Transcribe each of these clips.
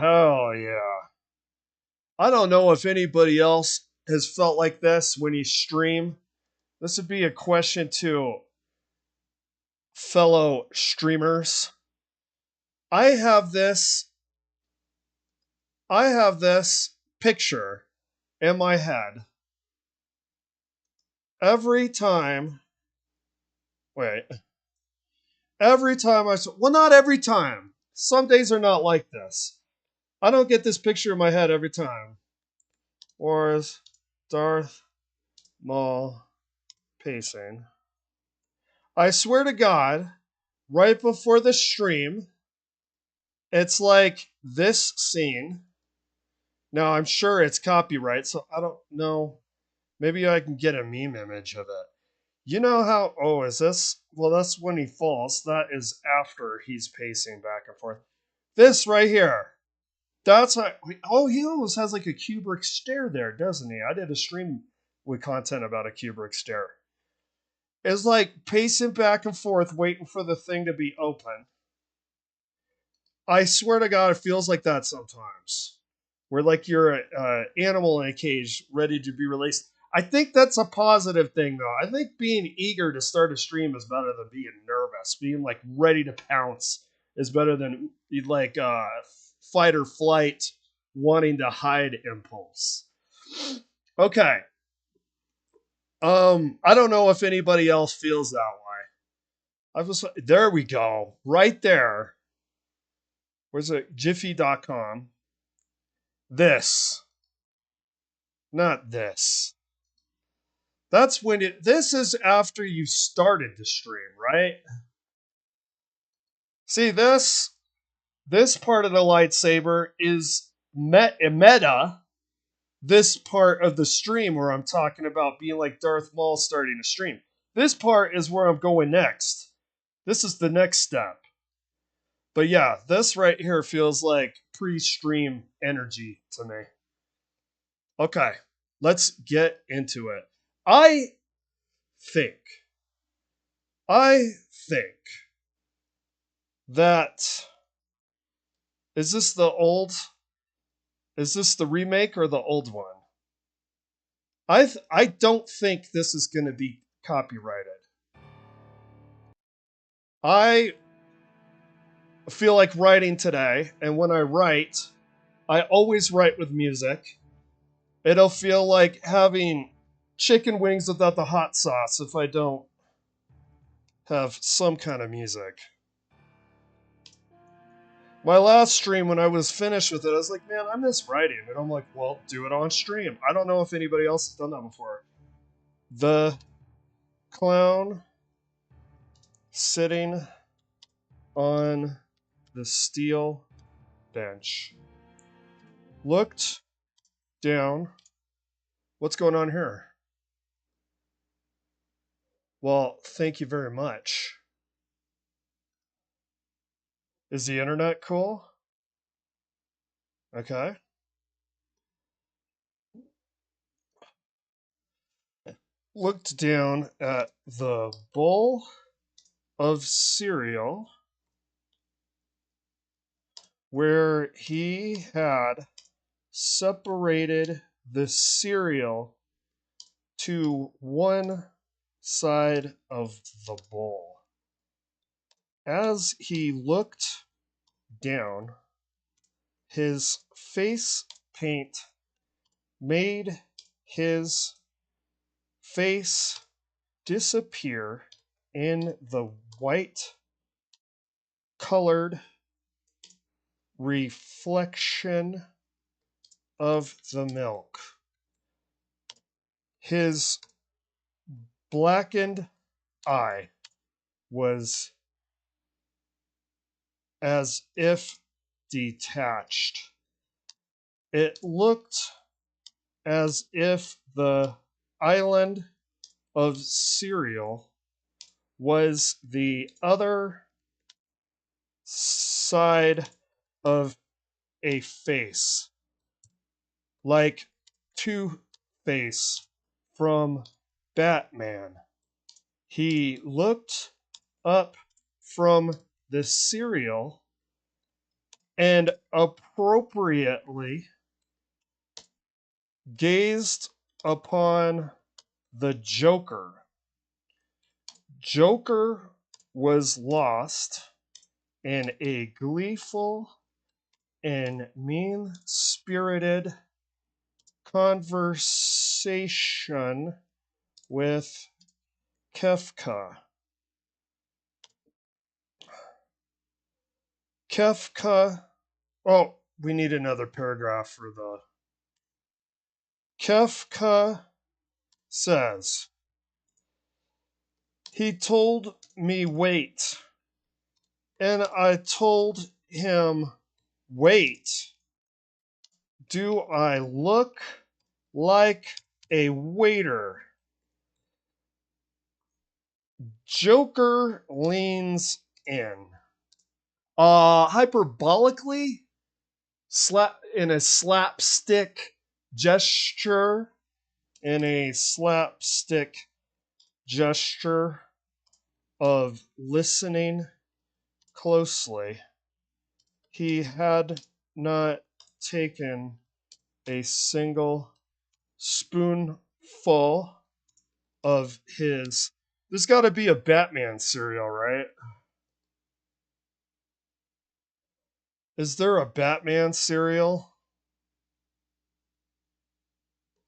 Hell yeah. I don't know if anybody else has felt like this when you stream. This would be a question to fellow streamers. I have this I have this picture in my head every time. Wait. Every time well, not every time. Some days are not like this. I don't get this picture in my head every time. Or is Darth Maul pacing? I swear to God, right before the stream, it's like this scene. Now, I'm sure it's copyright, so I don't know. Maybe I can get a meme image of it. You know how, oh, is this? Well, that's when he falls. That is after he's pacing back and forth. This right here. That's how, oh, he almost has like a Kubrick stare there, doesn't he? I did a stream with content about a Kubrick stare. It's like pacing back and forth, waiting for the thing to be open. I swear to God, it feels like that sometimes. Where like you're an animal in a cage ready to be released. I think that's a positive thing, though. I think being eager to start a stream is better than being nervous. Being like ready to pounce is better than like fight or flight, wanting to hide impulse. Okay. I don't know if anybody else feels that way. There we go. Right there. Where's it? Jiffy.com. This. Not this. That's when this is after you started the stream, right? See, this part of the lightsaber is meta. This part of the stream where I'm talking about being like Darth Maul starting a stream. This part is where I'm going next. This is the next step. But yeah, this right here feels like pre-stream energy to me. Okay, let's get into it. I think that is this the remake or the old one? I don't think this is going to be copyrighted. I feel like writing today, and when I write, I always write with music. It'll feel like having chicken wings without the hot sauce if I don't have some kind of music. My last stream, when I was finished with it, I was like, man, I miss writing. And I'm like, well, do it on stream. I don't know if anybody else has done that before. The clown sitting on the steel bench looked down. What's going on here? Well, thank you very much. Is the internet cool? Okay. Looked down at the bowl of cereal where he had separated the cereal to one side of the bowl. As he looked down, his face paint made his face disappear in the white colored reflection of the milk. His blackened eye was as if detached. It looked as if the island of cereal was the other side of a face, like Two-Face from Batman. He looked up from the cereal and appropriately gazed upon the Joker. Joker was lost in a gleeful and mean-spirited conversation with Kefka. Kefka. Oh, we need another paragraph for the. Kefka says, he told me wait, and I told him wait. Do I look like a waiter? Joker leans in. Hyperbolically, in a slapstick gesture, of listening closely. He had not taken a single spoonful of his. There's got to be a Batman cereal, right? Is there a Batman cereal?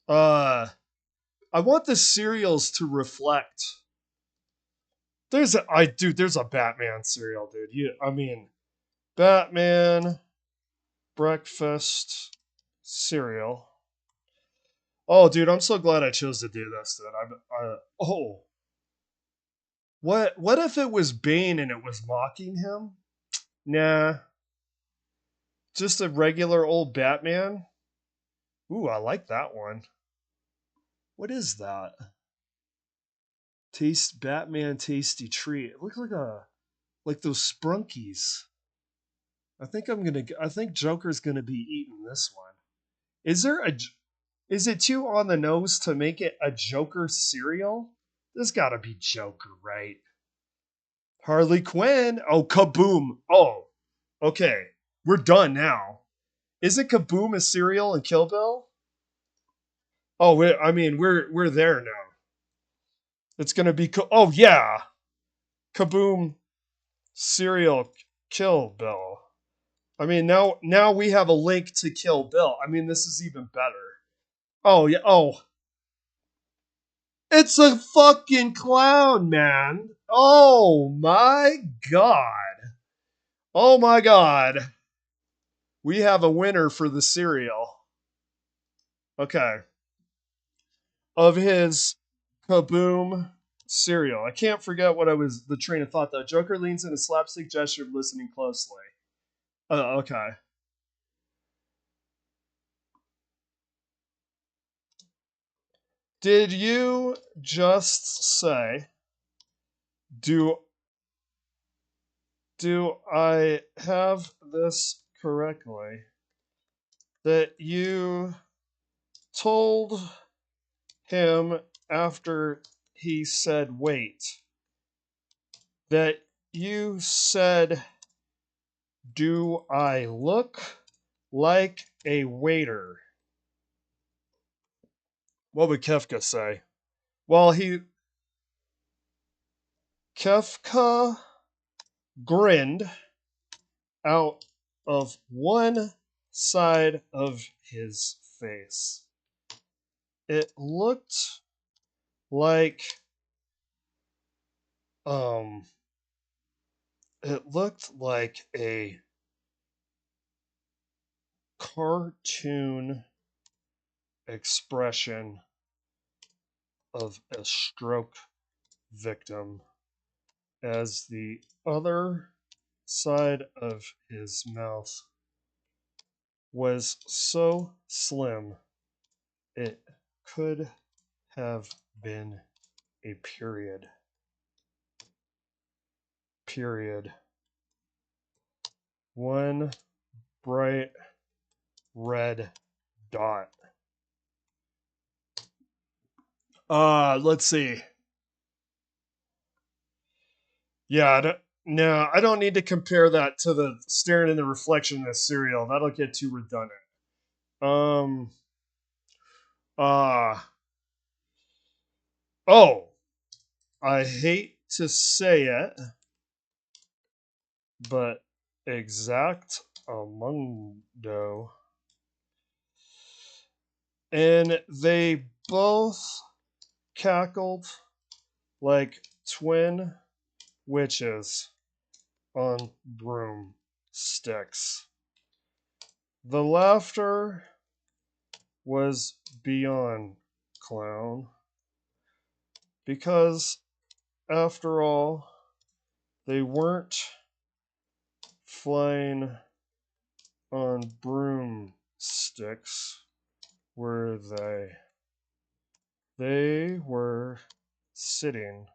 I want the cereals to reflect. There's a Batman cereal, dude. I mean, Batman breakfast cereal. Oh, dude, I'm so glad I chose to do this, dude. What if it was Bane and it was mocking him? Nah, just a regular old Batman. Ooh, I like that one. What is that? Taste Batman tasty treat. It looks like those Sprunkies. I think Joker's gonna be eating this one. Is it too on the nose to make it a Joker cereal? There's gotta be Joker, right? Harley Quinn. Oh, Kaboom. Oh, okay. We're done now. Isn't Kaboom a cereal in Kill Bill? Oh, we're there now. It's gonna be. Oh yeah, Kaboom cereal Kill Bill. I mean, now we have a link to Kill Bill. I mean, this is even better. Oh yeah. Oh, it's a fucking clown, man. Oh my god. Oh my god. We have a winner for the cereal. Okay. Of his Kaboom cereal. I can't forget the train of thought though. Joker leans in a slapstick gesture of listening closely. Okay. Did you just say, do I have this correctly? That you told him after he said wait. That you said, do I look like a waiter? What would Kefka say? Well, Kefka grinned out of one side of his face. It looked like um a cartoon expression of a stroke victim as the other side of his mouth was so slim it could have been a period. One bright red dot. Let's see. Yeah, No, I don't need to compare that to the staring in the reflection in the cereal. That'll get too redundant. Um. Uh. Oh, I hate to say it, but exact Amundo. And they both cackled like twin witches on broomsticks. The laughter was beyond clown, because, after all, they weren't flying on broomsticks, were they? They were sitting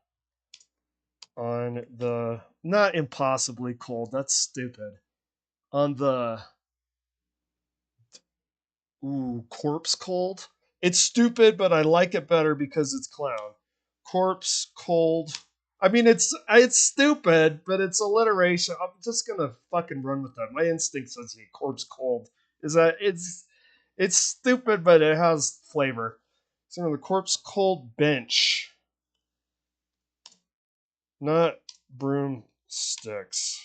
on the, not impossibly cold, that's stupid, on the, corpse cold. It's stupid, but I like it better because it's clown. Corpse cold. I mean, it's stupid, but it's alliteration. I'm just gonna fucking run with that. My instinct says corpse cold. Is that it's stupid, but it has flavor. So the corpse cold bench, not broomsticks.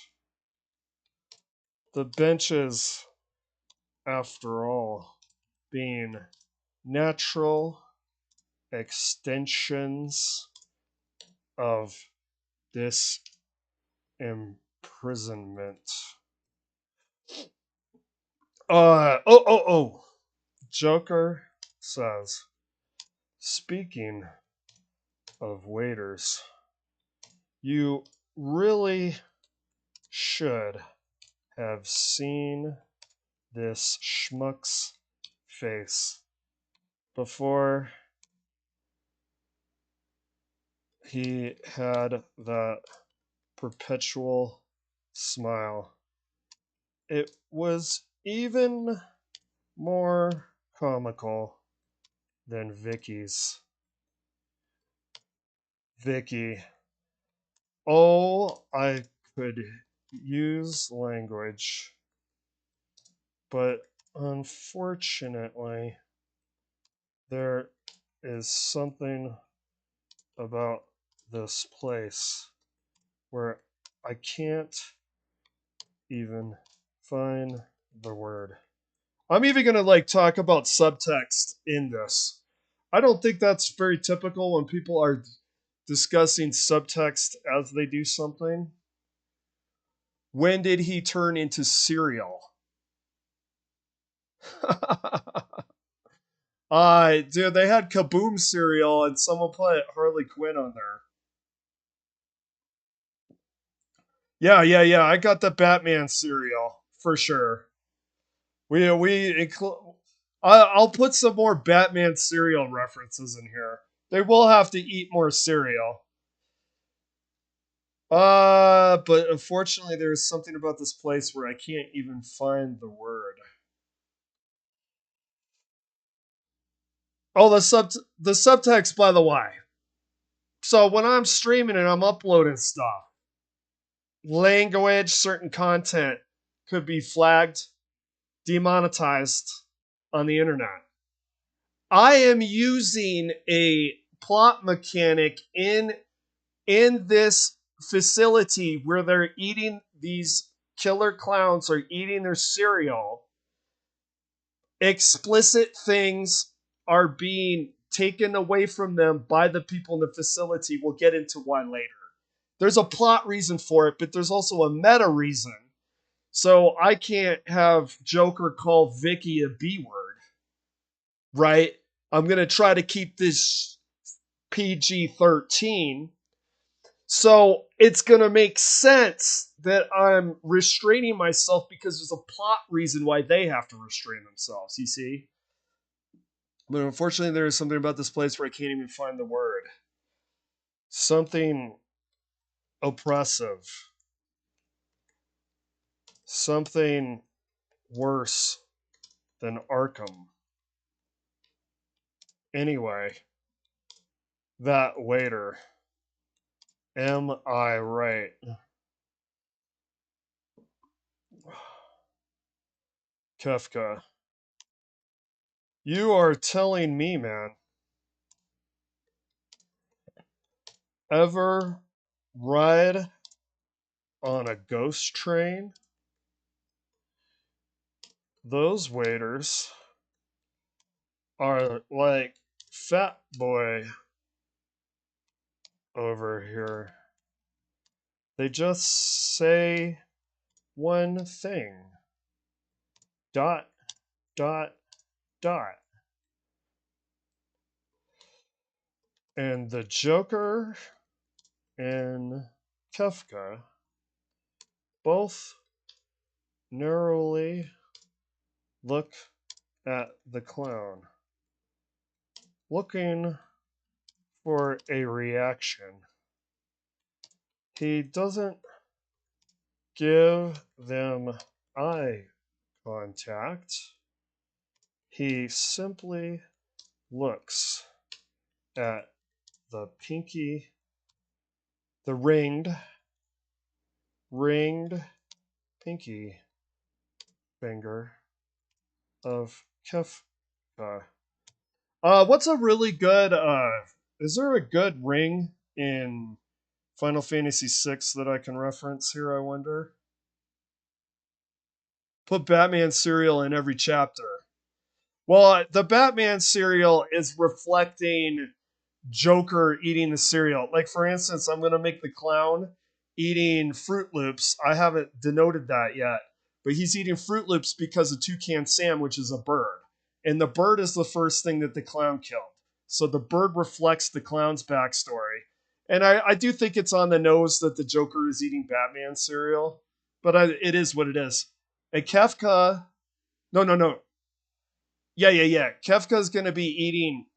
The benches, after all, being natural extensions of this imprisonment. Oh. Joker says, speaking of waiters, you really should have seen this schmuck's face before he had that perpetual smile. It was even more comical than Vicky's. Vicky. Oh, I could use language, but unfortunately, there is something about this place where I can't even find the word. I'm even gonna talk about subtext in this. I don't think that's very typical when people are discussing subtext as they do something. When did he turn into cereal? Dude, they had Kaboom cereal and someone put Harley Quinn on there. Yeah. I got the Batman cereal for sure. I'll put some more Batman cereal references in here. They will have to eat more cereal. But unfortunately, there's something about this place where I can't even find the word. Oh, the subtext, by the way. So when I'm streaming and I'm uploading stuff, language, certain content could be flagged, demonetized on the internet. I am using a plot mechanic in this facility where they're eating, these killer clowns are eating their cereal. Explicit things are being taken away from them by the people in the facility. We'll get into why later. There's a plot reason for it, but there's also a meta reason. So I can't have Joker call Vicky a B word, right? I'm going to try to keep this PG-13. So it's going to make sense that I'm restraining myself because there's a plot reason why they have to restrain themselves, you see? But unfortunately, there is something about this place where I can't even find the word. Something oppressive. Something worse than Arkham. Anyway, that waiter. Am I right? Kefka. You are telling me, man. Ever ride on a ghost train? Those waiters are like fat boy over here. They just say one thing. Dot, dot, dot. And the Joker and Kefka both narrowly look at the clown, looking for a reaction. He doesn't give them eye contact. He simply looks at the ringed pinky finger of Kefka. What's a really good, is there a good ring in Final Fantasy VI that I can reference here, I wonder? Put Batman cereal in every chapter. Well, the Batman cereal is reflecting Joker eating the cereal. Like, for instance, I'm going to make the clown eating Fruit Loops. I haven't denoted that yet, but he's eating Fruit Loops because of Toucan Sam, which is a bird. And the bird is the first thing that the clown killed. So the bird reflects the clown's backstory. And I do think it's on the nose that the Joker is eating Batman cereal, but it is what it is. And Kefka, no. Yeah. Kefka's going to be eating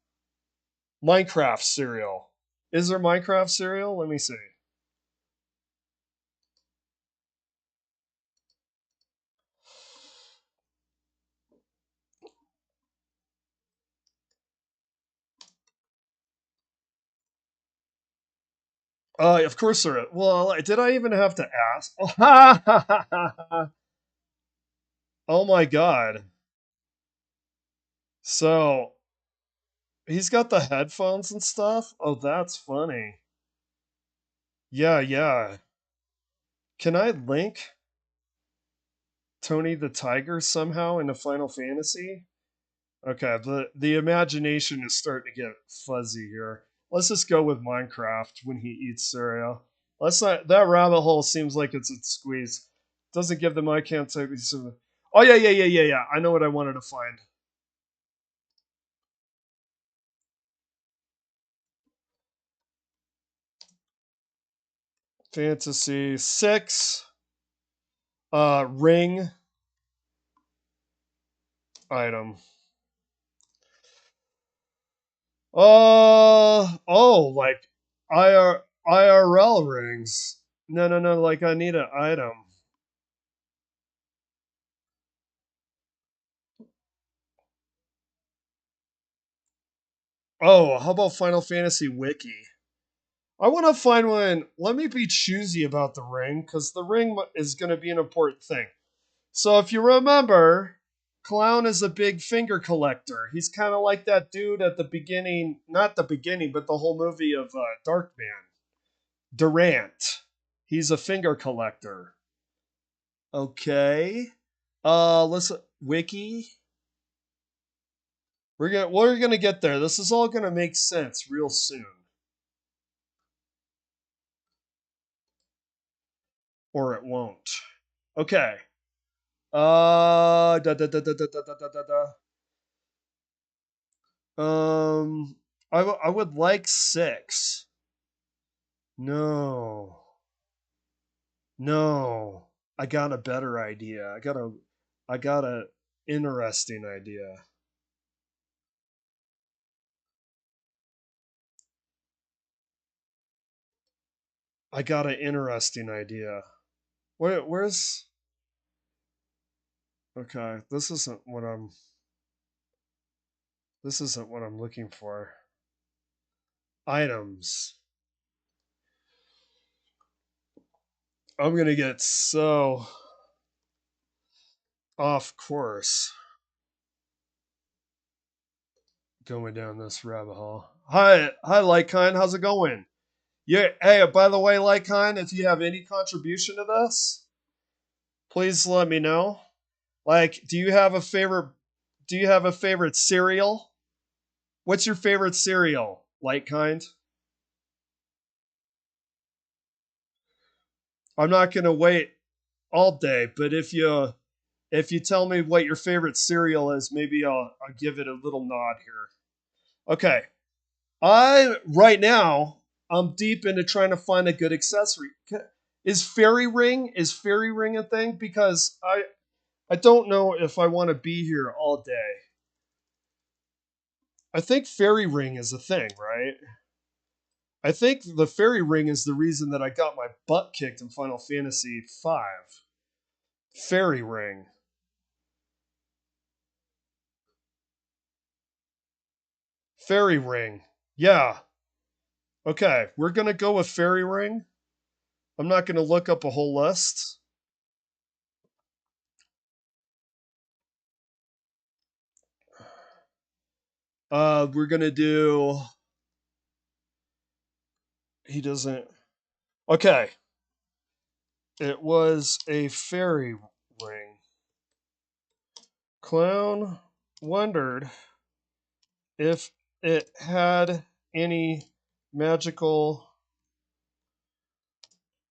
Minecraft cereal. Is there Minecraft cereal? Let me see. Of course there is. Well, did I even have to ask? Oh, oh my god. So, he's got the headphones and stuff? Oh, that's funny. Yeah. Can I link Tony the Tiger somehow into Final Fantasy? Okay, the imagination is starting to get fuzzy here. Let's just go with Minecraft when he eats cereal. Let's not. That rabbit hole seems like it's a squeeze. Doesn't give them. I can't say. Oh yeah. I know what I wanted to find. Fantasy 6. Ring item. Like IRL rings. No. Like I need an item. Oh, how about Final Fantasy Wiki? I want to find one. Let me be choosy about the ring because the ring is going to be an important thing. So if you remember, Clown is a big finger collector. He's kind of like that dude at the beginning, not the beginning, but the whole movie of Darkman. Durant. He's a finger collector. Okay. Let's wiki. We're gonna get there. This is all gonna make sense real soon. Or it won't. Okay. Da. I would like 6. No. No. I got a better idea. I got a interesting idea. I got an interesting idea. Where's okay, this isn't what I'm looking for. Items. I'm gonna get so Of course. Going down this rabbit hole. Hi, Lycon. How's it going? Yeah. Hey, by the way, Lycon, if you have any contribution to this, please let me know. Like, do you have a favorite? Do you have a favorite cereal? What's your favorite cereal? Light kind. I'm not gonna wait all day, but if you tell me what your favorite cereal is, maybe I'll give it a little nod here. Okay. I right now I'm deep into trying to find a good accessory. Is fairy ring a thing? Because I don't know if I want to be here all day. I think fairy ring is a thing, right? I think the fairy ring is the reason that I got my butt kicked in Final Fantasy V. Fairy ring. Fairy ring. Yeah. Okay, we're gonna go with fairy ring. I'm not gonna look up a whole list. We're gonna do. He doesn't. Okay. It was a fairy ring. Clown wondered if it had any magical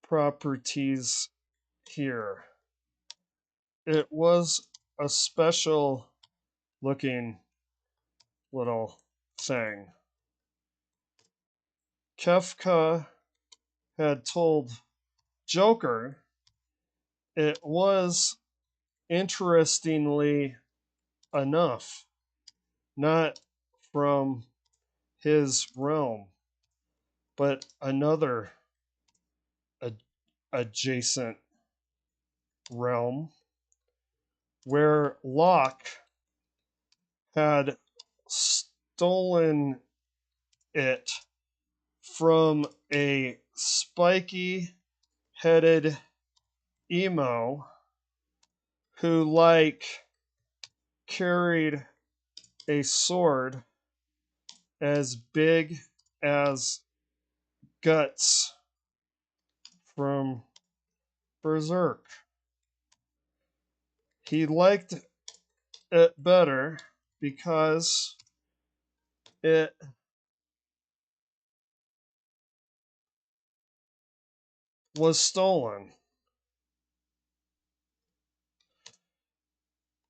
properties here. It was a special looking little thing. Kefka had told Joker it was, interestingly enough, not from his realm, but another ad- adjacent realm where Locke had stolen it from a spiky headed emo who, like, carried a sword as big as guts from Berserk. He liked it better because it was stolen.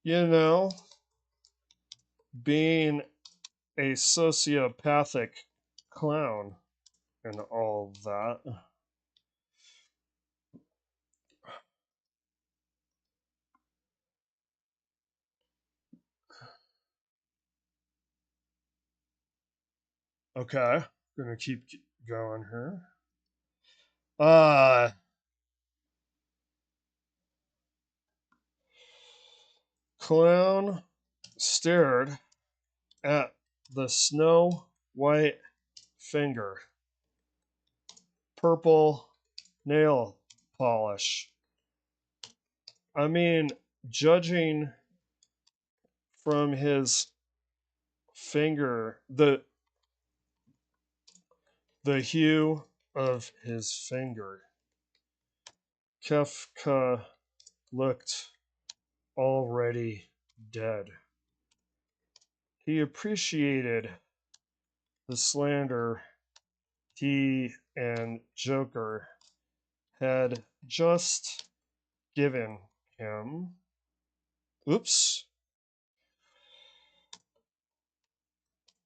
You know, being a sociopathic clown and all that. Okay, gonna keep going here. Uh, Clown stared at the snow white finger, purple nail polish. I mean, judging from his finger, the hue of his finger, Kefka looked already dead. He appreciated the slander he and Joker had just given him. Oops.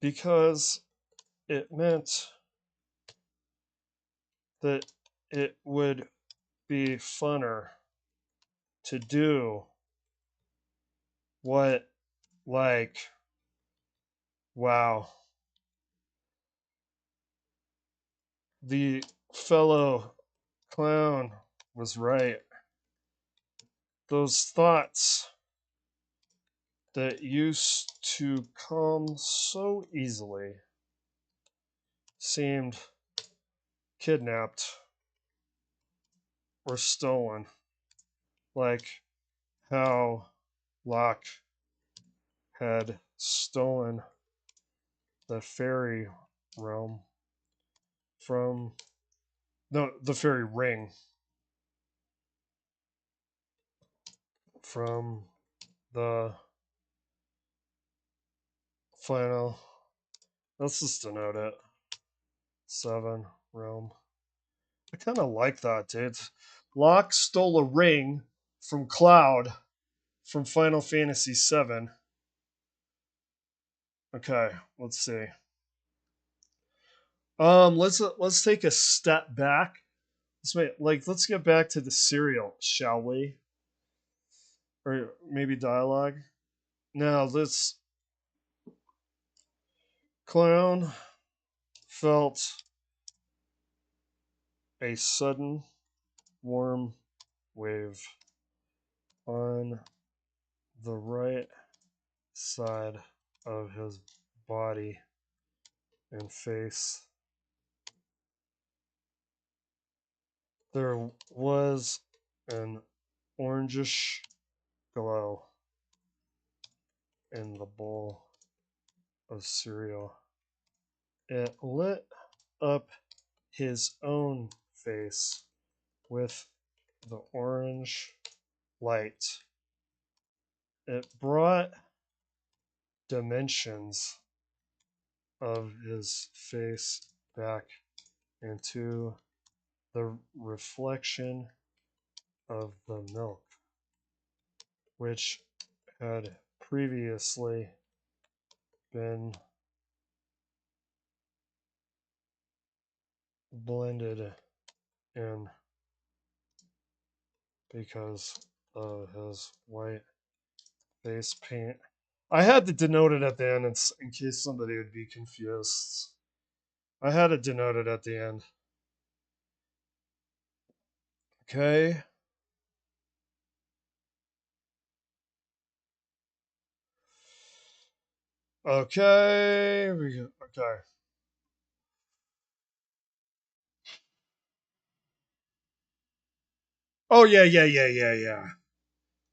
Because it meant that it would be funner to do what, like, wow. The fellow clown was right. Those thoughts that used to come so easily seemed kidnapped or stolen, like how Locke had stolen the fairy realm from the fairy ring from the final. Let's just denote it. 7 realm. I kind of like that, dude. Locke stole a ring from Cloud from Final Fantasy VII. Okay, let's see. Let's take a step back. Let's get back to the serial, shall we? Or maybe dialogue. Now this clown felt a sudden warm wave on the right side of his body and face. There was an orangish glow in the bowl of cereal. It lit up his own face with the orange light. It brought dimensions of his face back into the reflection of the milk, which had previously been blended in because of his white face paint. I had to denote it at the end in case somebody would be confused. I had it denoted at the end. Okay. Okay. Okay. Oh, yeah.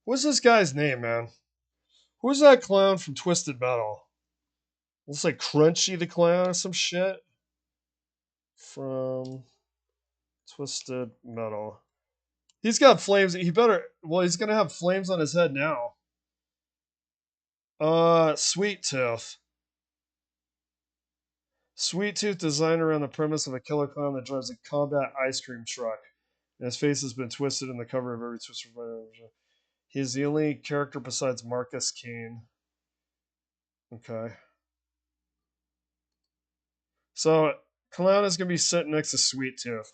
What's this guy's name, man? Who's that clown from Twisted Metal? Looks like Crunchy the Clown or some shit. From Twisted Metal. He's got flames. He better. Well, he's gonna have flames on his head now. Sweet Tooth. Sweet Tooth designed around the premise of a killer clown that drives a combat ice cream truck. And his face has been twisted in the cover of every Twister Fighter. He's the only character besides Marcus Kane. Okay. So, Clown is going to be sitting next to Sweet Tooth.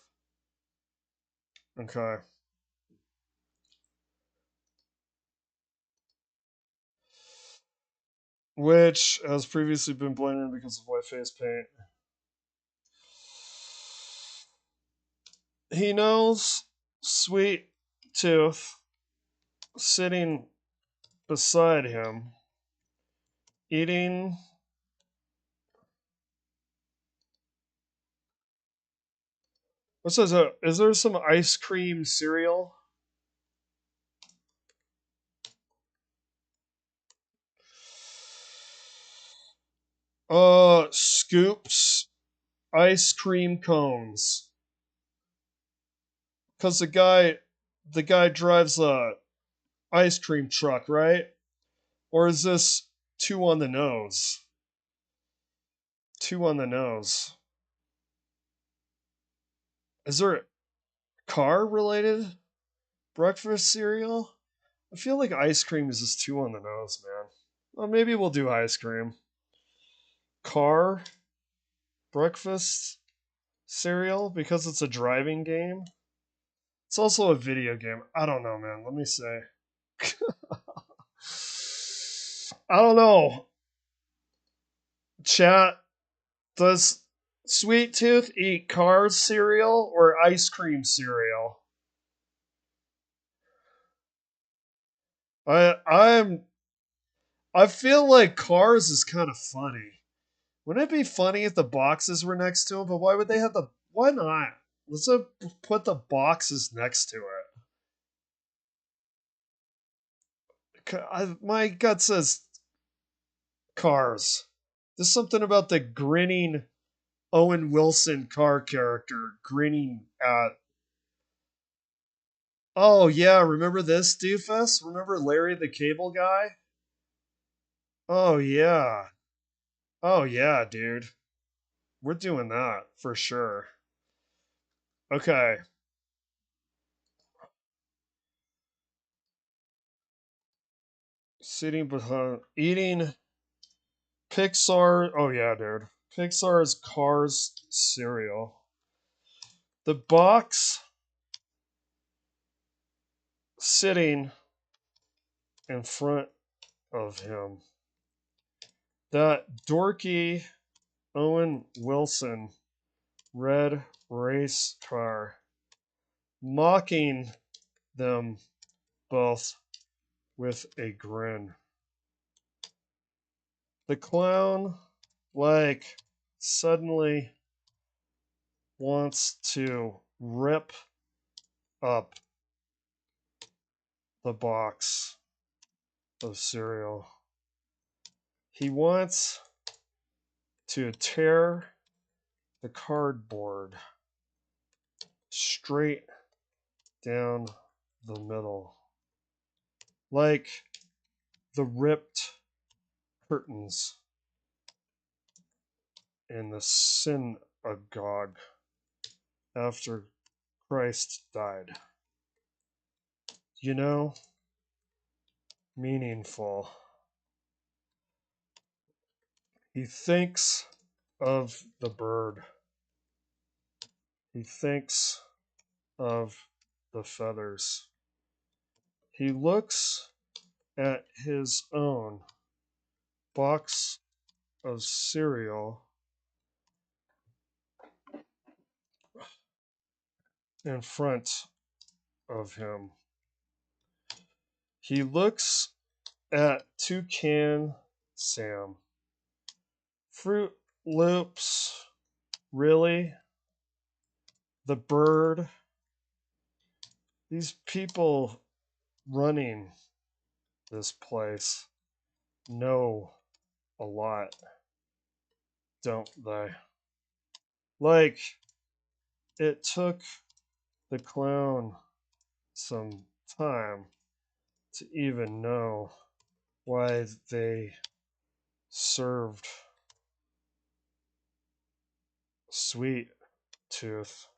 Okay. Which has previously been blended because of white face paint. He knows Sweet Tooth sitting beside him, eating. What's this? Is there some ice cream cereal? Scoops ice cream cones. Cause the guy drives a ice cream truck, right? Or is this two on the nose? Two on the nose. Is there a car related breakfast cereal? I feel like ice cream is just two on the nose, man. Well, maybe we'll do ice cream. Car breakfast cereal because it's a driving game. It's also a video game. I don't know, man. Let me say. I don't know. Chat, does Sweet Tooth eat Cars cereal or ice cream cereal? I feel like Cars is kind of funny. Wouldn't it be funny if the boxes were next to him? But why would they have the? Why not? Let's put the boxes next to it. My gut says Cars. There's something about the grinning Owen Wilson car character grinning at. Oh yeah, remember this doofus? Remember Larry the Cable Guy? Oh yeah. Oh yeah, dude. We're doing that for sure. Okay. Sitting behind eating Pixar. Oh yeah, dude. Pixar's Cars cereal. The box sitting in front of him. That dorky Owen Wilson red race car mocking them both with a grin. The clown, like, suddenly wants to rip up the box of cereal. He wants to tear the cardboard straight down the middle, like the ripped curtains in the synagogue after Christ died. You know, meaningful. He thinks of the bird. He thinks of the feathers. He looks at his own box of cereal in front of him. He looks at Toucan Sam. Fruit Loops, really? The bird? These people running this place know a lot, don't they? Like, it took the clown some time to even know why they served Sweet Tooth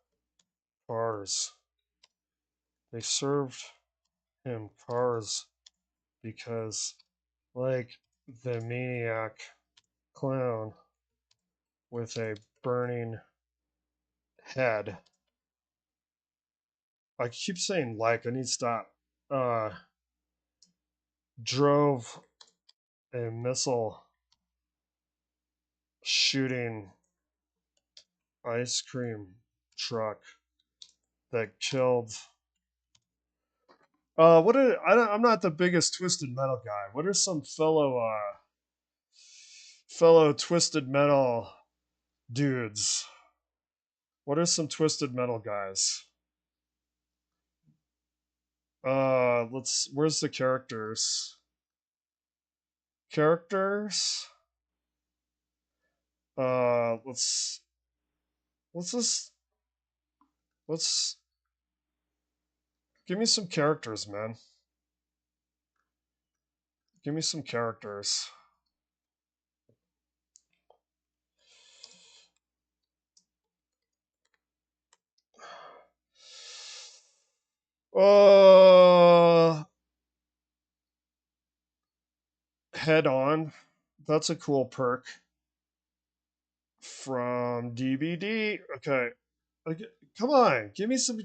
cars. They served him cars because, like the maniac clown with a burning head. I keep saying like, I need to stop. Drove a missile shooting ice cream truck that killed. I'm not the biggest Twisted Metal guy. What are some fellow Twisted Metal dudes? What are some Twisted Metal guys? Where's the characters? Characters? Let's just let's give me some characters, man. Give me some characters. Uh, Head on. That's a cool perk from DBD. Okay. Okay, come on. Give me some.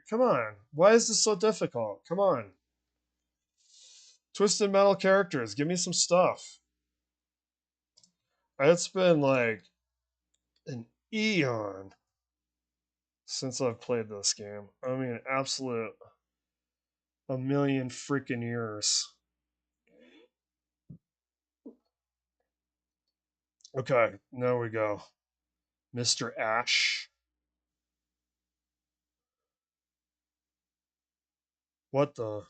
Come on. Why is this so difficult? Come on. Twisted Metal characters. Give me some stuff. It's been like an eon since I've played this game. I mean, absolute a million freaking years. Okay, there we go. Mr. Ash. What the?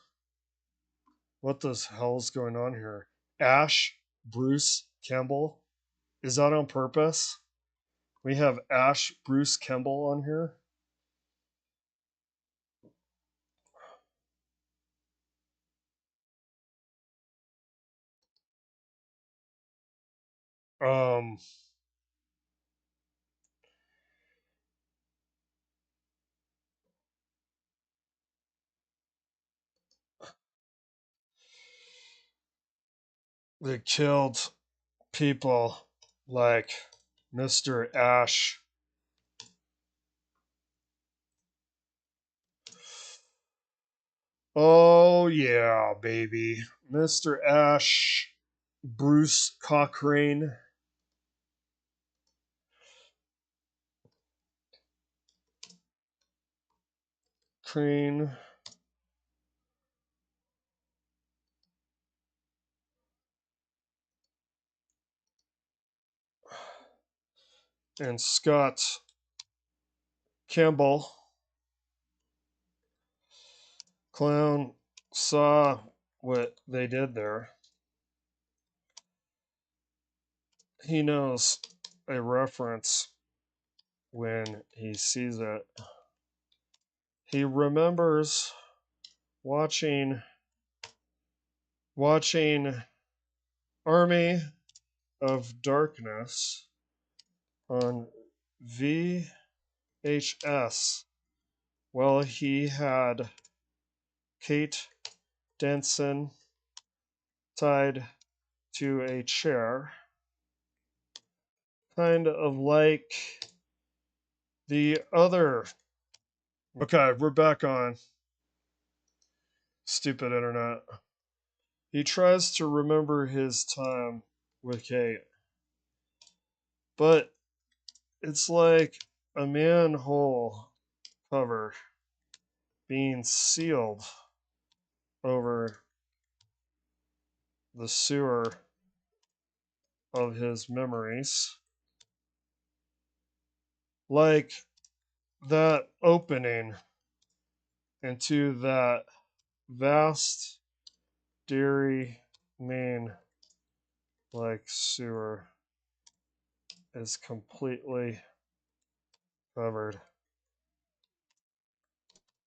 What the hell is going on here? Ash, Bruce, Campbell. Is that on purpose? We have Ash, Bruce, Campbell on here. Um, they killed people like Mr. Ash. Oh yeah, baby. Mr. Ash, Bruce Cochrane. Crane. And Scott Campbell. Clown saw what they did there. He knows a reference when he sees it. He remembers watching Army of Darkness on VHS while he had Kate Denson tied to a chair, kind of like the other. Okay, we're back on. Stupid internet. He tries to remember his time with Kate, but it's like a manhole cover being sealed over the sewer of his memories. Like that opening into that vast dairy main like sewer is completely covered.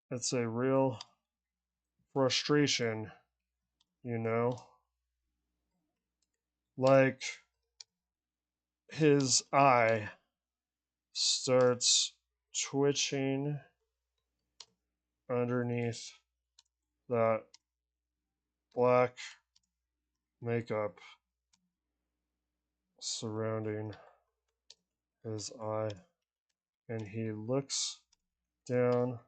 It's a real frustration, you know? Like his eye starts twitching underneath that black makeup surrounding his eye, and he looks down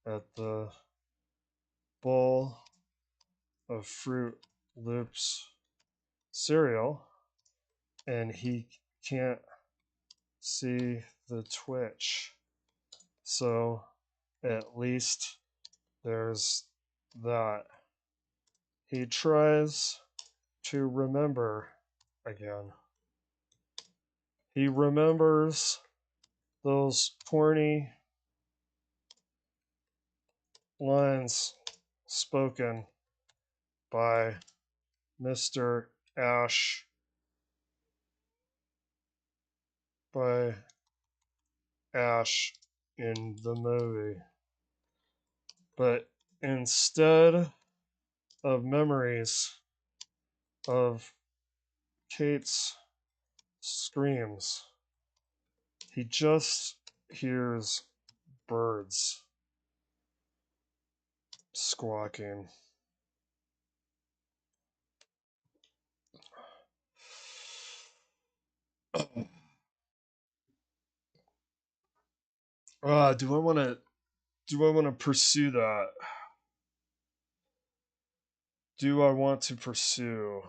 at the bowl of Fruit Loops cereal, and he can't see the twitch. So at least there's that. He tries to remember again. He remembers those corny lines spoken by Mr. Ash, by Ash in the movie. But instead of memories of Kate's screams, he just hears birds squawking. Do I want to? Do I want to pursue that? Do I want to pursue?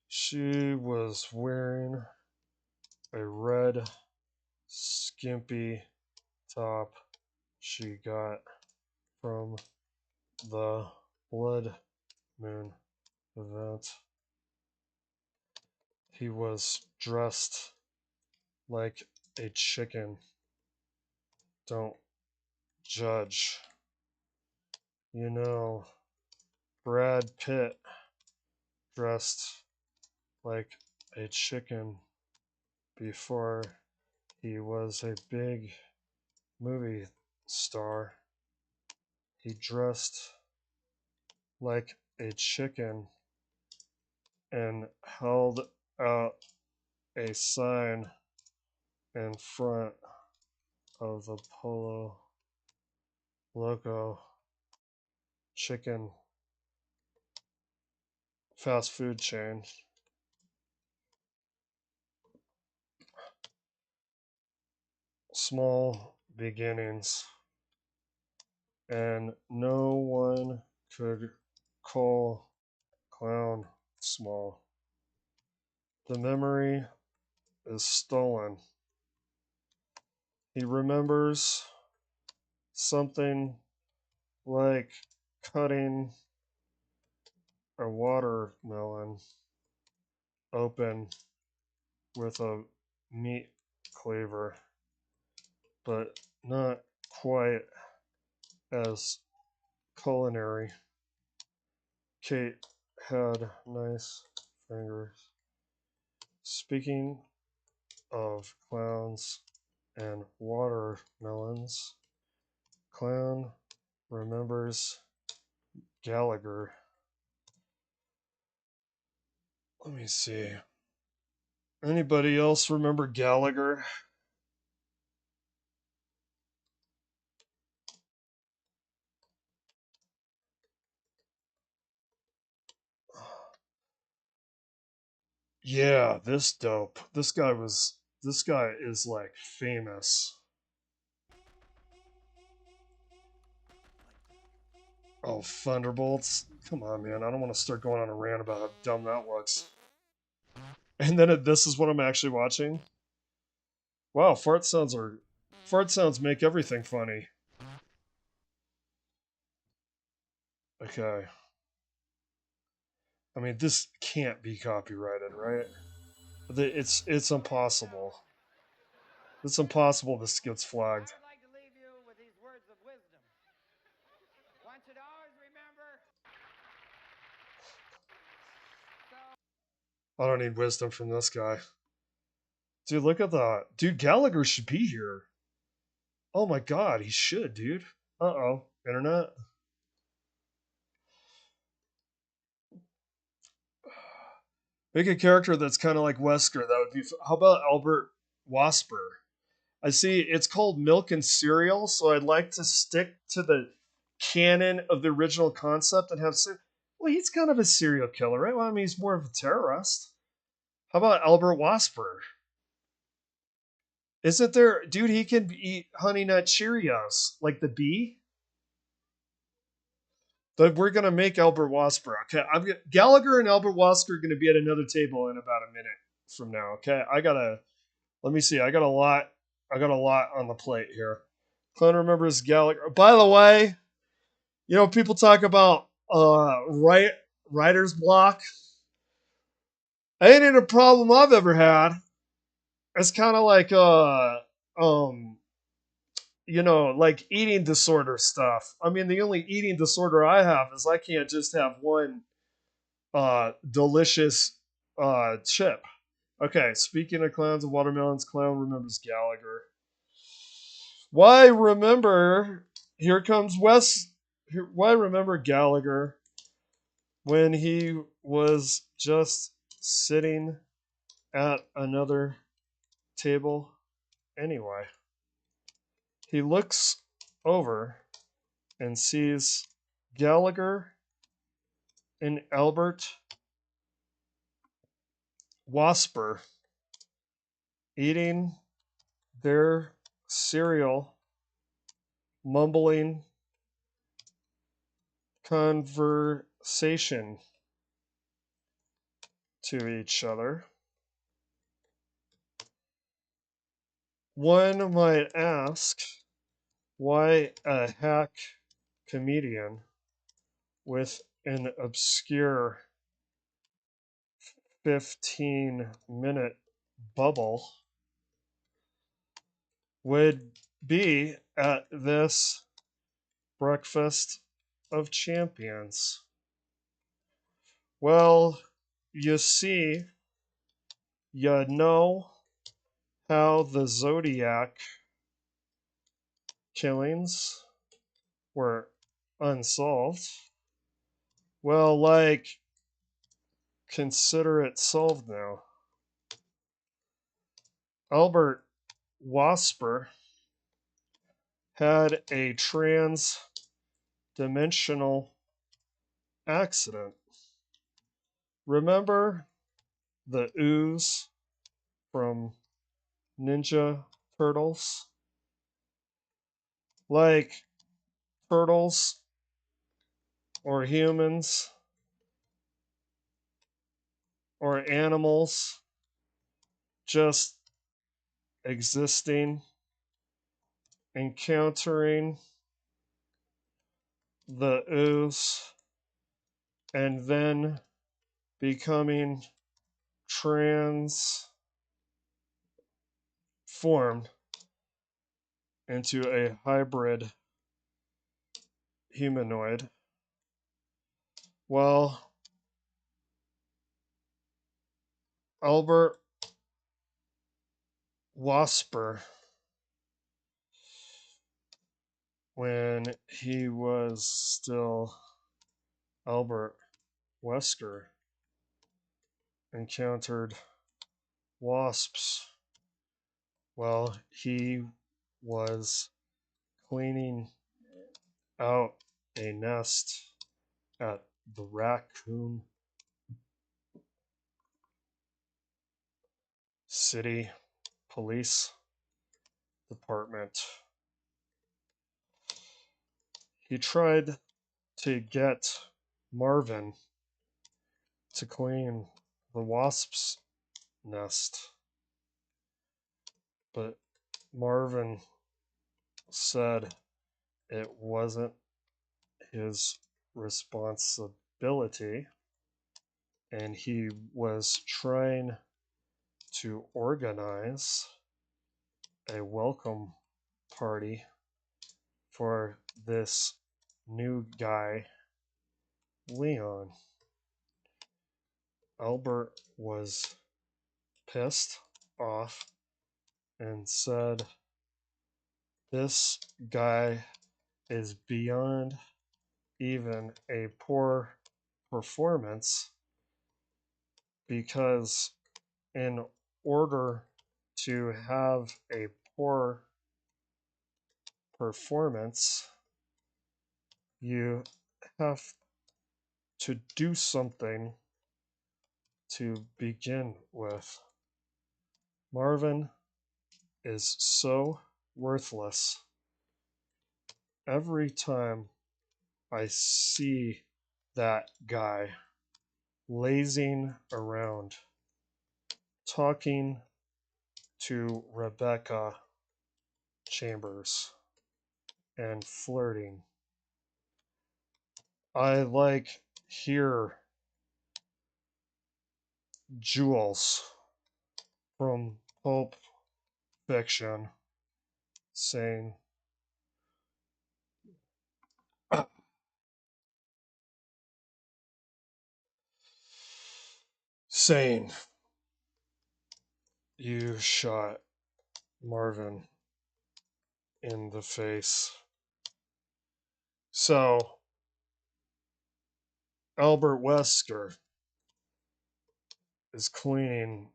She was wearing a red, skimpy top she got from the Blood Moon event. He was dressed like a chicken. Don't judge. You know, Brad Pitt dressed like a chicken before he was a big movie star. He dressed like a chicken and held out a sign in front of the Polo Loco chicken fast food chain. Small beginnings, and no one could call clown small. The memory is stolen. He remembers something like cutting a watermelon open with a meat cleaver, but not quite as culinary. Kate had nice fingers. Speaking of clowns and watermelons, Clown remembers Gallagher. Let me see. Anybody else remember Gallagher? Yeah, this dope. This guy is like famous. Oh, Thunderbolts. Come on, man. I don't want to start going on a rant about how dumb that looks. And then this is what I'm actually watching. Wow, fart sounds make everything funny. Okay. I mean, this can't be copyrighted, right? It's impossible. It's impossible this gets flagged. I would like to leave you with these words of wisdom. One should always remember. I don't need wisdom from this guy. Dude, look at that. Dude, Gallagher should be here. Oh my god, he should, dude. Uh-oh. Internet. Make a character that's kind of like Wesker. That would be... How about Albert Wasper? I see it's called Milk and Cereal, so I'd like to stick to the canon of the original concept and have... Well, he's kind of a serial killer, right? Well, I mean, he's more of a terrorist. How about Albert Wasper? Isn't there... Dude, he can eat Honey Nut Cheerios. Like the bee? But we're gonna make Albert Wasper. Okay, Gallagher and Albert Wasper are gonna be at another table in about a minute from now. Okay, let me see. I got a lot on the plate here. Clone remembers Gallagher. By the way, people talk about writer's block. Ain't a problem I've ever had. It's kind of like like eating disorder stuff. I mean, the only eating disorder I have is I can't just have one delicious chip. Okay, speaking of clowns and watermelons, Clown remembers Gallagher. Why remember? Here comes Wes. Why remember Gallagher when he was just sitting at another table anyway? He looks over and sees Gallagher and Albert Wasper eating their cereal, mumbling conversation to each other. One might ask why a hack comedian with an obscure 15-minute bubble would be at this breakfast of champions? Well, you see, you know how the Zodiac killings were unsolved. Well, like, consider it solved now. Albert Wasper had a trans-dimensional accident. Remember the ooze from Ninja Turtles? Like turtles or humans or animals just existing, encountering the ooze, and then becoming transformed into a hybrid humanoid. Well, Albert Wasper, when he was still Albert Wesker, encountered wasps. Well, he was cleaning out a nest at the Raccoon City Police Department. He tried to get Marvin to clean the wasp's nest, but Marvin said it wasn't his responsibility, and he was trying to organize a welcome party for this new guy, Leon. Albert was pissed off and said, "This guy is beyond even a poor performance, because in order to have a poor performance, you have to do something to begin with. Marvin is so worthless. Every time I see that guy lazing around, talking to Rebecca Chambers and flirting, I like hear Jules from Pulp Fiction saying, saying, "You shot Marvin in the face." So Albert Wesker is cleaning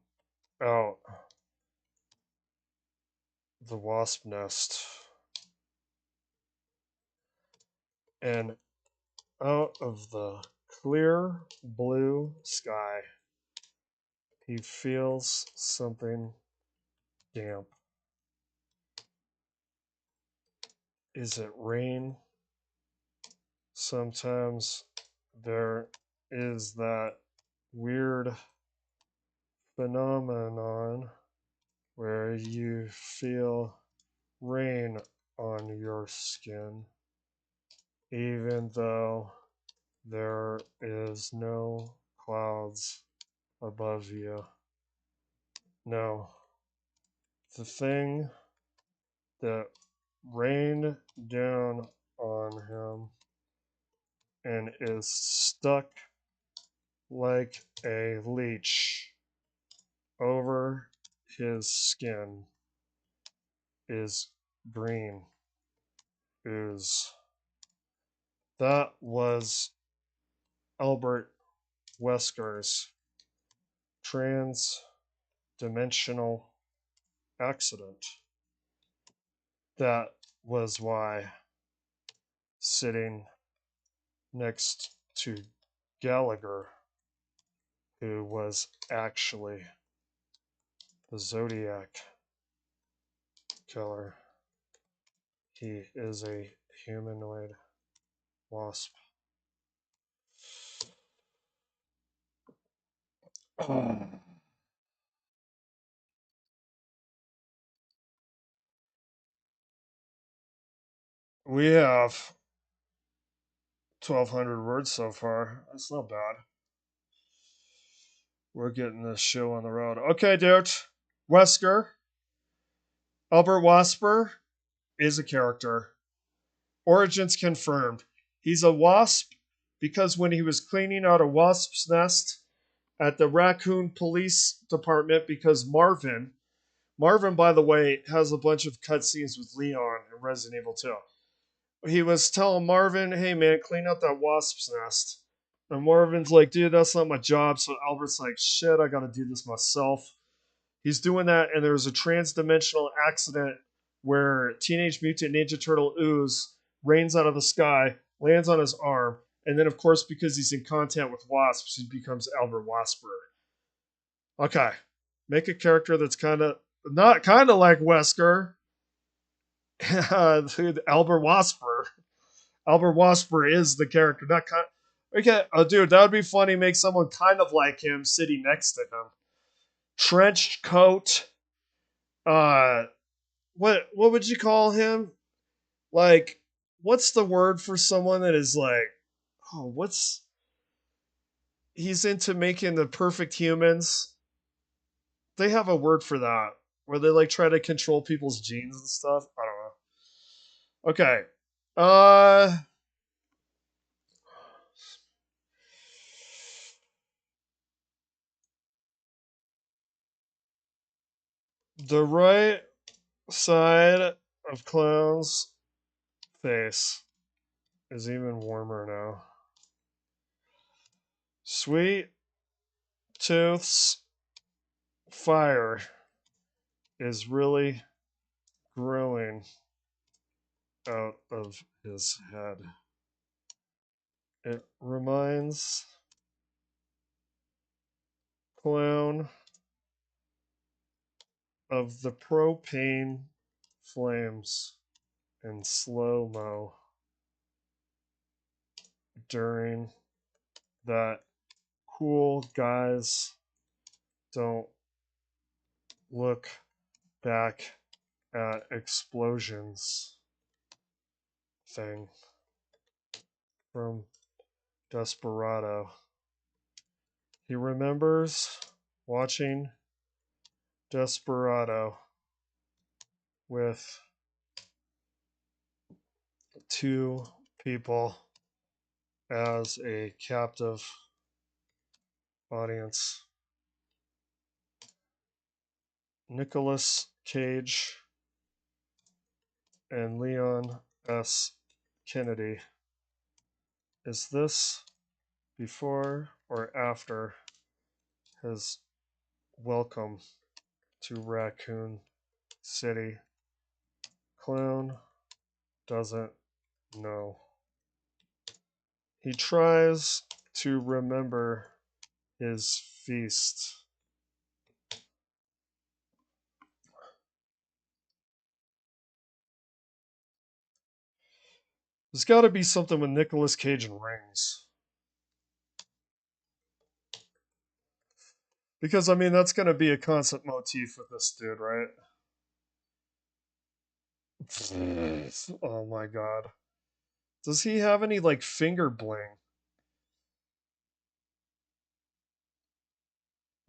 out the wasp nest, and out of the clear blue sky, he feels something damp. Is it rain? Sometimes there is that weird phenomenon where you feel rain on your skin, even though there is no clouds above you. No, the thing that rain down on him and is stuck like a leech over his skin is green ooze. That was Albert Wesker's trans-dimensional accident. That was why, sitting next to Gallagher, who was actually the Zodiac killer, he is a humanoid wasp. We have 1,200 words so far. That's not bad. We're getting this show on the road. Okay, dude. Wesker, Albert Wasper, is a character. Origins confirmed. He's a wasp because when he was cleaning out a wasp's nest at the Raccoon Police Department, because Marvin, by the way, has a bunch of cutscenes with Leon in Resident Evil 2. He was telling Marvin, hey man, clean out that wasp's nest. And Marvin's like, dude, that's not my job. So Albert's like, shit, I gotta do this myself. He's doing that, and there's a trans-dimensional accident where Teenage Mutant Ninja Turtle ooze rains out of the sky, lands on his arm, and then, of course, because he's in contact with wasps, he becomes Albert Wasper. Okay, make a character that's not kind of like Wesker. Albert Wasper. Albert Wasper is the character, not kind. Okay, oh, dude, that would be funny. Make someone kind of like him sitting next to him. Trenched coat. What would you call him? Like, what's the word for someone that is like, oh, what's he's into making the perfect humans? They have a word for that where they like try to control people's genes and stuff. I don't know. Okay. Uh the right side of Clown's face is even warmer now. Sweet Tooth's fire is really growing out of his head. It reminds Clown of the propane flames in slow-mo during that cool guys don't look back at explosions thing from Desperado. He remembers watching Desperado with two people as a captive audience. Nicolas Cage and Leon S. Kennedy. Is this before or after his welcome to Raccoon City? Clown doesn't know. He tries to remember his feast. There's got to be something with Nicolas Cage and rings. Because, I mean, that's going to be a constant motif with this dude, right? Oh my god. Does he have any, like, finger bling?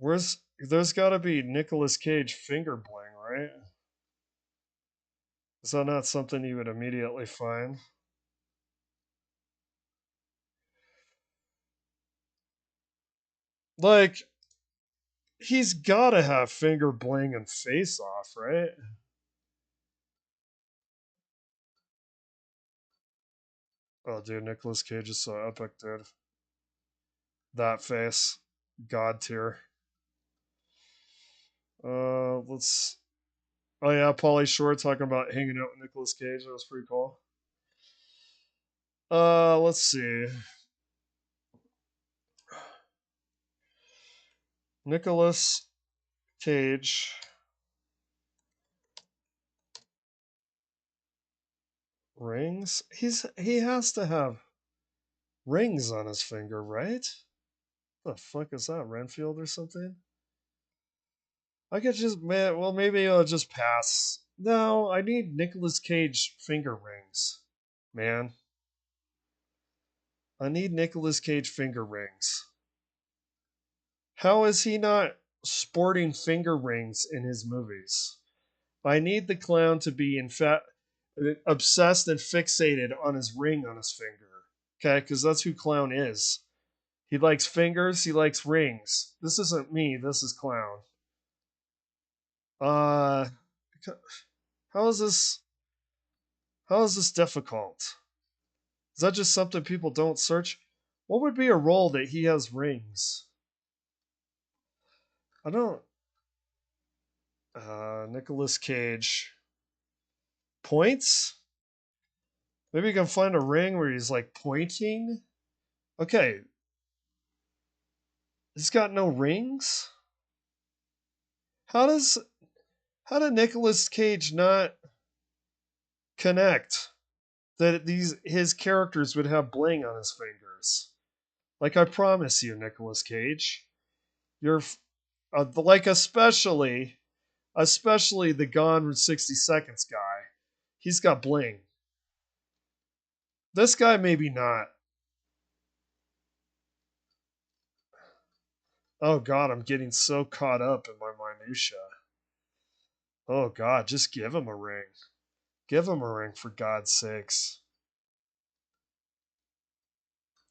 There's got to be Nicolas Cage finger bling, right? Is that not something you would immediately find? Like, he's gotta have finger bling and face off, right? Oh, dude, Nicolas Cage is so epic, dude. That face, god tier. Let's. Oh yeah, Pauly Shore talking about hanging out with Nicolas Cage. That was pretty cool. Let's see. Nicolas Cage rings. He has to have rings on his finger, right? The fuck is that? Renfield or something? I could just man. Well, maybe I'll just pass. No, I need Nicolas Cage finger rings, man. I need Nicolas Cage finger rings. How is he not sporting finger rings in his movies? I need the clown to be obsessed and fixated on his ring on his finger. Okay, because that's who clown is. He likes fingers. He likes rings. This isn't me. This is clown. Uh, how is this? How is this difficult? Is that just something people don't search? What would be a role that he has rings? I don't. Nicolas Cage points. Maybe you can find a ring where he's like pointing. Okay, he's got no rings. How does how did Nicolas Cage not connect that these his characters would have bling on his fingers? Like I promise you, Nicolas Cage, you're like especially the Gone in 60 Seconds guy. He's got bling. This guy maybe not. Oh god, I'm getting so caught up in my minutia. Oh god, just give him a ring. Give him a ring for God's sakes.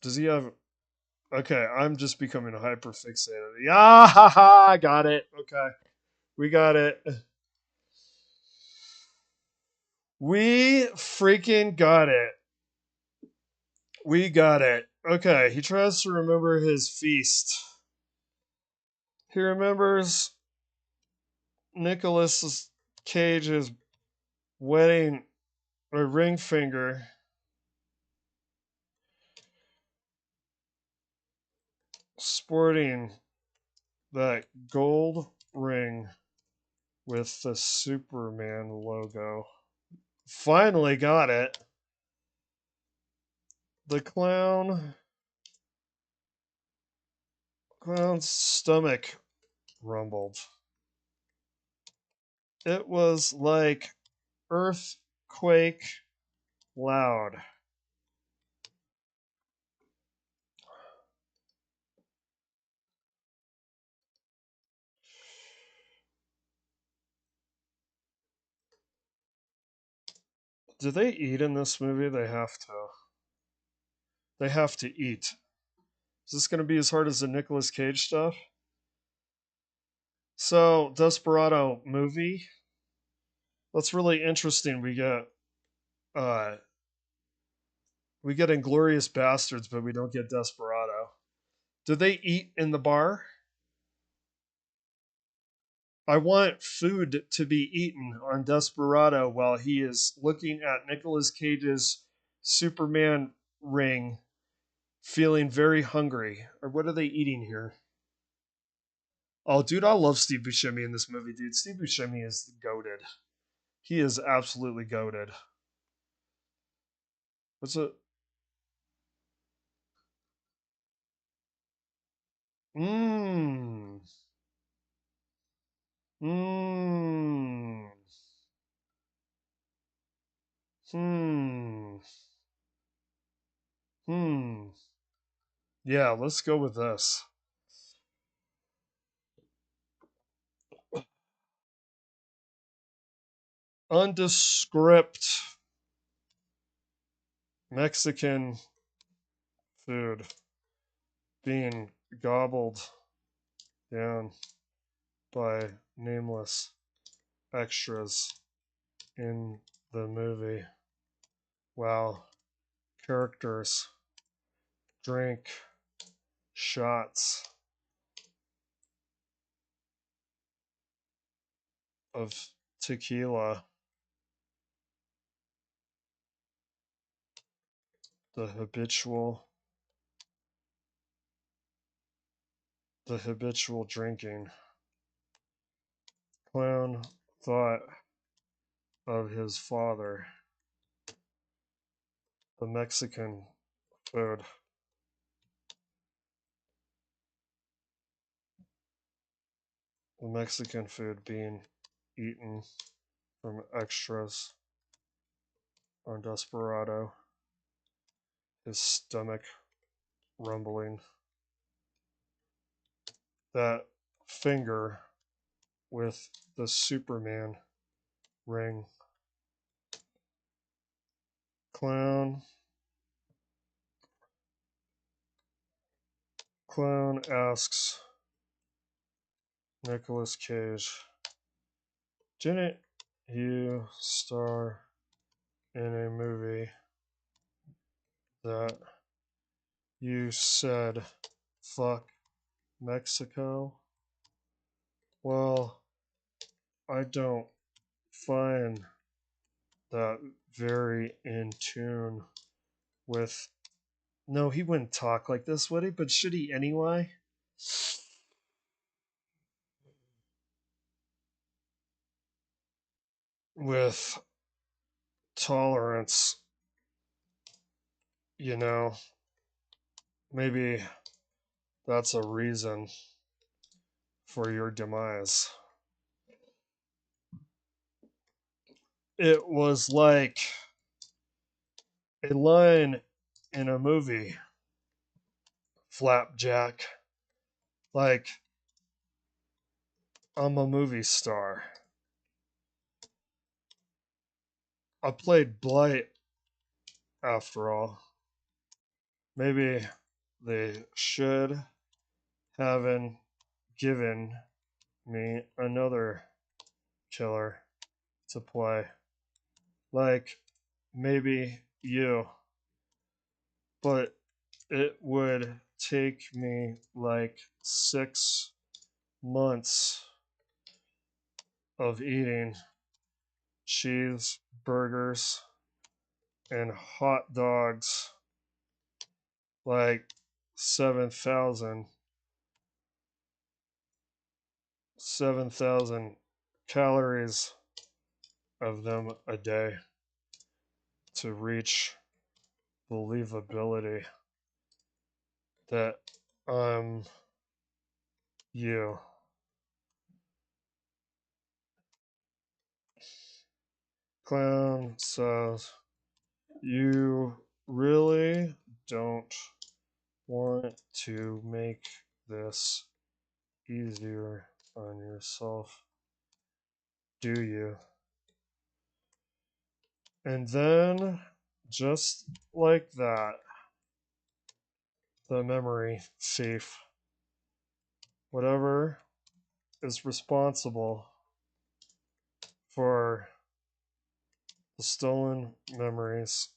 Does he have Okay, I'm just becoming hyper fixated. Yeah, ha ha, I got it. Okay. We got it. We freaking got it. We got it. Okay, he tries to remember his feast. He remembers Nicholas Cage's wedding or ring finger sporting that gold ring with the Superman logo. Finally got it. The clown's stomach rumbled. It was like earthquake loud. Do they eat in this movie? They have to. They have to eat. Is this going to be as hard as the Nicolas Cage stuff? So, Desperado movie. That's really interesting. Uh we get Inglorious Bastards, but we don't get Desperado. Do they eat in the bar? I want food to be eaten on Desperado while he is looking at Nicolas Cage's Superman ring, feeling very hungry. Or what are they eating here? Oh, dude, I love Steve Buscemi in this movie, dude. Steve Buscemi is goated. He is absolutely goated. What's it? Mmm. Mmm. Hmm. Hmm. Yeah, let's go with this. Undescript Mexican food being gobbled down by nameless extras in the movie. While characters drink shots of tequila. The habitual drinking. Clown thought of his father, the Mexican food. The Mexican food being eaten from extras on Desperado. His stomach rumbling. That finger with the Superman ring. Clown asks Nicolas Cage, didn't you star in a movie that you said fuck Mexico? Well, I don't find that very in tune with. No, he wouldn't talk like this, would he? But should he anyway? With tolerance, you know, maybe that's a reason for your demise. It was like a line in a movie, Flapjack. Like, I'm a movie star. I played Blight, after all. Maybe they should have given me another killer to play. Like, maybe you. But it would take me like 6 months of eating cheeseburgers and hot dogs, like 7,000 calories of them a day to reach believability that I'm you. Clown says, you really don't want to make this easier on yourself, do you? And then, just like that, the memory thief, whatever is responsible for the stolen memories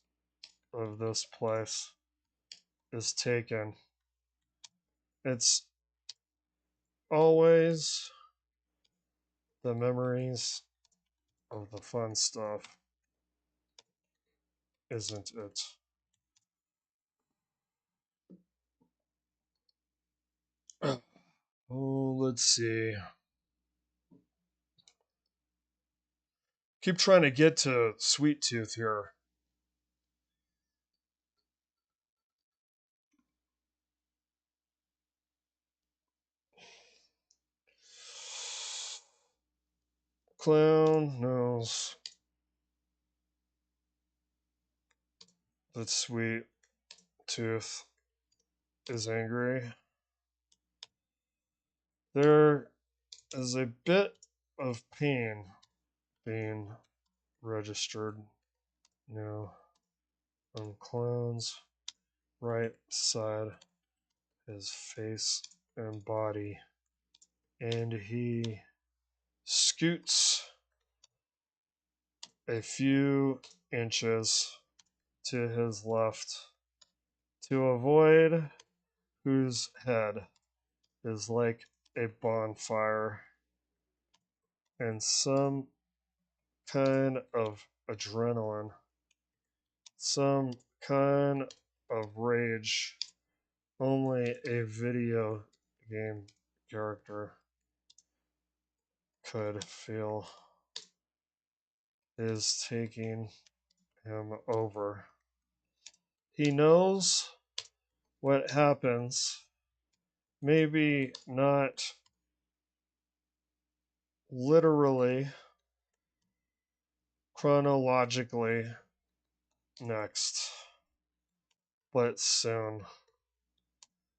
of this place, is taken. It's always the memories of the fun stuff, isn't it? Oh, let's see. Keep trying to get to Sweet Tooth here. Clown knows that Sweet Tooth is angry. There is a bit of pain being registered now on clown's right side his face and body, and he scoots a few inches to his left to avoid whose head is like a bonfire and some kind of adrenaline, some kind of rage only a video game character could feel is taking him over. He knows what happens, maybe not literally, chronologically next, but soon.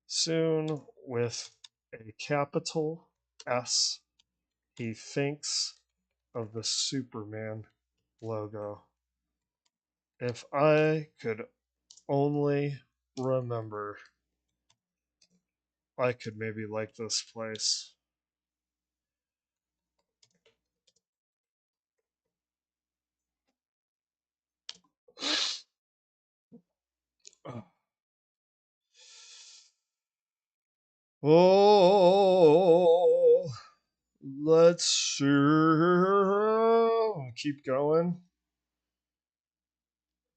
Soon, with a capital S, he thinks of the Superman logo. If I could only remember, I could maybe like this place. Oh, let's keep going.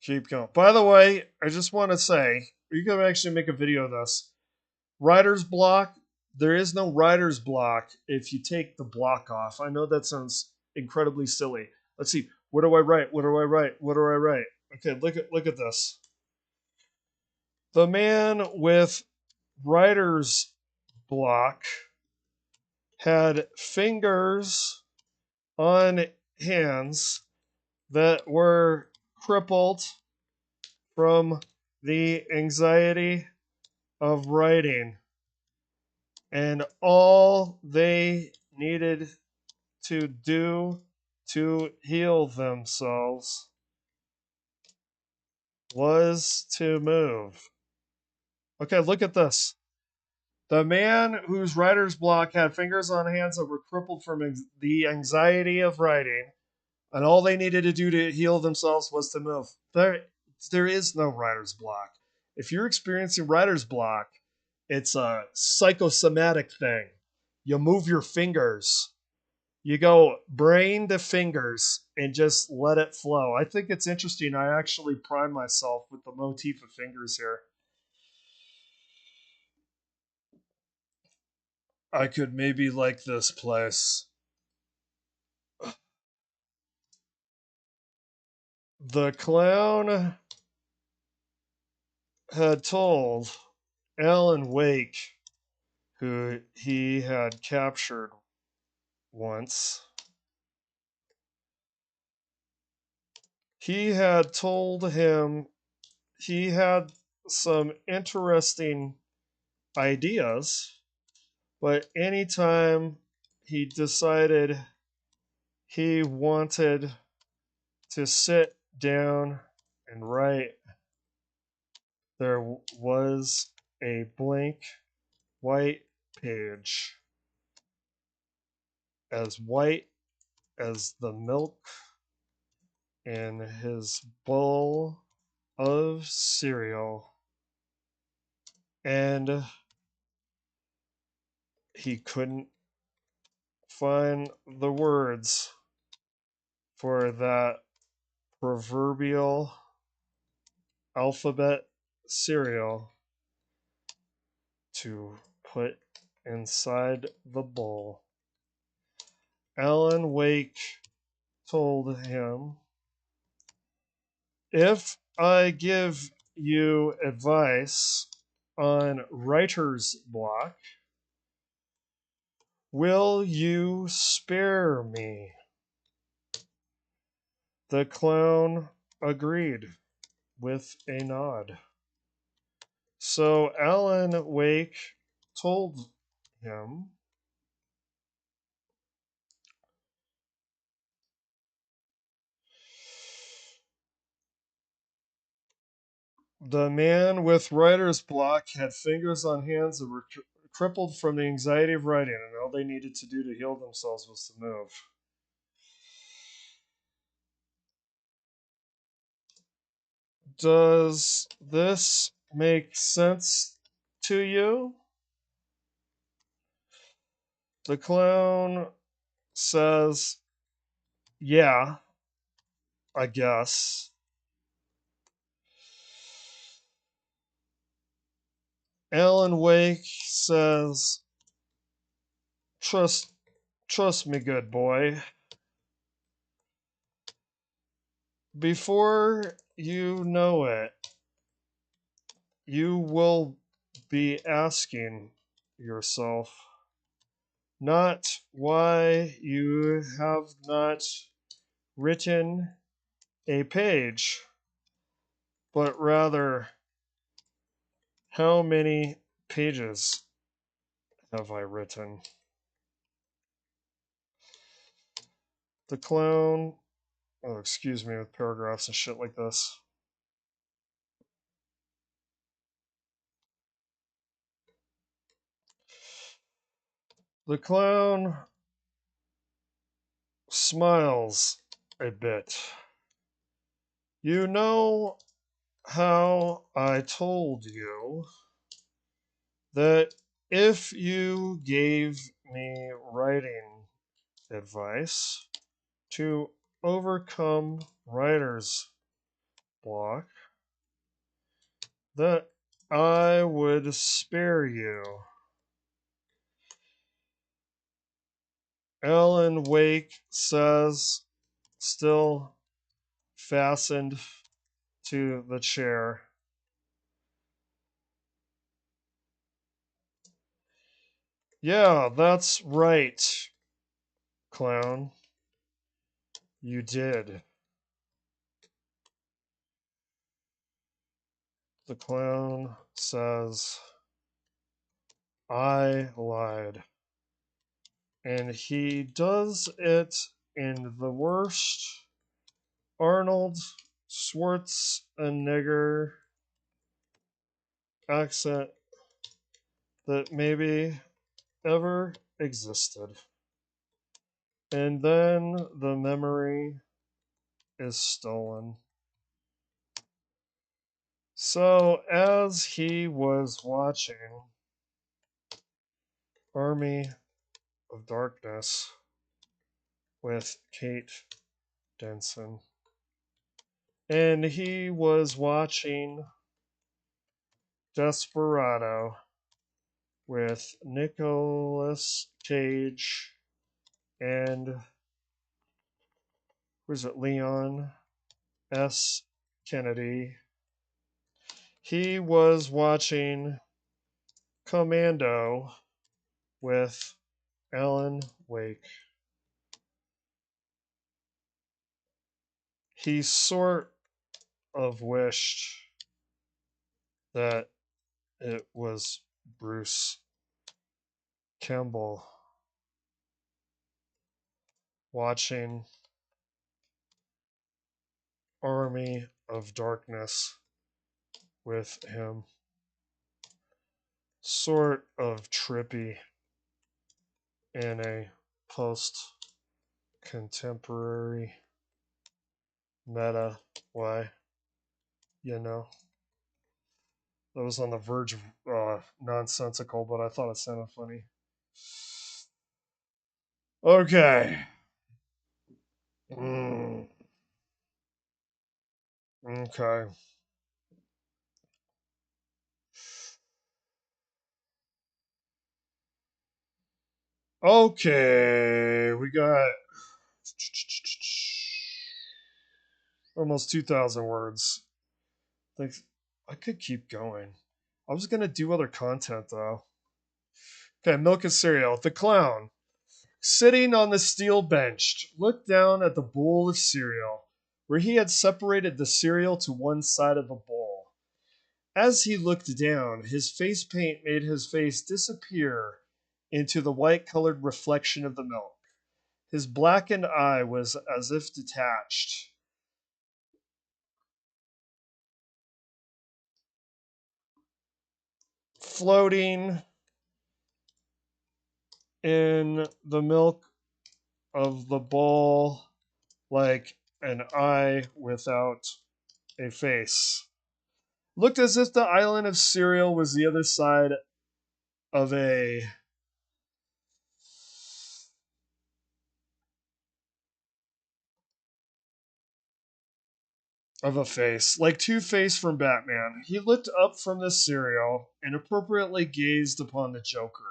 Keep going. By the way, I just want to say, you can actually make a video of this. Writer's block. There is no writer's block if you take the block off. I know that sounds incredibly silly. Let's see. What do I write? What do I write? What do I write? Okay, look at this. The man with writer's block had fingers on hands that were crippled from the anxiety of writing. And all they needed to do to heal themselves was to move. Okay, look at this. The man whose writer's block had fingers on hands that were crippled from the anxiety of writing, and all they needed to do to heal themselves was to move. There is no writer's block. If you're experiencing writer's block, it's a psychosomatic thing. You move your fingers. You go brain to fingers and just let it flow. I think it's interesting. I actually prime myself with the motif of fingers here. I could maybe like this place. The clown had told Alan Wake, who he had captured once, he had told him he had some interesting ideas, but anytime he decided he wanted to sit down and write, there was a blank white page, as white as the milk in his bowl of cereal, and he couldn't find the words for that proverbial alphabet cereal to put inside the bowl. Alan Wake told him, "If I give you advice on writer's block, will you spare me?" The clown agreed with a nod. So Alan Wake told him, The man with writer's block had fingers on hands that were crippled from the anxiety of writing, and all they needed to do to heal themselves was to move. Does this make sense to you? The clown says, yeah, I guess. Alan Wake says, trust me, good boy. Before you know it, you will be asking yourself not why you have not written a page, but rather how many pages have I written? The clown, oh, excuse me, with paragraphs and shit like this. The clown smiles a bit. You know how I told you that if you gave me writing advice to overcome writer's block, that I would spare you. Alan Wake says, still fastened to the chair. Yeah, that's right, clown. You did. The clown says, I lied. And he does it in the worst Arnold Schwarzenegger accent that maybe ever existed. And then the memory is stolen. So, as he was watching Army of Darkness with Kate Denson, and he was watching Desperado with Nicolas Cage and was it Leon S. Kennedy. He was watching Commando with Alan Wake. He sort of wished that it was Bruce Campbell watching Army of Darkness with him. Sort of trippy in a post contemporary meta way, you know. That was on the verge of nonsensical, but I thought it sounded funny. Okay. Okay. Okay. We got almost 2,000 words. I could keep going. I was going to do other content, though. Okay, milk and cereal. The clown, sitting on the steel bench, looked down at the bowl of cereal, where he had separated the cereal to one side of the bowl. As he looked down, his face paint made his face disappear into the white-colored reflection of the milk. His blackened eye was as if detached. floating in the milk of the bowl like an eye without a face. Looked as if the island of cereal was the other side of a face, like Two-Face from Batman. He looked up from the cereal and appropriately gazed upon the Joker.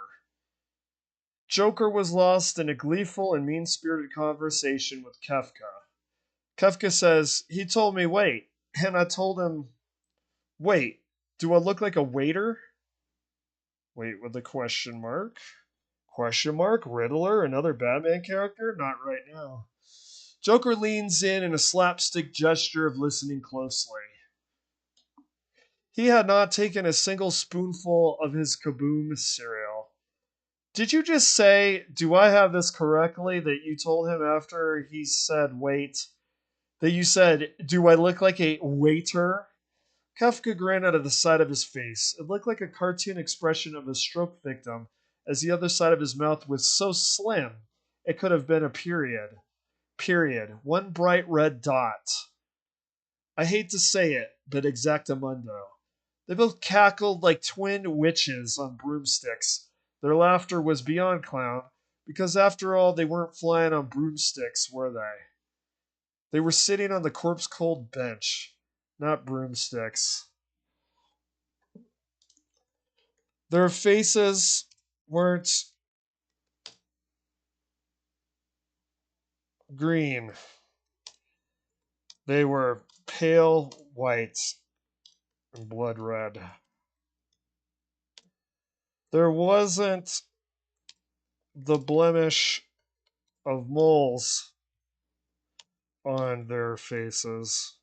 Joker was lost in a gleeful and mean-spirited conversation with Kefka. Kefka says, he told me, wait, and I told him, wait, do I look like a waiter? Wait with a question mark. Question mark? Riddler, another Batman character? Not right now. Joker leans in a slapstick gesture of listening closely. He had not taken a single spoonful of his Kaboom cereal. Did you just say, do I have this correctly, that you told him after he said wait, that you said, do I look like a waiter? Kafka grinned out of the side of his face. It looked like a cartoon expression of a stroke victim, as the other side of his mouth was so slim it could have been a period. Period. One bright red dot. I hate to say it, but exactamundo. They both cackled like twin witches on broomsticks. Their laughter was beyond clown, because after all, they weren't flying on broomsticks, were they? They were sitting on the corpse cold bench, not broomsticks. Their faces weren't green. They were pale white and blood red. There wasn't the blemish of moles on their faces,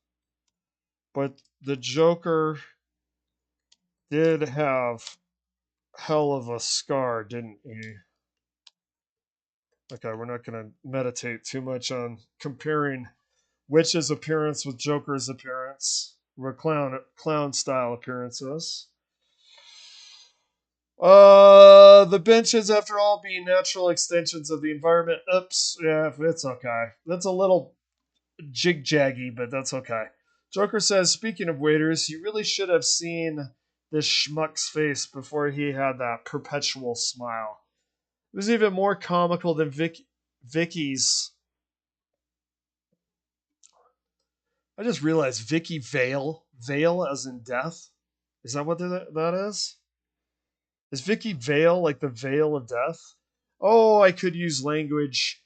but the Joker did have hell of a scar, didn't he? Okay, we're not going to meditate too much on comparing Witch's appearance with Joker's appearance, or clown style appearances. The benches, after all, being natural extensions of the environment. Oops, yeah, it's okay. That's a little jig-jaggy, but that's okay. Joker says, speaking of waiters, you really should have seen this schmuck's face before he had that perpetual smile. It was even more comical than Vicky's. I just realized Vicky Vale. Vale as in death. Is that what that is? Is Vicky Vale like the Veil of Death? Oh, I could use language.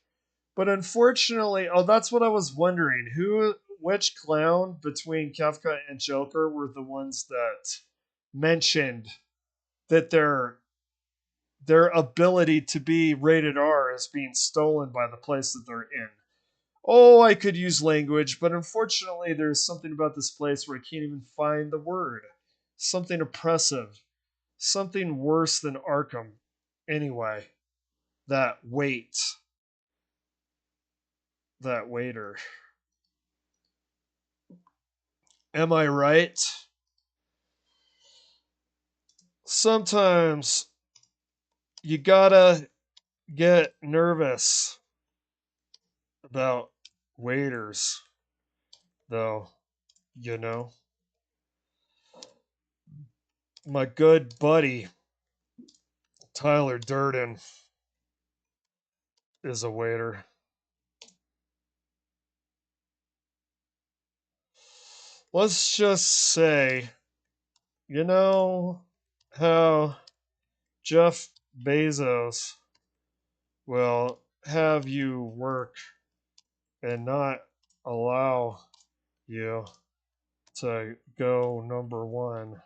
But unfortunately, oh, that's what I was wondering. Which clown between Kefka and Joker were the ones that mentioned that their ability to be rated R is being stolen by the place that they're in? Oh, I could use language, but unfortunately, there's something about this place where I can't even find the word. Something oppressive. Something worse than Arkham. Anyway, that wait. That waiter. Am I right? Sometimes you gotta get nervous about waiters, though, you know. My good buddy, Tyler Durden, is a waiter. Let's just say, you know how Jeff Bezos will have you work and not allow you to go number one.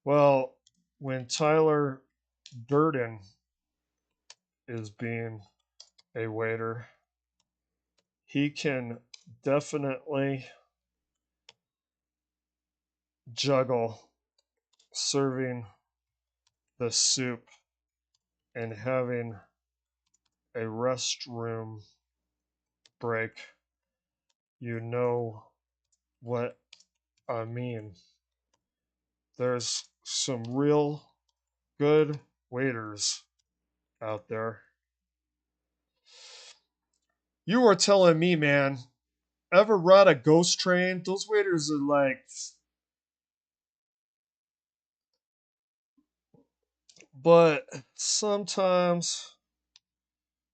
Well, when Tyler Durden is being a waiter, he can definitely juggle serving the soup and having a restroom break. You know what I mean. There's some real good waiters out there. You were telling me, man, ever ride a ghost train? Those waiters are like, but sometimes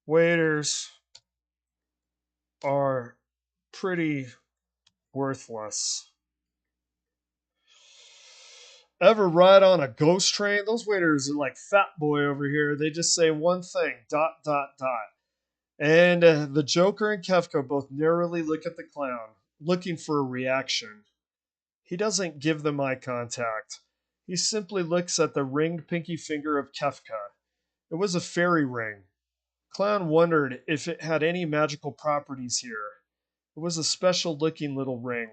waiters are pretty worthless. Ever ride on a ghost train? Those waiters are like Fat Boy over here. They just say one thing, dot, dot, dot. And the Joker and Kefka both narrowly look at the clown, looking for a reaction. He doesn't give them eye contact. He simply looks at the ringed pinky finger of Kefka. It was a fairy ring. Clown wondered if it had any magical properties here. It was a special looking little ring.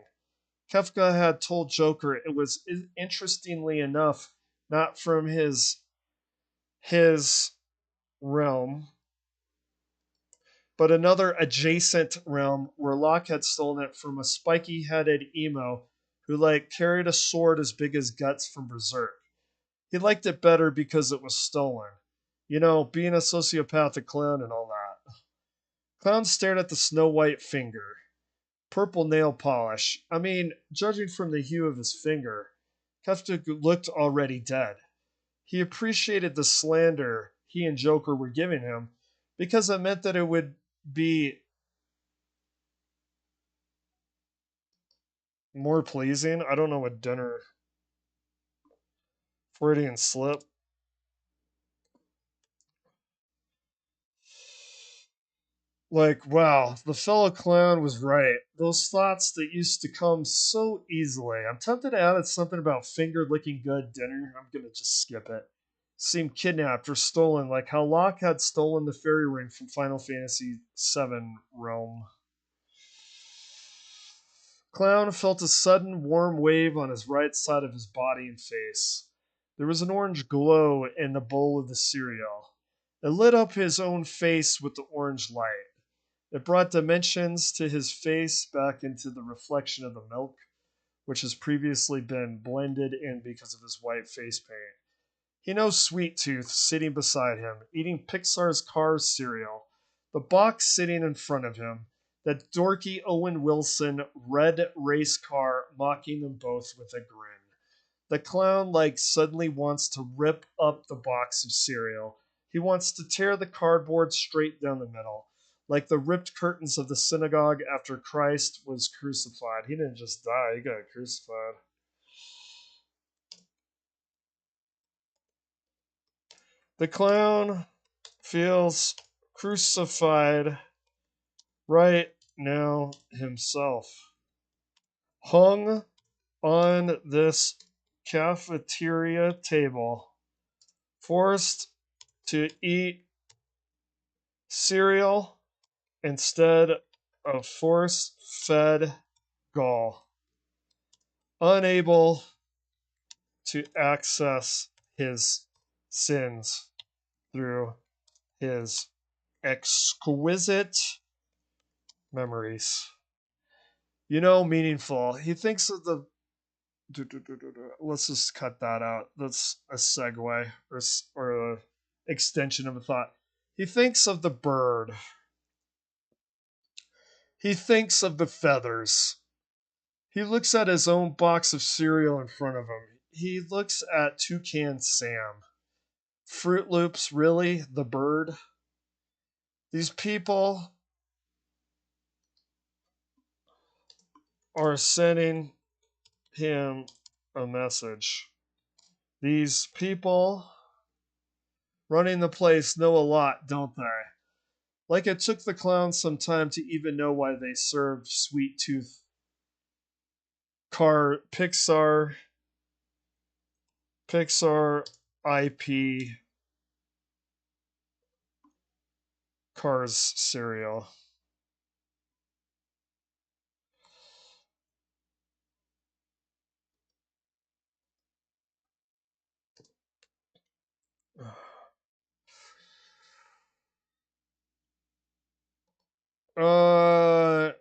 Kefka had told Joker it was, interestingly enough, not from his realm, but another adjacent realm where Locke had stolen it from a spiky-headed emo who carried a sword as big as Guts from Berserk. He liked it better because it was stolen. You know, being a sociopathic clown and all that. Clown stared at the snow white finger. Purple nail polish. I mean, judging from the hue of his finger, Kefka looked already dead. He appreciated the slander he and Joker were giving him because it meant that it would be more pleasing. I don't know what dinner. Freudian slip. Wow, the fellow clown was right. Those thoughts that used to come so easily. I'm tempted to add something about finger licking good dinner. I'm gonna just skip it. Seemed kidnapped or stolen, like how Locke had stolen the fairy ring from Final Fantasy VII realm. Clown felt a sudden warm wave on his right side of his body and face. There was an orange glow in the bowl of the cereal. It lit up his own face with the orange light. It brought dimensions to his face back into the reflection of the milk, which has previously been blended in because of his white face paint. He knows Sweet Tooth sitting beside him, eating Pixar's Cars cereal, the box sitting in front of him, that dorky Owen Wilson red race car mocking them both with a grin. The clown suddenly wants to rip up the box of cereal. He wants to tear the cardboard straight down the middle, like the ripped curtains of the synagogue after Christ was crucified. He didn't just die, he got crucified. The clown feels crucified right now himself. Hung on this cafeteria table, forced to eat cereal instead of force fed gall, unable to access his sins through his exquisite memories. You know, meaningful. He thinks of the. Let's just cut that out. That's a segue or a extension of a thought. He thinks of the bird. He thinks of the feathers. He looks at his own box of cereal in front of him. He looks at Toucan Sam. Fruit Loops, really? The bird? These people are sending him a message. These people running the place know a lot, don't they? Like it took the clowns some time to even know why they served Sweet Tooth Pixar IP Cars cereal.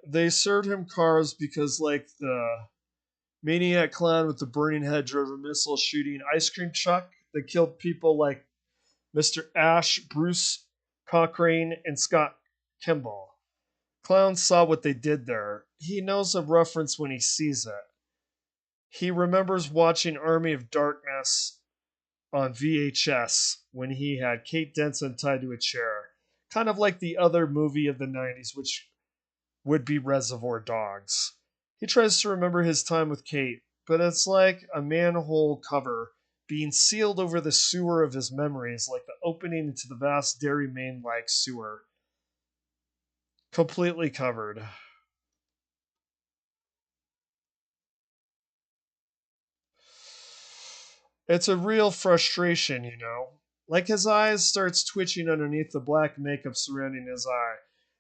They served him Cars because the Maniac clown with the burning head drove a missile shooting ice cream truck that killed people like Mr. Ash, Bruce Cochrane, and Scott Kimball. Clown saw what they did there. He knows a reference when he sees it. He remembers watching Army of Darkness on VHS when he had Kate Denson tied to a chair, kind of like the other movie of the 90s, which would be Reservoir Dogs. He tries to remember his time with Kate, but it's like a manhole cover being sealed over the sewer of his memories, like the opening into the vast Dairy Main like sewer. Completely covered. It's a real frustration, you know. Like his eyes starts twitching underneath the black makeup surrounding his eye.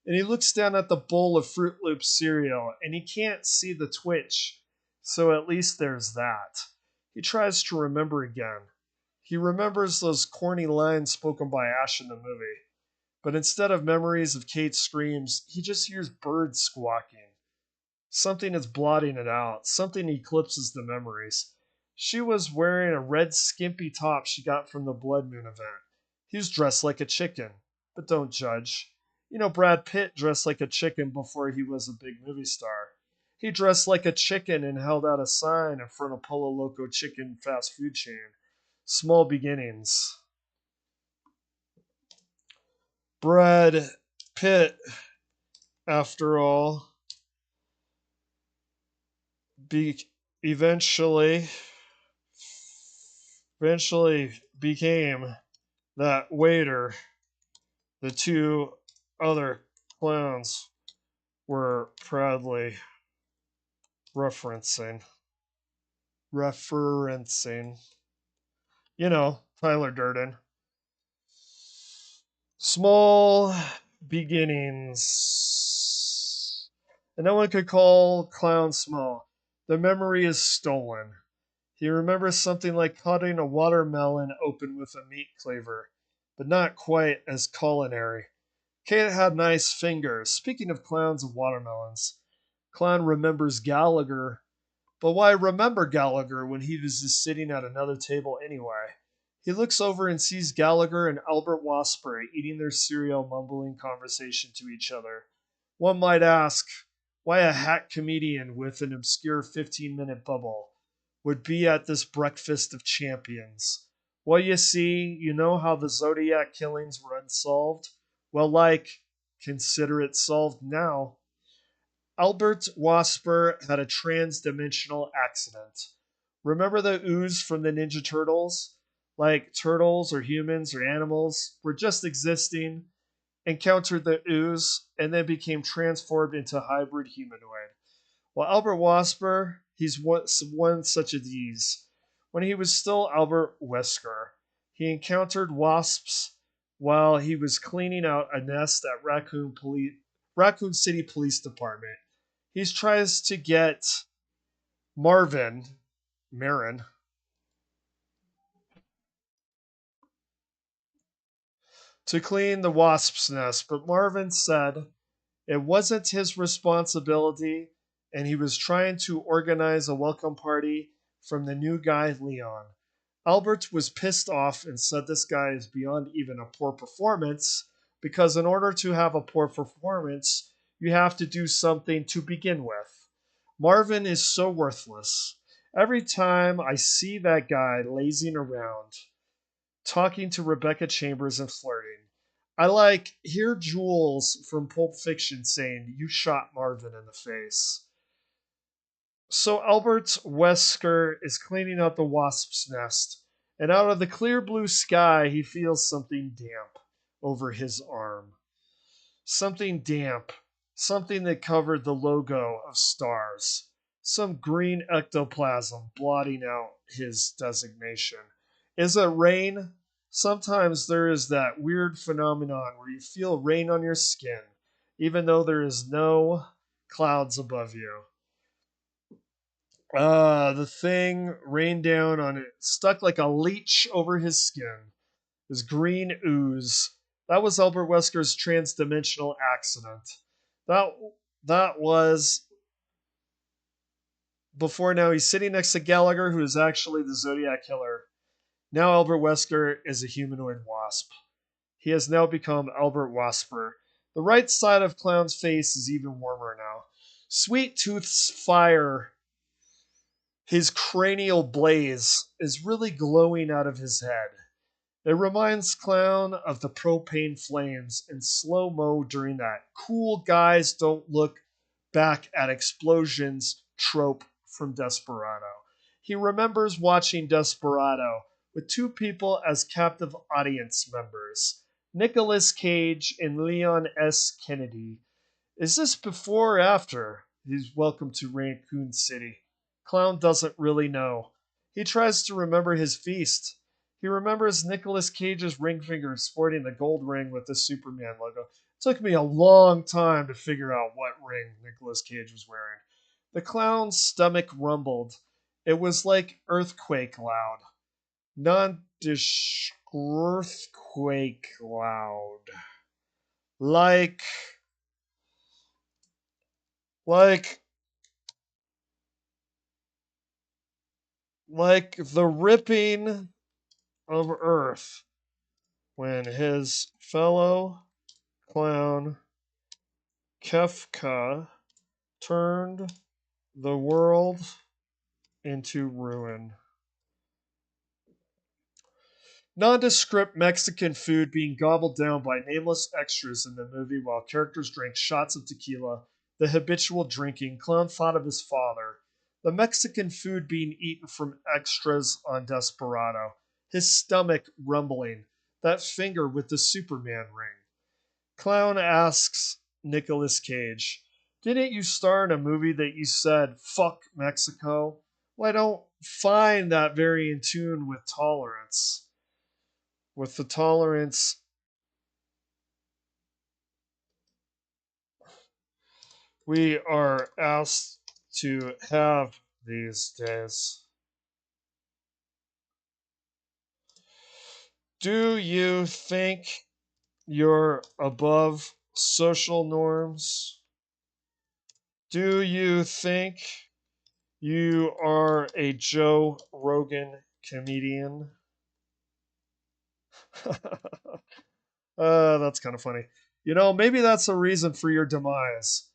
And he looks down at the bowl of Fruit Loops cereal and he can't see the twitch. So at least there's that. He tries to remember again. He remembers those corny lines spoken by Ash in the movie. But instead of memories of Kate's screams, he just hears birds squawking. Something is blotting it out. Something eclipses the memories. She was wearing a red skimpy top she got from the Blood Moon event. He was dressed like a chicken. But don't judge. You know, Brad Pitt dressed like a chicken before he was a big movie star. He dressed like a chicken and held out a sign in front of Polo Loco Chicken fast food chain. Small beginnings. Brad Pitt, after all, be eventually became that waiter the two other clowns were proudly referencing. You know, Tyler Durden. Small beginnings. And no one could call clown small. The memory is stolen. He remembers something like cutting a watermelon open with a meat cleaver, but not quite as culinary. Kate had nice fingers. Speaking of clowns and watermelons, Clown remembers Gallagher. But why remember Gallagher when he was just sitting at another table anyway? He looks over and sees Gallagher and Albert Wasper eating their cereal, mumbling conversation to each other. One might ask why a hack comedian with an obscure 15-minute bubble would be at this breakfast of champions. Well, you see, you know how the Zodiac killings were unsolved? Well, consider it solved now. Albert Wasper had a trans-dimensional accident. Remember the ooze from the Ninja Turtles? Like turtles or humans or animals were just existing, encountered the ooze, and then became transformed into hybrid humanoid. Well, Albert Wasper, he's one such of these. When he was still Albert Wesker, he encountered wasps while he was cleaning out a nest at Raccoon City Police Department. He tries to get Marin, to clean the wasp's nest, but Marvin said it wasn't his responsibility, and he was trying to organize a welcome party from the new guy, Leon. Albert was pissed off and said this guy is beyond even a poor performance because in order to have a poor performance, you have to do something to begin with. Marvin is so worthless. Every time I see that guy lazing around, talking to Rebecca Chambers and flirting, I hear Jules from Pulp Fiction saying, "You shot Marvin in the face." So Albert Wesker is cleaning out the wasp's nest, and out of the clear blue sky, he feels something damp over his arm. Something damp, something that covered the logo of stars. Some green ectoplasm blotting out his designation. Is it rain? Sometimes there is that weird phenomenon where you feel rain on your skin, even though there is no clouds above you. The thing rained down on it, stuck like a leech over his skin. His green ooze. That was Albert Wesker's trans-dimensional accident. That that was before now he's sitting next to Gallagher, who is actually the Zodiac Killer. Now Albert Wesker is a humanoid wasp. He has now become Albert Wasper. The right side of Clown's face is even warmer now. Sweet Tooth's fire, his cranial blaze, is really glowing out of his head. It reminds Clown of the propane flames in slow mo during that cool guys don't look back at explosions trope from Desperado. He remembers watching Desperado with two people as captive audience members, Nicolas Cage and Leon S. Kennedy. Is this before or after he's welcome to Raccoon City? Clown doesn't really know. He tries to remember his feast. He remembers Nicolas Cage's ring finger sporting the gold ring with the Superman logo. It took me a long time to figure out what ring Nicolas Cage was wearing. The clown's stomach rumbled. It was like earthquake loud. Non-dish earthquake loud. Like like like the ripping of earth when his fellow clown Kefka turned the world into ruin. Nondescript Mexican food being gobbled down by nameless extras in the movie while characters drank shots of tequila, the habitual drinking, Clown thought of his father. The Mexican food being eaten from extras on Desperado, his stomach rumbling, that finger with the Superman ring. Clown asks Nicolas Cage, didn't you star in a movie that you said, fuck Mexico? Well, I don't find that very in tune with tolerance. With the tolerance we are asked to have these days. Do you think you're above social norms? Do you think you are a Joe Rogan comedian? That's kind of funny. You know, maybe that's a reason for your demise.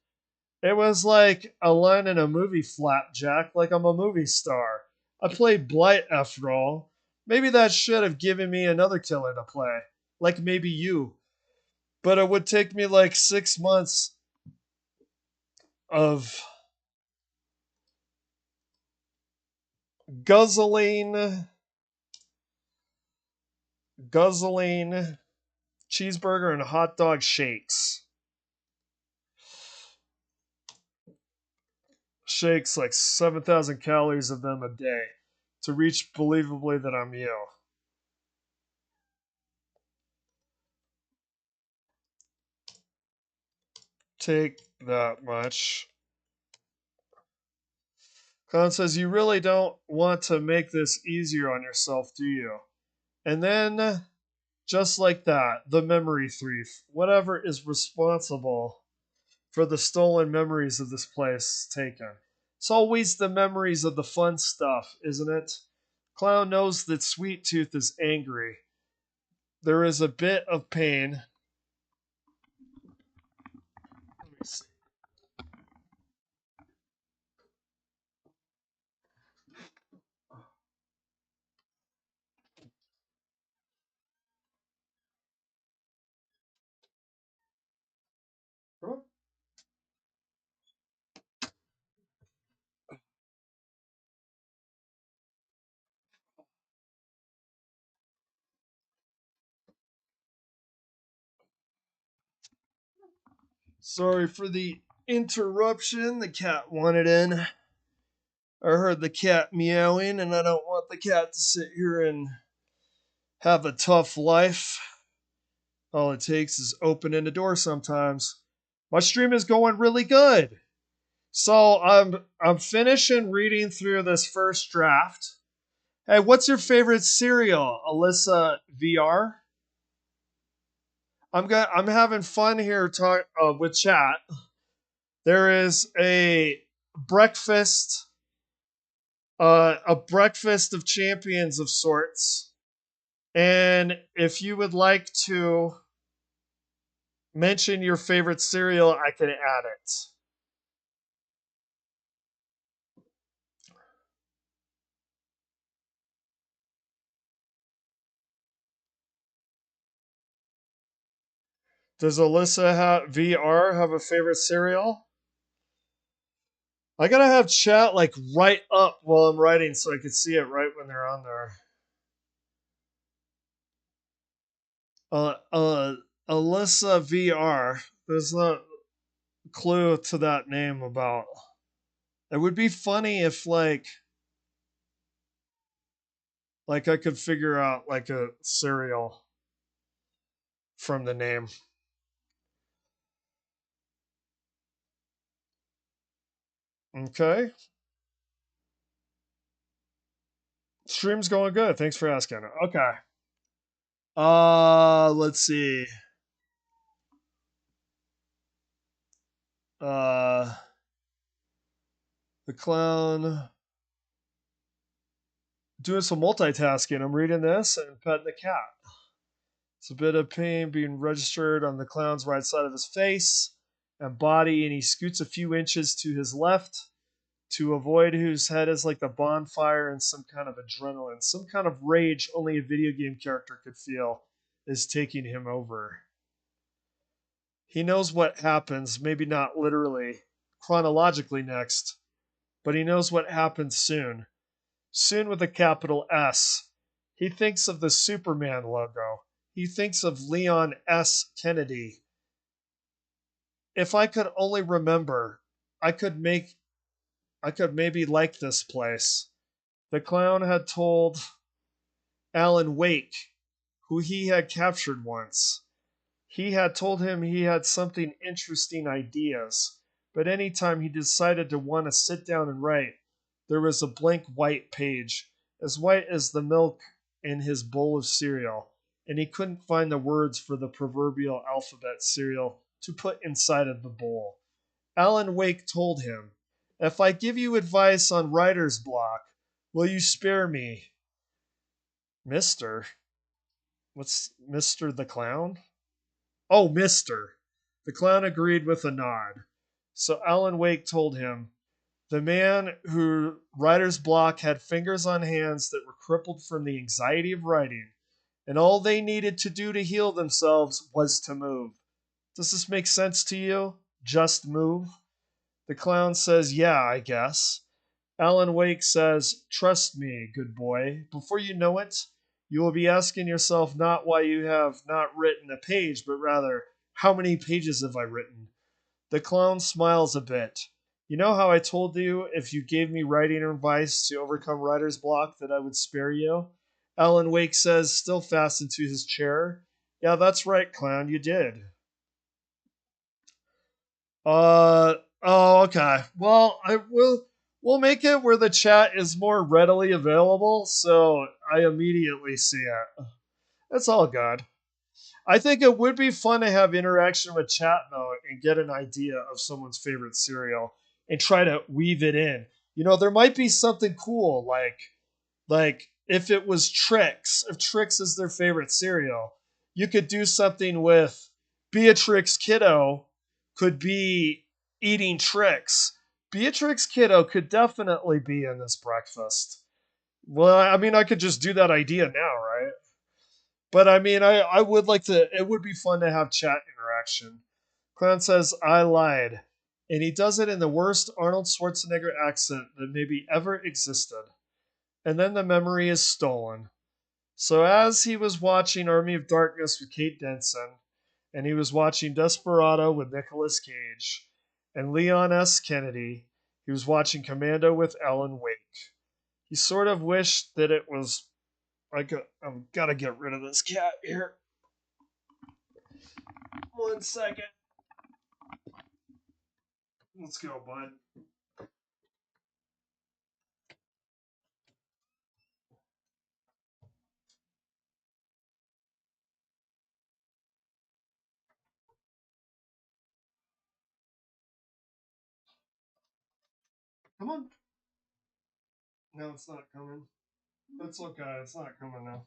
It was like a line in a movie, Flapjack, like I'm a movie star. I played Blight after all. Maybe that should have given me another killer to play, like maybe you. But it would take me like 6 months of guzzling, guzzling cheeseburger and hot dog shakes. Shakes like 7,000 calories of them a day to reach believably that I'm you. Take that much. Khan says, you really don't want to make this easier on yourself, do you? And then, just like that, the memory thief, whatever is responsible for the stolen memories of this place taken. It's always the memories of the fun stuff, isn't it? Clown knows that Sweet Tooth is angry. There is a bit of pain. Let me see. Sorry for the interruption. The cat wanted in. I heard the cat meowing, and I don't want the cat to sit here and have a tough life. All it takes is opening the door sometimes. My stream is going really good. So I'm finishing reading through this first draft. Hey, what's your favorite cereal, Alyssa VR? I'm having fun here with chat. There is a breakfast a breakfast of champions of sorts. And if you would like to mention your favorite cereal, I can add it. Does Alyssa VR have a favorite cereal? I gotta have chat like right up while I'm writing so I can see it right when they're on there. Uh, uh, Alyssa VR. There's no clue to that name about. It would be funny if like I could figure out like a cereal from the name. Okay. Stream's going good. Thanks for asking. Okay. Let's see. Uh the clown doing some multitasking. I'm reading this and petting the cat. It's a bit of pain being registered on the clown's right side of his face and body, and he scoots a few inches to his left to avoid whose head is like the bonfire and some kind of adrenaline, some kind of rage only a video game character could feel is taking him over. He knows what happens, maybe not literally, chronologically next, but he knows what happens soon. Soon with a capital S. He thinks of the Superman logo. He thinks of Leon S. Kennedy. If I could only remember, I could make I could maybe like this place. The clown had told Alan Wake, who he had captured once. He had told him he had something interesting ideas, but any time he decided to want to sit down and write, there was a blank white page, as white as the milk in his bowl of cereal, and he couldn't find the words for the proverbial alphabet cereal to put inside of the bowl. Alan Wake told him, "If I give you advice on writer's block, will you spare me, Mister?" What's Mr. the Clown? Oh, Mister. The clown agreed with a nod. So Alan Wake told him, the man who writer's block had fingers on hands that were crippled from the anxiety of writing, and all they needed to do to heal themselves was to move. Does this make sense to you? Just move? The clown says, yeah, I guess. Alan Wake says, trust me, good boy. Before you know it, you will be asking yourself not why you have not written a page, but rather, how many pages have I written? The clown smiles a bit. You know how I told you if you gave me writing advice to overcome writer's block that I would spare you? Alan Wake says, still fastened to his chair. Yeah, that's right, clown, you did. Oh, okay. Well, we'll make it where the chat is more readily available, so I immediately see it. That's all good. I think it would be fun to have interaction with chat though and get an idea of someone's favorite cereal and try to weave it in. You know, there might be something cool like if it was Trix, if Trix is their favorite cereal, you could do something with Beatrix Kiddo could be eating Trix. Beatrix Kiddo could definitely be in this breakfast. Well, I mean, I could just do that idea now, right? But I mean, I would like to, it would be fun to have chat interaction. Clown says, I lied. And he does it in the worst Arnold Schwarzenegger accent that maybe ever existed. And then the memory is stolen. So as he was watching Army of Darkness with Kate Denson, and he was watching Desperado with Nicolas Cage, and Leon S. Kennedy, he was watching Commando with Alan Wake. He sort of wished that it was I've got to get rid of this cat here. 1 second. Let's go, bud. Come on. No, it's not coming. It's okay. It's not coming now.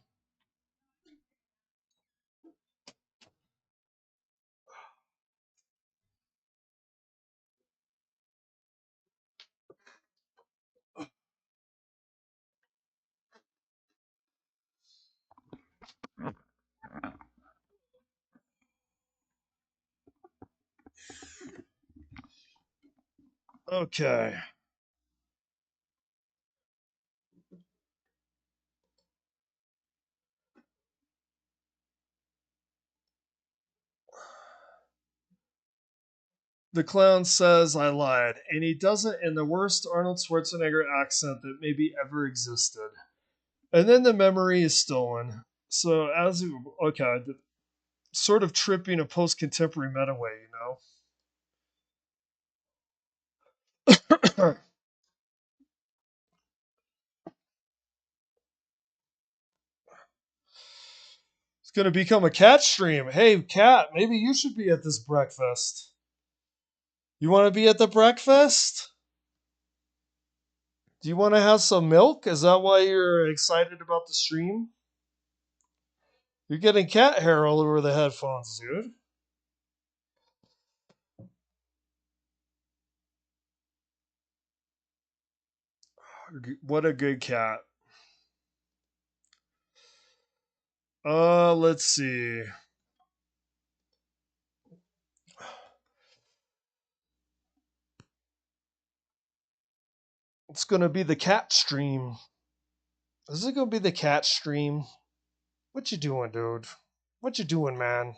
Okay. The clown says I lied, and he does it in the worst Arnold Schwarzenegger accent that maybe ever existed. And then the memory is stolen. So okay, sort of tripping a post-contemporary meta way, you know. It's gonna become a cat stream. Hey, cat, maybe you should be at this breakfast. You want to be at the breakfast? Do you want to have some milk? Is that why you're excited about the stream? You're getting cat hair all over the headphones, dude. What a good cat. Let's see. It's gonna be the cat stream. Is it gonna be the cat stream? What you doing, dude? What you doing, man?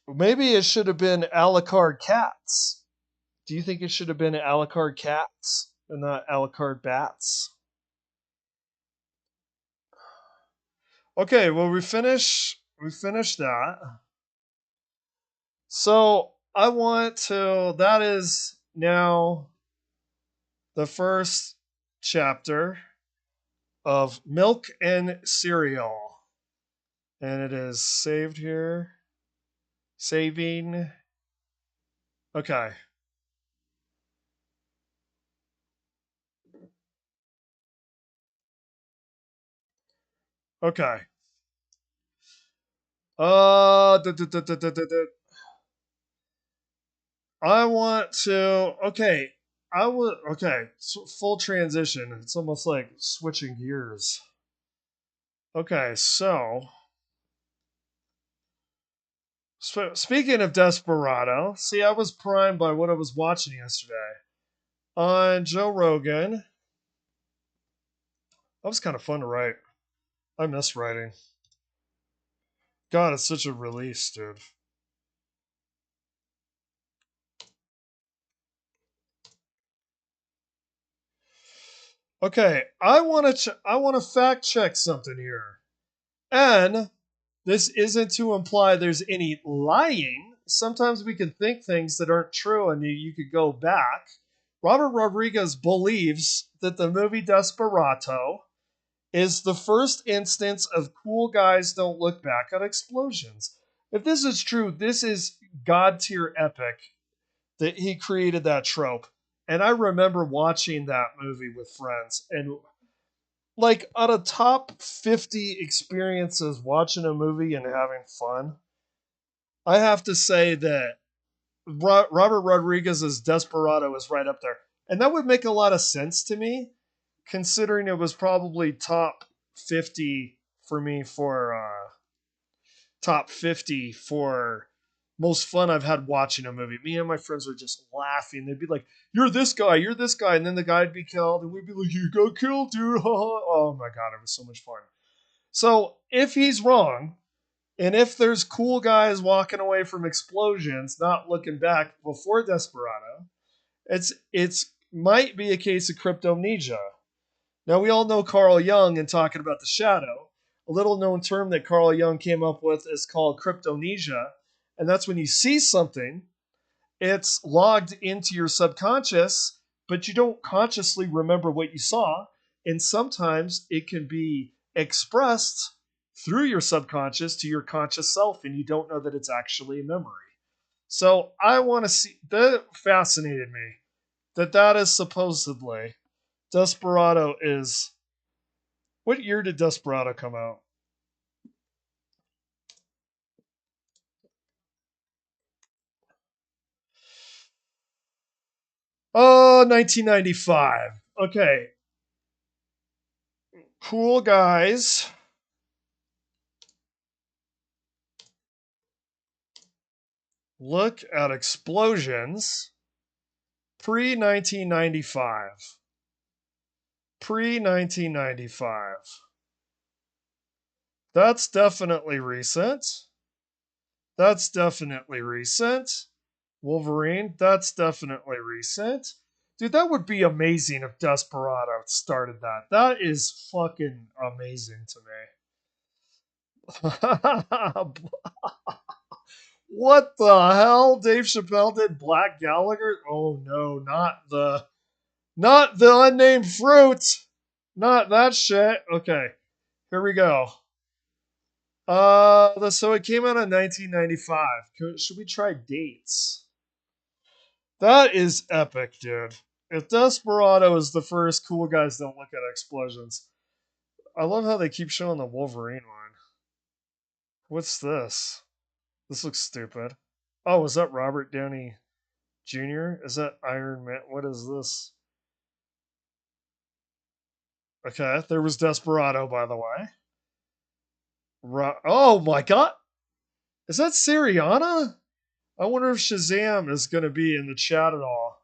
Maybe it should have been Alucardbatz. Do you think it should have been Alucardbatz and not Alucardbatz? Okay, well we finished that. So I want to that is now the first chapter of Milk and Cereal. And it is saved here. Saving. Okay. Okay. Uh, duh, duh, duh, duh, duh, duh, duh. I want to. Okay. I would. Okay. Full transition. It's almost like switching gears. Okay. So, speaking of Desperado, see, I was primed by what I was watching yesterday on Joe Rogan. That was kind of fun to write. I miss writing. God, it's such a release, dude. Okay, I want to fact check something here. And this isn't to imply there's any lying. Sometimes we can think things that aren't true and you could go back. Robert Rodriguez believes that the movie Desperado is the first instance of cool guys don't look back at explosions. If this is true, this is god tier epic that he created that trope. And I remember watching that movie with friends and like out of top 50 experiences watching a movie and having fun, I have to say that Robert Rodriguez's Desperado is right up there. And that would make a lot of sense to me considering it was probably top 50 for me for top 50 for most fun I've had watching a movie. Me and my friends were just laughing. They'd be like, you're this guy. And then the guy'd be killed. And we'd be like, you got killed, dude. Oh my God, it was so much fun. So if he's wrong, and if there's cool guys walking away from explosions, not looking back before Desperado, it's might be a case of cryptomnesia. Now, we all know Carl Jung and talking about the shadow. A little known term that Carl Jung came up with is called cryptomnesia. And that's when you see something, it's logged into your subconscious, but you don't consciously remember what you saw. And sometimes it can be expressed through your subconscious to your conscious self, and you don't know that it's actually a memory. So I want to see. That fascinated me. That is supposedly Desperado is. What year did Desperado come out? Oh, 1995. Okay. Cool guys. Look at explosions pre 1995. Pre 1995. That's definitely recent. That's definitely recent. Wolverine, that's definitely recent. Dude, that would be amazing if Desperado started that. That is fucking amazing to me. What the hell? Dave Chappelle did Black Gallagher? Oh no, not the unnamed fruit. Not that shit. Okay, here we go. So it came out in 1995. Should we try dates? That is epic, dude. If Desperado is the first cool guys don't look at explosions. I love how they keep showing the Wolverine one. What's this? This looks stupid. Oh, is that Robert Downey Jr.? Is that Iron Man? What is this? Okay, there was Desperado, by the way. Oh my god! Is that Syriana? I wonder if Shazam is going to be in the chat at all.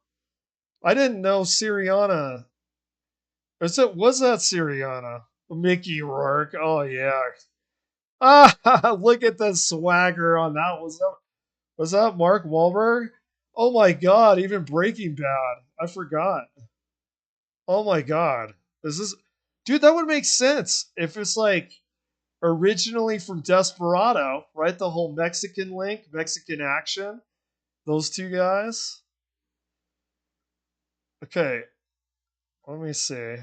I didn't know Syriana. Was that Syriana? Mickey Rourke. Oh yeah. Ah, look at the swagger on that. Was that Mark Wahlberg? Oh my god! Even Breaking Bad. I forgot. Oh my god. Is this, dude? That would make sense if it's like originally from Desperado, right? The whole Mexican link, Mexican action. Those two guys. Okay, let me see.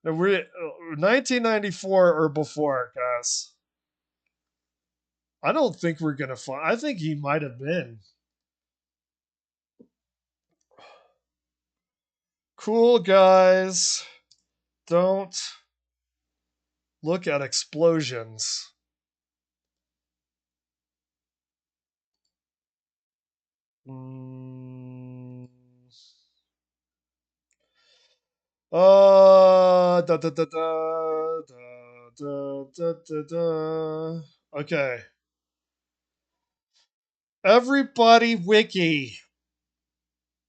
No, we're 1994 or before, guys. I don't think we're gonna find. I think he might have been cool guys. Don't look at explosions. Mm. Da, da, da, da, da, da, da, da. Okay. Everybody wiki.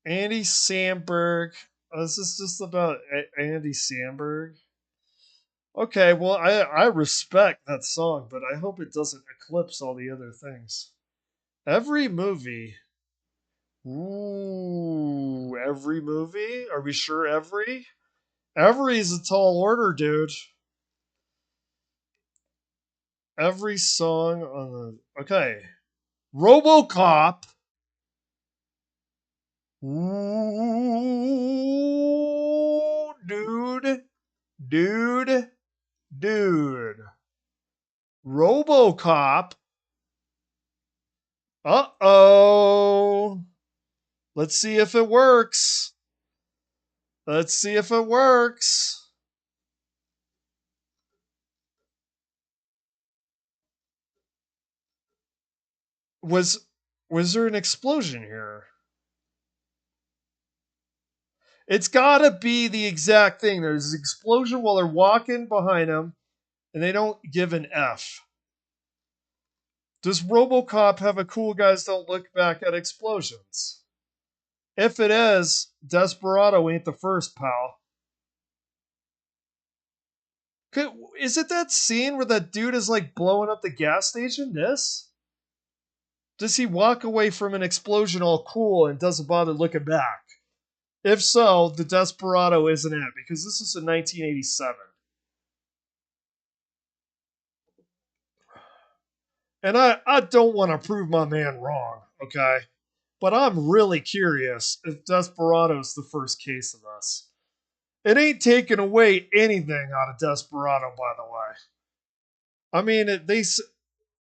Andy Samberg. This is just about Andy Samberg. Okay, well, I respect that song, but I hope it doesn't eclipse all the other things. Every movie. Ooh, every movie? Are we sure every? Every is a tall order, dude. Every song on the. Okay. Robocop. Ooh, dude. Dude. Dude. Robocop. Uh oh. Let's see if it works. Let's see if it works. Was was there an explosion here? It's gotta be the exact thing. There's an explosion while they're walking behind him, and they don't give an F. Does RoboCop have a cool guys don't look back at explosions? If it is, Desperado ain't the first, pal. Is it that scene where that dude is like blowing up the gas station? This? Does he walk away from an explosion all cool and doesn't bother looking back? If so, the Desperado isn't it because this is in 1987. And I don't want to prove my man wrong, okay? But I'm really curious if Desperado's the first case of this. It ain't taking away anything out of Desperado, by the way. I mean,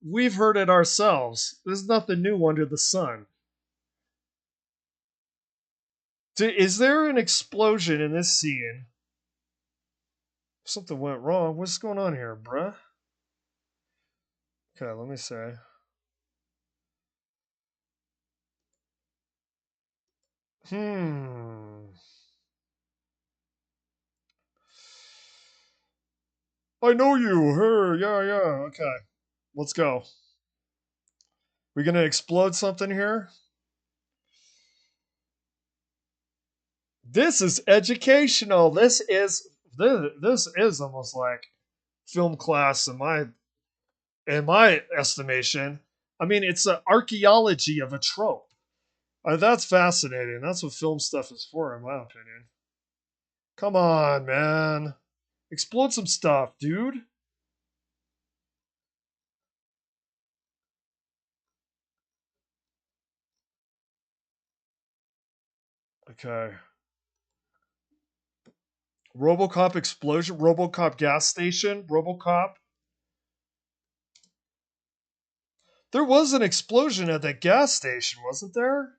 we've heard it ourselves. There's nothing new under the sun. Is there an explosion in this scene? Something went wrong. What's going on here, bruh? Okay, let me say. I know you. Her. Yeah, yeah. Okay. Let's go. We gonna explode something here? This is educational. This is almost like film class in my estimation. I mean, it's an archaeology of a trope. That's fascinating. That's what film stuff is for, in my opinion. Come on, man. Explode some stuff, dude. Okay. Robocop explosion. Robocop gas station. Robocop. There was an explosion at that gas station, wasn't there?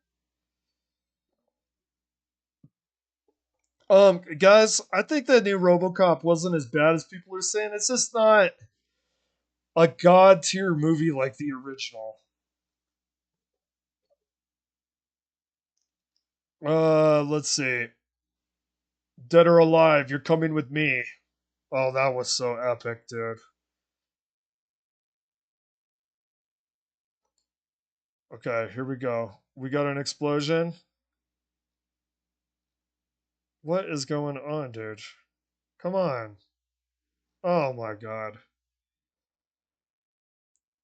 Guys, I think that new RoboCop wasn't as bad as people are saying. It's just not a god tier movie like the original. Let's see. Dead or Alive, You're Coming With Me. Oh, that was so epic, dude. Okay, here we go. We got an explosion. What is going on, dude? Come on. Oh my god.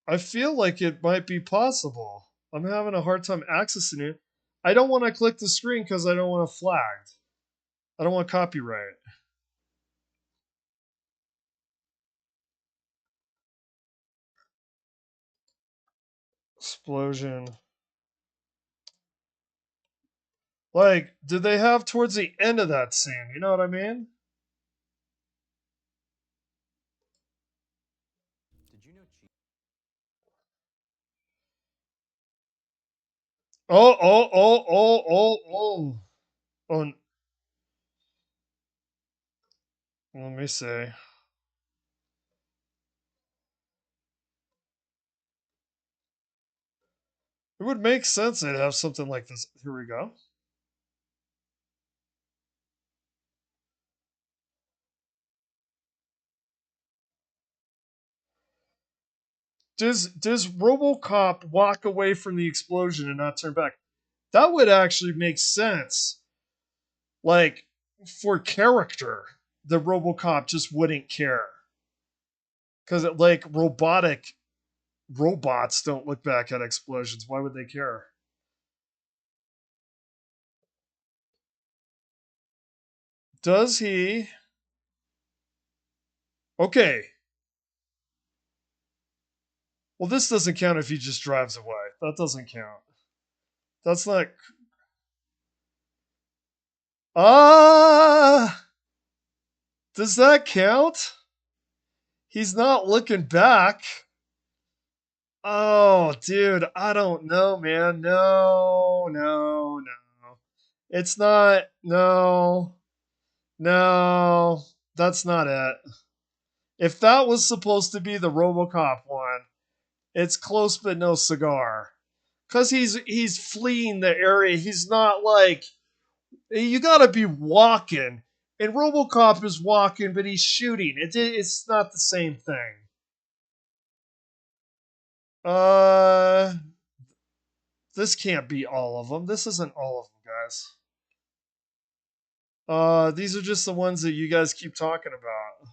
I feel like it might be possible. I'm having a hard time accessing it. I don't want to click the screen because I don't want it flagged. I don't want copyright. Explosion. Like, did they have towards the end of that scene? You know what I mean? Did you know Oh, oh, oh, oh, oh, oh. Oh, let me see. It would make sense they'd have something like this. Here we go. Does RoboCop walk away from the explosion and not turn back? That would actually make sense. Like for character, the RoboCop just wouldn't care because like robotic robots don't look back at explosions. Why would they care? Does he? Okay. Well, this doesn't count if he just drives away. That doesn't count. That's not. Ah, does that count? He's not looking back. Oh, dude, I don't know, man. No, no, no. It's not. No, no. That's not it. If that was supposed to be the RoboCop one, it's close but no cigar. Cause he's fleeing the area. He's not like you gotta be walking. And RoboCop is walking, but he's shooting. It's not the same thing. Uh, this can't be all of them. This isn't all of them, guys. These are just the ones that you guys keep talking about.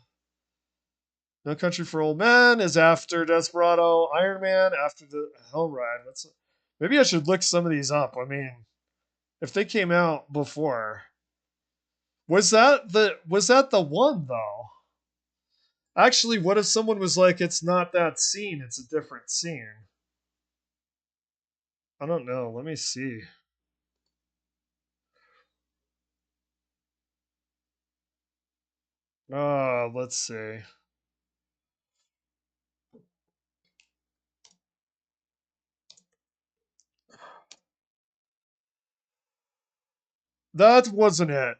No Country for Old Men is after Desperado. Iron Man after the Hell Ride. Maybe I should look some of these up. I mean, if they came out before, was that the one though? Actually, what if someone was like, it's not that scene, it's a different scene? I don't know. Let me see. Let's see. That wasn't it.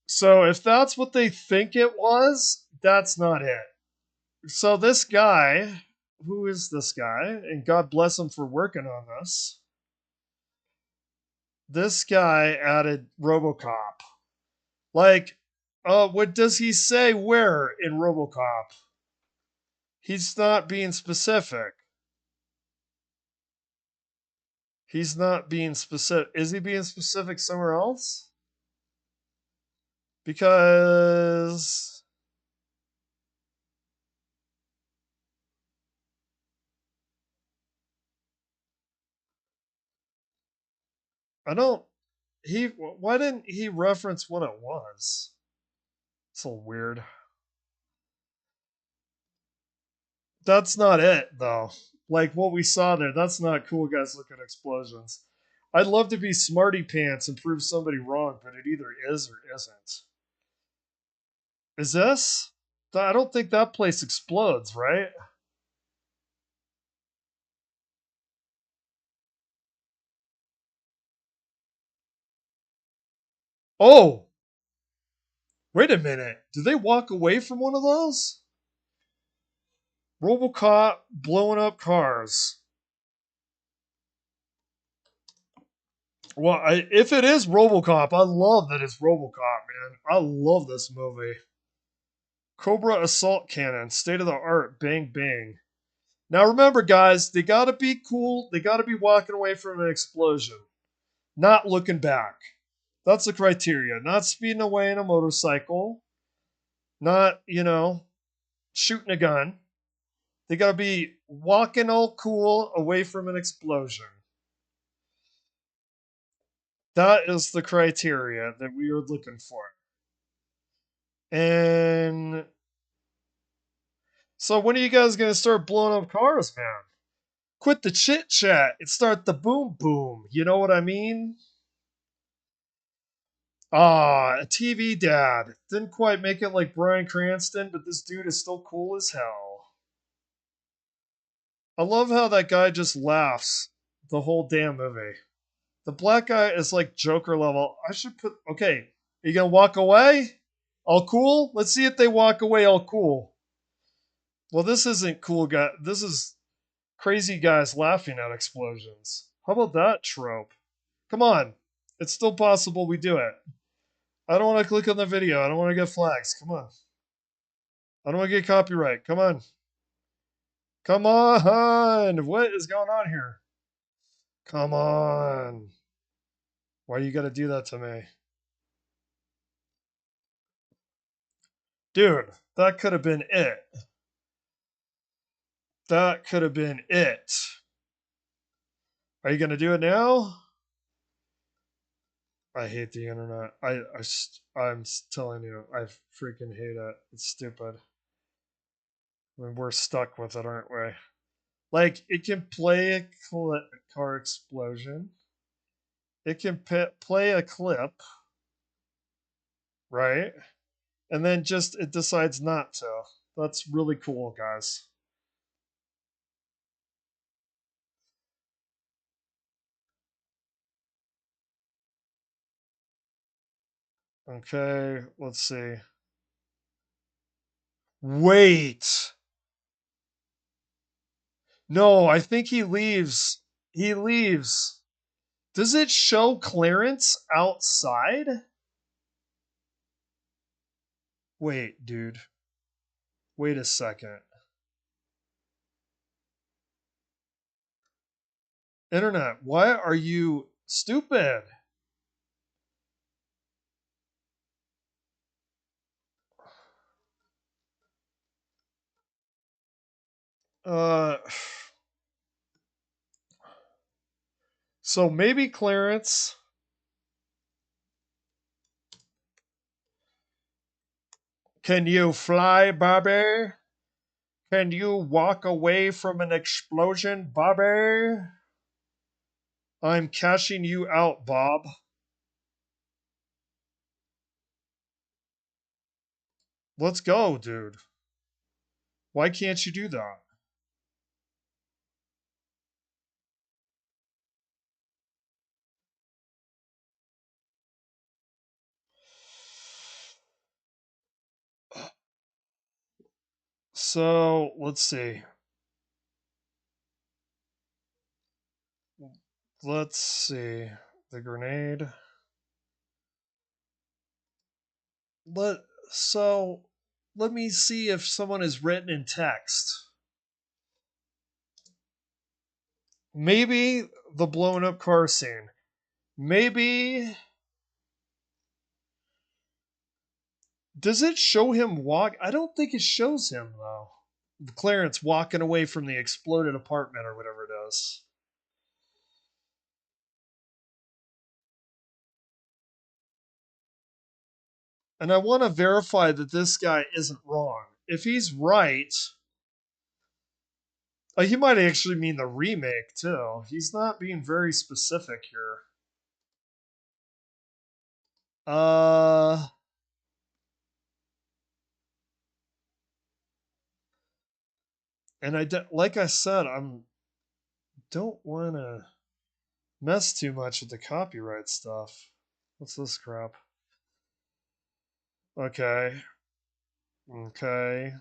So if that's what they think it was, that's not it. So this guy, who is this guy? And God bless him for working on this. This guy added RoboCop. Like, what does he say where in RoboCop? He's not being specific. He's not being specific. Is he being specific somewhere else? Because I don't. Why didn't he reference what it was? It's a little weird. That's not it though. Like what we saw there, that's not cool guys look at explosions. I'd love to be smarty pants and prove somebody wrong, but it either is or isn't. Is this? I don't think that place explodes, right? Oh, wait a minute. Did they walk away from one of those? Robocop blowing up cars. Well, if it is Robocop, I love that it's Robocop, man. I love this movie. Cobra assault cannon, state of the art, bang bang. Now remember, guys, they gotta be cool. They gotta be walking away from an explosion, not looking back. That's the criteria. Not speeding away in a motorcycle, not, shooting a gun. They gotta be walking all cool away from an explosion. That is the criteria that we are looking for. And so when are you guys gonna start blowing up cars, man? Quit the chit chat and start the boom boom. You know what I mean? Ah, a TV dad. Didn't quite make it like Bryan Cranston, but this dude is still cool as hell. I love how that guy just laughs the whole damn movie. The black guy is like Joker level. I should put. Okay, are you gonna walk away? All cool? Let's see if they walk away all cool. Well, this isn't cool, guy. This is crazy guys laughing at explosions. How about that trope? Come on. It's still possible we do it. I don't want to click on the video. I don't want to get flags. Come on. I don't want to get copyright. Come on. Come on. What is going on here? Come on. Why you got to do that to me? Dude, that could have been it. That could have been it. Are you going to do it now? I hate the internet. I'm telling you, I freaking hate it. It's stupid. I mean, we're stuck with it, aren't we? Like, it can play a car explosion. It can play a clip, right? And then just it decides not to. That's really cool, guys. Okay, let's see. Wait. No, I think he leaves. He leaves. Does it show clearance outside? Wait, dude. Wait a second. Internet, why are you stupid? Uh so maybe clearance. Can you fly, Bobby? Can you walk away from an explosion, Bobby? I'm cashing you out, Bob. Let's go, dude. Why can't you do that? So let's see. Let's see. The grenade. Let so let me see if someone is written in text. Maybe the blown up car scene. Maybe does it show him walk? I don't think it shows him though. Clarence walking away from the exploded apartment or whatever it is. And I want to verify that this guy isn't wrong. If he's right, he might actually mean the remake too. He's not being very specific here. Uh, and like I said, don't want to mess too much with the copyright stuff. What's this crap? Okay. Okay.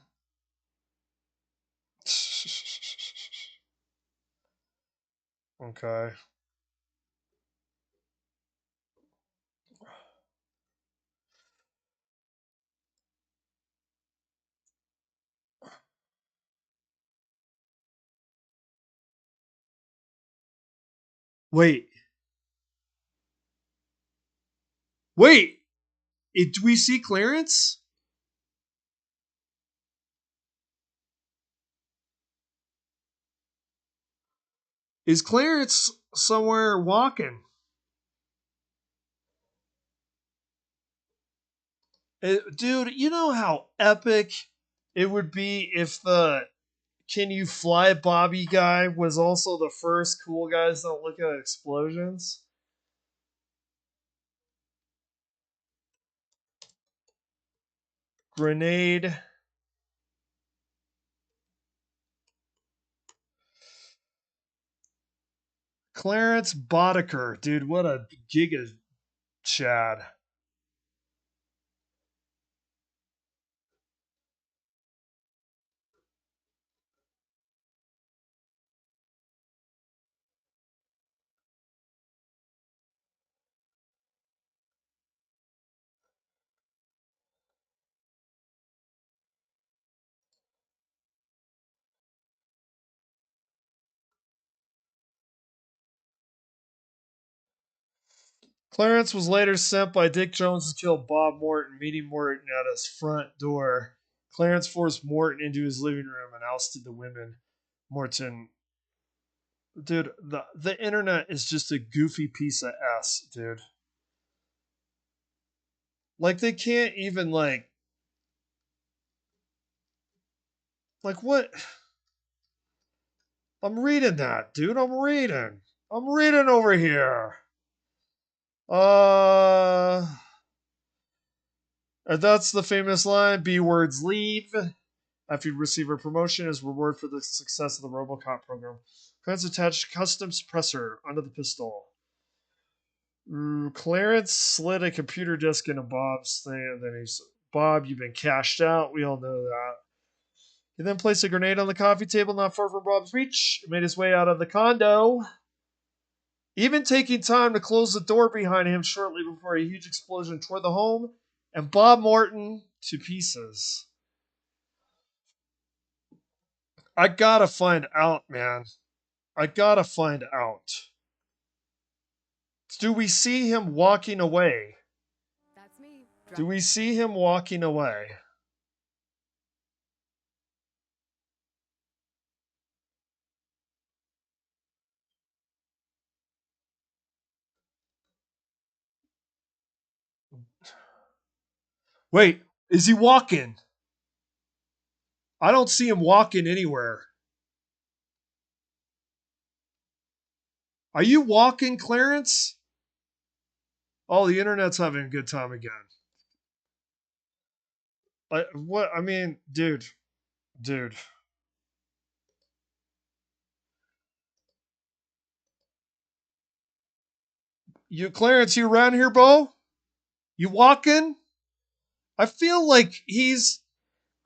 Okay. Wait. Wait. Do we see Clarence? Is Clarence somewhere walking? Dude, you know how epic it would be if the Can You Fly Bobby guy was also the first cool guys that look at explosions? Grenade. Clarence Boddicker. Dude, what a giga Chad. Clarence was later sent by Dick Jones to kill Bob Morton, meeting Morton at his front door. Clarence forced Morton into his living room and ousted the women. Morton, dude, the internet is just a goofy piece of s, dude. Like they can't even like what? I'm reading that, dude. I'm reading. I'm reading over here. Uh, and that's the famous line: "B words leave." After you receive a promotion as reward for the success of the RoboCop program. Clarence attached custom suppressor under the pistol. Clarence slid a computer disk into Bob's thing, and then he's Bob, you've been cashed out. We all know that. He then placed a grenade on the coffee table not far from Bob's reach and made his way out of the condo, even taking time to close the door behind him shortly before a huge explosion tore the home and Bob Morton to pieces. I gotta find out, man. I gotta find out. Do we see him walking away? That's me. Do we see him walking away? Wait, is he walking? I don't see him walking anywhere. Are you walking, Clarence? Oh, the internet's having a good time again. What? I mean, dude. You, Clarence, you around here, Bo? You walking? I feel like he's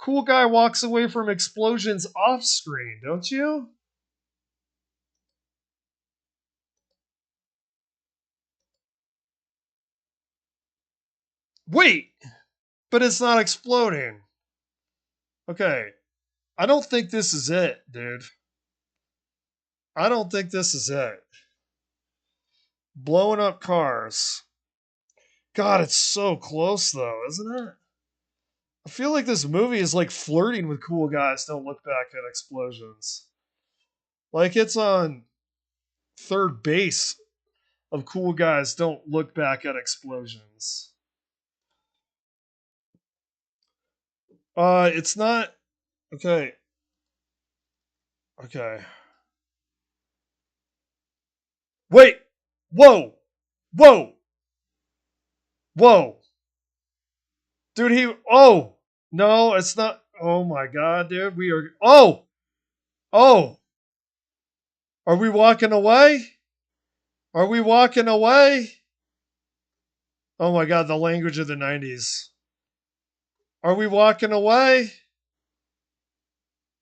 cool guy walks away from explosions off screen, don't you? Wait, but it's not exploding. Okay, I don't think this is it, dude. I don't think this is it. Blowing up cars. God, it's so close though, isn't it? I feel like this movie is like flirting with cool guys don't look back at explosions. Like it's on third base of cool guys don't look back at explosions. It's not. Okay. Okay. Wait. Whoa. Whoa. Whoa. Dude, he. Oh. No, it's not. Oh my god, dude. We are. Oh. Oh. Are we walking away? Are we walking away? Oh my god, the language of the 90s. Are we walking away?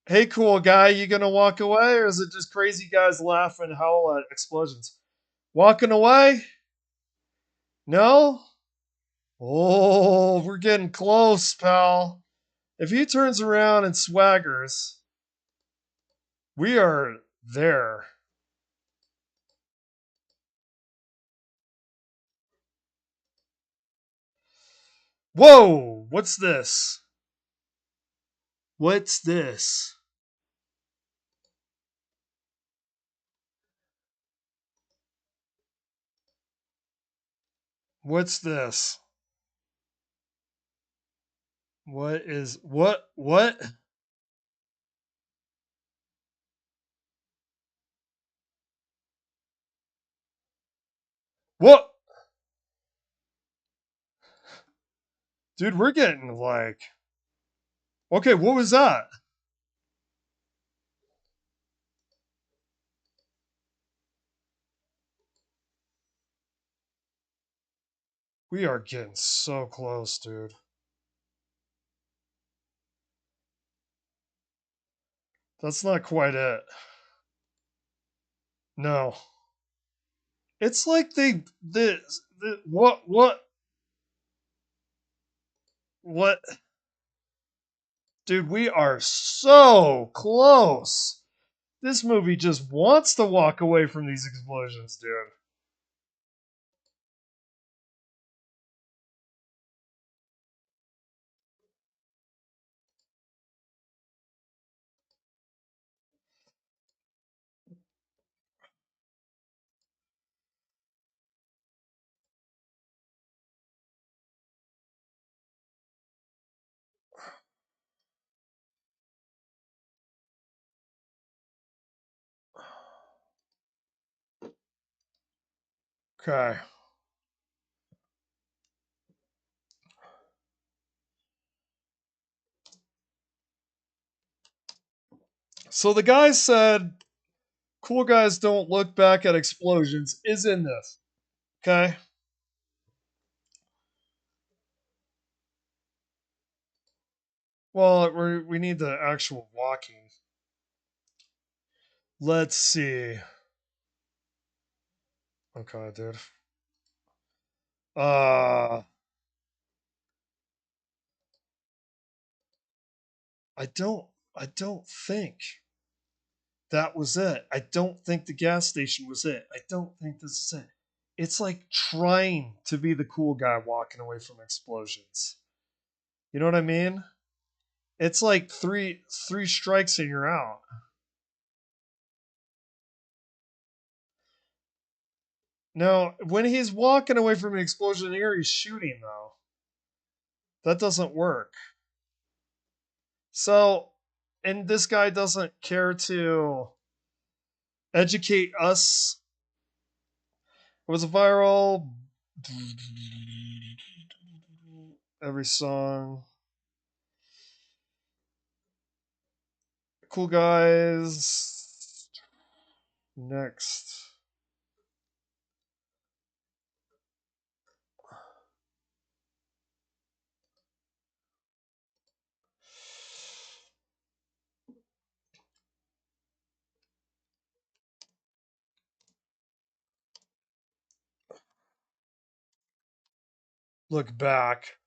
Hey, cool guy, you gonna walk away? Or is it just crazy guys laughing, howl at explosions? Walking away? No? Oh, we're getting close, pal. If he turns around and swaggers, we are there. Whoa, what's this? What's this? What's this? What is what? What? Dude, we're getting like okay, what was that? We are getting so close, dude. That's not quite it. No. It's like the what dude, we are so close. This movie just wants to walk away from these explosions, dude. Okay. So the guy said cool guys don't look back at explosions is in this. Okay. Well, we need the actual walking. Let's see. Okay, dude. Uh I don't I don't think that was it. I don't think the gas station was it. I don't think this is it. It's like trying to be the cool guy walking away from explosions. You know what I mean? It's like three strikes and you're out. Now, when he's walking away from an explosion here, he's shooting though. That doesn't work. So, and this guy doesn't care to educate us. It was viral. Every song. Cool guys. Next. look back.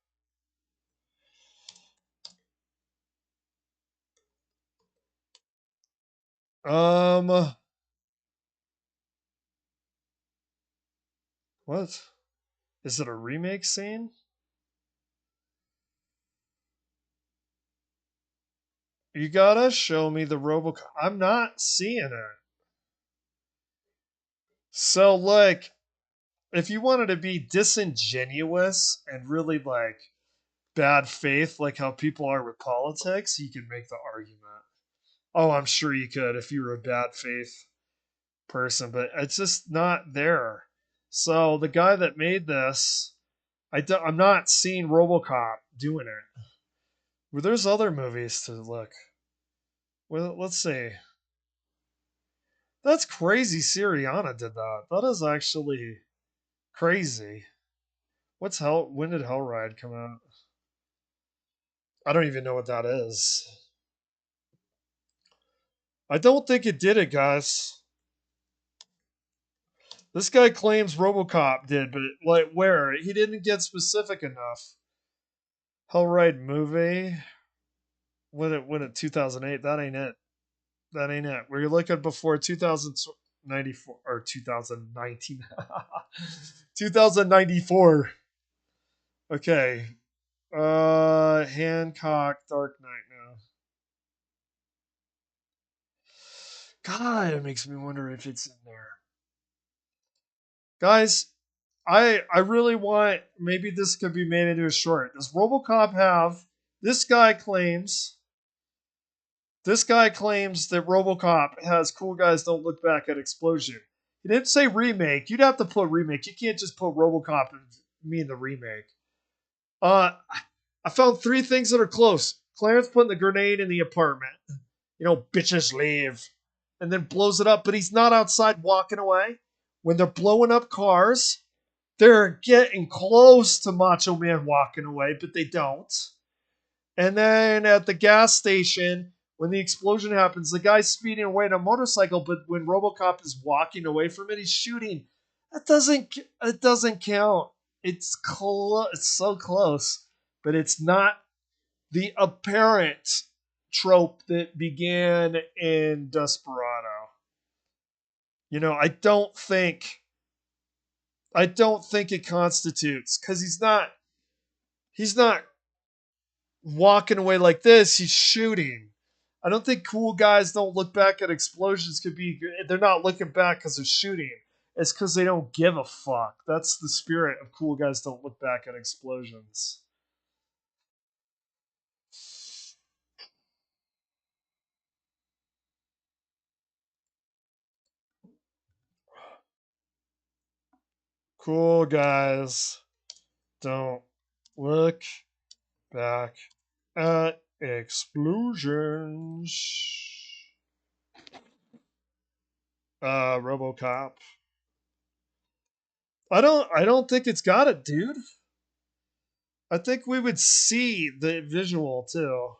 What? Is it a remake scene? You gotta show me the Robocop. I'm not seeing it. So, like, if you wanted to be disingenuous and really, like, bad faith, like how people are with politics, you could make the argument. Oh, I'm sure you could if you were a bad faith person, but it's just not there. So, the guy that made this, I'm not seeing Robocop doing it. Well, there's other movies to look. Well, let's see. That's crazy. Siriana did that. That is actually crazy. What's Hell? When did Hellride come out? I don't even know what that is. I don't think it did it, guys. This guy claims RoboCop did, but like where? He didn't get specific enough. Hellride movie. When it 2008? That ain't it. That ain't it. We're looking before 2094 or 2019. 2094. Okay. Hancock, Dark Knight now. God, it makes me wonder if it's in there. Guys, I really want maybe this could be made into a short. Does RoboCop have this guy claims that RoboCop has Cool Guys Don't Look Back at Explosion. He didn't say remake. You'd have to put remake. You can't just put RoboCop and mean the remake. Uh I found three things that are close. Clarence putting the grenade in the apartment. You know, bitches leave. And then blows it up, but he's not outside walking away. When they're blowing up cars, they're getting close to Macho Man walking away, but they don't. And then at the gas station, when the explosion happens, the guy's speeding away on a motorcycle, but when RoboCop is walking away from it, he's shooting. It doesn't count. It's so close, but it's not the apparent trope that began in Desperado. You know, I don't think it constitutes because he's not walking away like this. He's shooting. I don't think Cool Guys Don't Look Back at Explosions could be. They're not looking back because they're shooting. It's because they don't give a fuck. That's the spirit of Cool Guys Don't Look Back at Explosions. Cool Guys Don't Look Back at Explosions. RoboCop. I don't think it's got it, dude. I think we would see the visual too.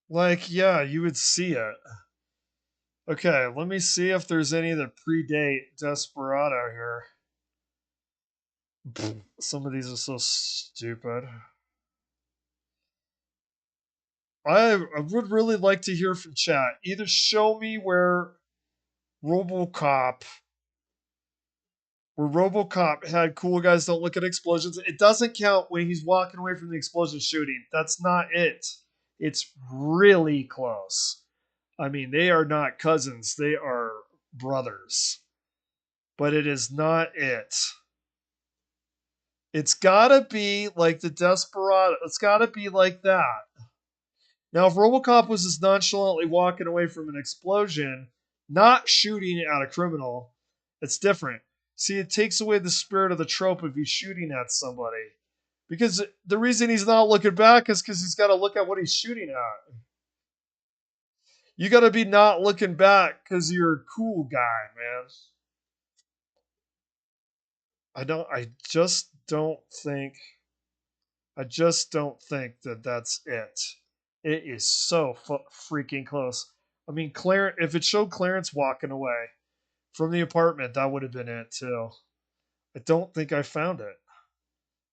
Like, yeah, you would see it. Okay, let me see if there's any that predate Desperado here. Some of these are so stupid. I would really like to hear from chat. Either show me RoboCop, where RoboCop had Cool Guys Don't Look at Explosions. It doesn't count when he's walking away from the explosion shooting. That's not it. It's really close. I mean, they are not cousins, they are brothers. But it is not it. It's gotta be like the Desperado. It's gotta be like that. Now, if Robocop was just nonchalantly walking away from an explosion, not shooting at a criminal, it's different. See, it takes away the spirit of the trope if he's shooting at somebody. Because the reason he's not looking back is because he's got to look at what he's shooting at. You got to be not looking back because you're a cool guy, man. I just don't think I just don't think that that's it. It is so freaking close. I mean, if it showed Clarence walking away from the apartment, that would have been it too. I don't think I found it.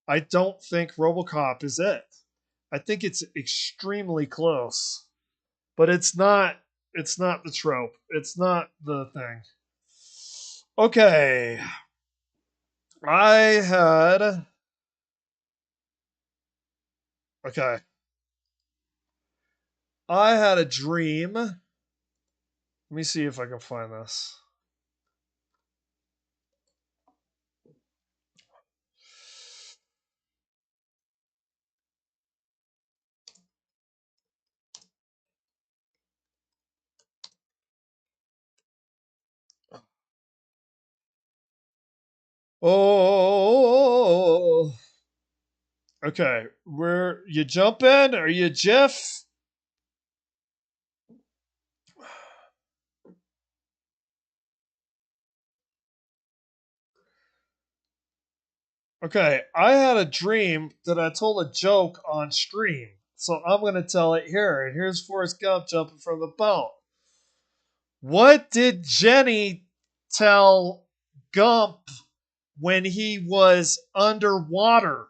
I don't think RoboCop is it. I think it's extremely close, but it's not. It's not the trope. It's not the thing. Okay, I had. Okay, I had a dream. Let me see if I can find this. Oh, okay. Where you jumping? Are you Jeff? Okay, I had a dream that I told a joke on stream, so I'm gonna tell it here. And here's Forrest Gump jumping from the boat. What did Jenny tell Gump when he was underwater?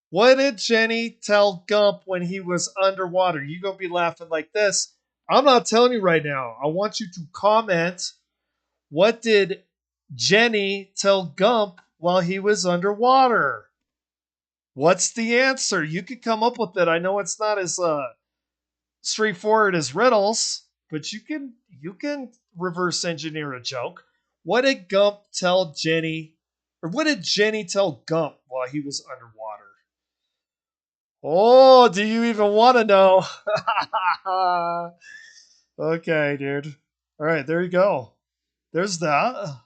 What did Jenny tell Gump when he was underwater? You gonna be laughing like this. I'm not telling you right now. I want you to comment. What did Jenny tell Gump while he was underwater? What's the answer? You could come up with it. I know it's not as straightforward as riddles, but you can reverse engineer a joke. What did Gump tell Jenny, or what did Jenny tell Gump while he was underwater? Oh, do you even want to know? Okay, dude. All right, there you go. There's that.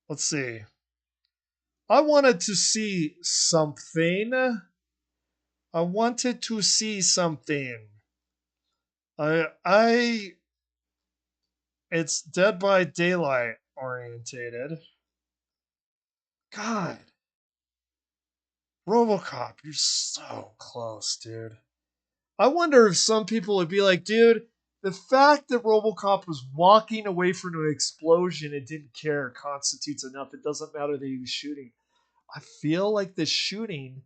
Let's see. I wanted to see something. I wanted to see something. I it's Dead by Daylight orientated. God, RoboCop, you're so close, dude. I wonder if some people would be like, dude, the fact that RoboCop was walking away from an explosion and didn't care constitutes enough. It doesn't matter that he was shooting. I feel like the shooting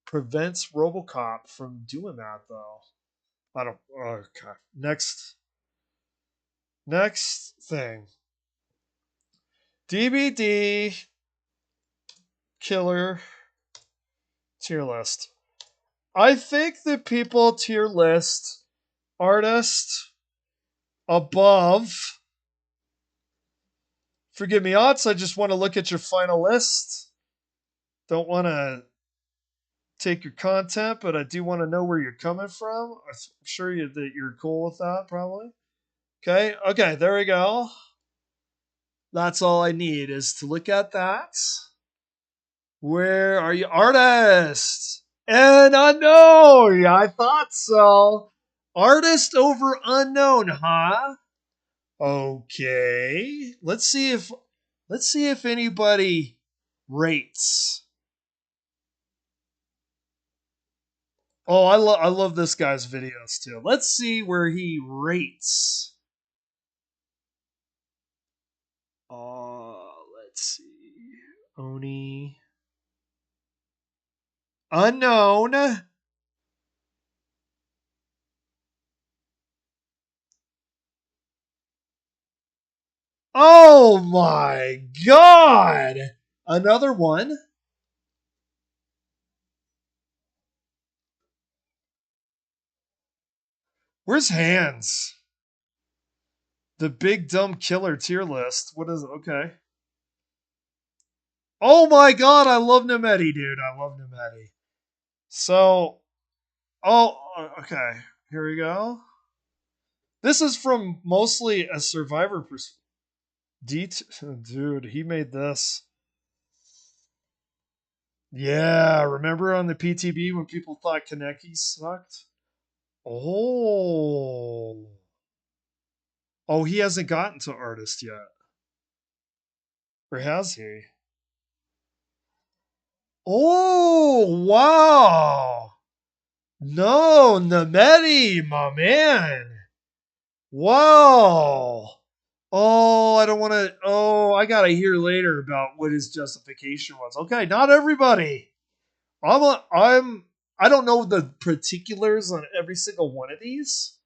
prevents RoboCop from doing that, though. I don't. Okay. Next thing. DVD killer tier list. I think the people tier list artist above. Forgive me, odds. I just want to look at your final list. Don't want to take your content, but I do want to know where you're coming from. I'm sure that you're cool with that, probably. Okay, there we go. That's all I need is to look at that. Where are you, artist? And unknown. Yeah, I thought so. Artist over unknown, huh? Okay. Let's see if anybody rates. Oh, I love this guy's videos too. Let's see where he rates. Let's see. Oni. Unknown. Oh my god! Another one. Where's Hands? The big dumb killer tier list. What is it? Okay. Oh my god, I love Nemeti, dude. I love Nemeti. So, okay. Here we go. This is from mostly a survivor perspective. Dude, he made this. Yeah, remember on the PTB when people thought Kaneki sucked? Oh. Oh, he hasn't gotten to artist yet. Or has he? Oh, wow. No, Namedi, my man. Wow. Oh, I don't want to. Oh, I got to hear later about what his justification was. Okay, not everybody. I don't know the particulars on every single one of these,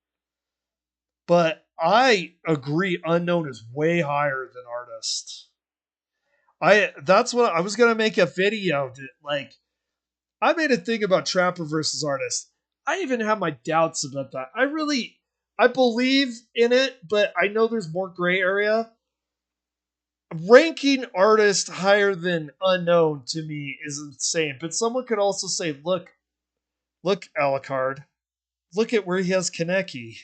but I agree unknown is way higher than artist. That's what I was gonna make a video that, like, I made a thing about trapper versus artist. I even have my doubts about that. I believe in it, but I know there's more gray area. Ranking artist higher than unknown to me is insane. But someone could also say, look, Alucard, look at where he has Kaneki.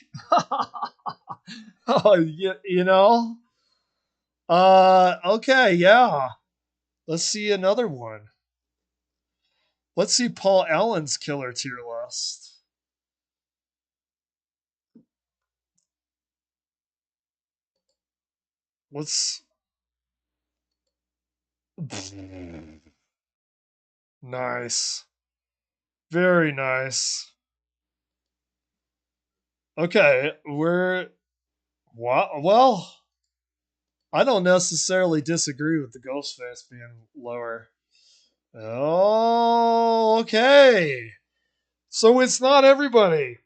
Oh, you know? Okay, yeah. Let's see another one. Let's see Paul Allen's killer tier list. Let's. Nice. Very nice. Okay, well, I don't necessarily disagree with the Ghostface being lower. Oh, okay. So it's not everybody.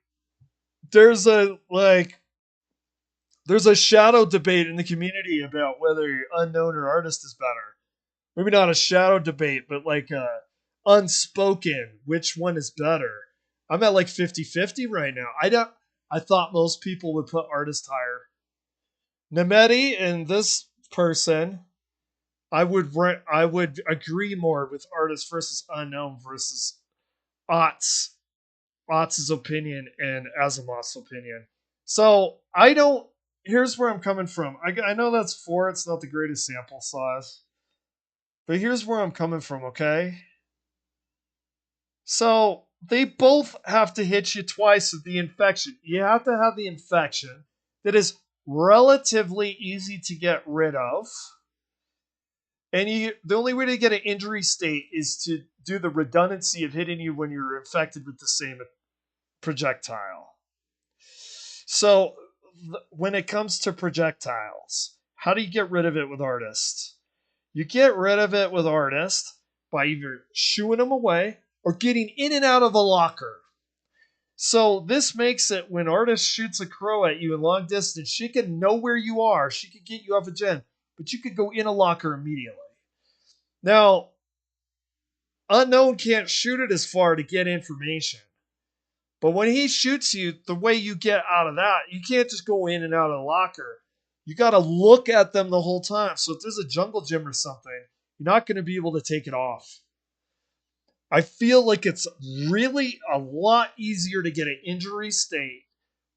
There's a there's a shadow debate in the community about whether unknown or artist is better. Maybe not a shadow debate, but like a unspoken which one is better. I'm at like 50-50 right now. I thought most people would put artist higher. Nemeti and this person, I would agree more with artist versus unknown versus Ott's opinion and Asimov's opinion. So I don't. Here's where I'm coming from. I know that's 4. It's not the greatest sample size, but here's where I'm coming from. Okay, so they both have to hit you twice with the infection. You have to have the infection that is relatively easy to get rid of. And the only way to get an injury state is to do the redundancy of hitting you when you're infected with the same projectile. So when it comes to projectiles, how do you get rid of it with artist? You get rid of it with artist by either shooing them away or getting in and out of a locker. So this makes it when artist shoots a crow at you in long distance, she can know where you are. She can get you off a gen, but you could go in a locker immediately. Now, unknown can't shoot it as far to get information. But when he shoots you, the way you get out of that, you can't just go in and out of the locker. You got to look at them the whole time. So if there's a jungle gym or something, you're not going to be able to take it off. I feel like it's really a lot easier to get an injury state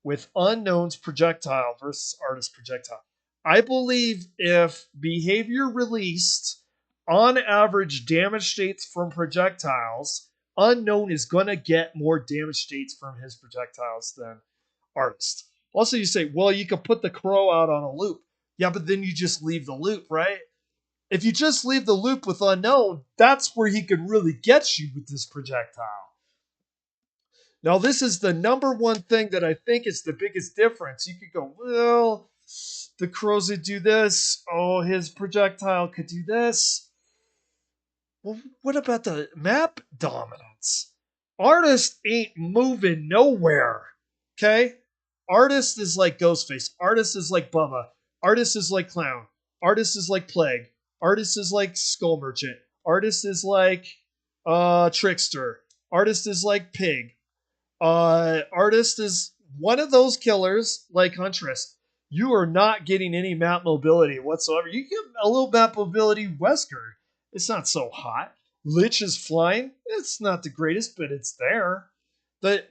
with unknown's projectile versus artist projectile. I believe if behavior released on average damage states from projectiles, unknown is going to get more damage states from his projectiles than artist. Also, you say, well, you could put the crow out on a loop. Yeah, but then you just leave the loop, right? If you just leave the loop with unknown, that's where he could really get you with this projectile. Now, this is the number one thing that I think is the biggest difference. You could go, well, the crows would do this. Oh, his projectile could do this. Well, what about the map dominance? Artist ain't moving nowhere. Okay? Artist is like Ghostface. Artist is like Bubba. Artist is like Clown. Artist is like Plague. Artist is like Skull Merchant. Artist is like Trickster. Artist is like Pig. Artist is one of those killers like Huntress. You are not getting any map mobility whatsoever. You get a little map mobility Wesker. It's not so hot. Lich is flying. It's not the greatest, but it's there. The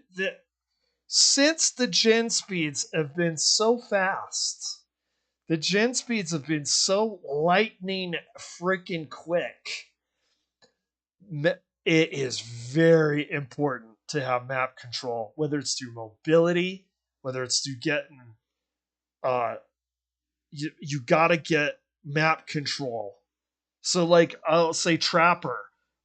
since the gen speeds have been so fast, the gen speeds have been so lightning freaking quick. It is very important to have map control, whether it's through mobility, whether it's through getting, you got to get map control. So, like, I'll say Trapper.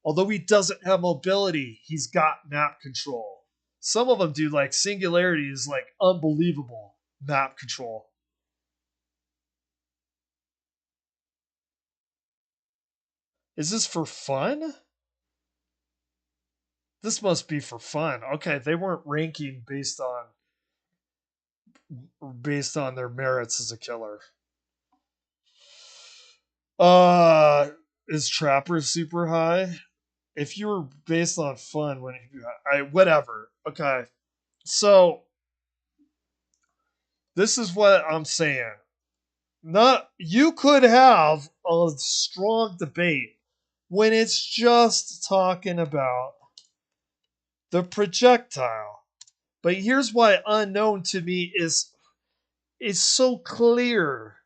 Although he doesn't have mobility, he's got map control. Some of them do, like Singularity is like unbelievable map control. Is this for fun? This must be for fun. Okay, they weren't ranking based on their merits as a killer. Is Trapper super high? If you were based on fun, when I whatever. Okay, so this is what I'm saying. Not you could have a strong debate when it's just talking about the projectile. But here's why unknown to me is so clear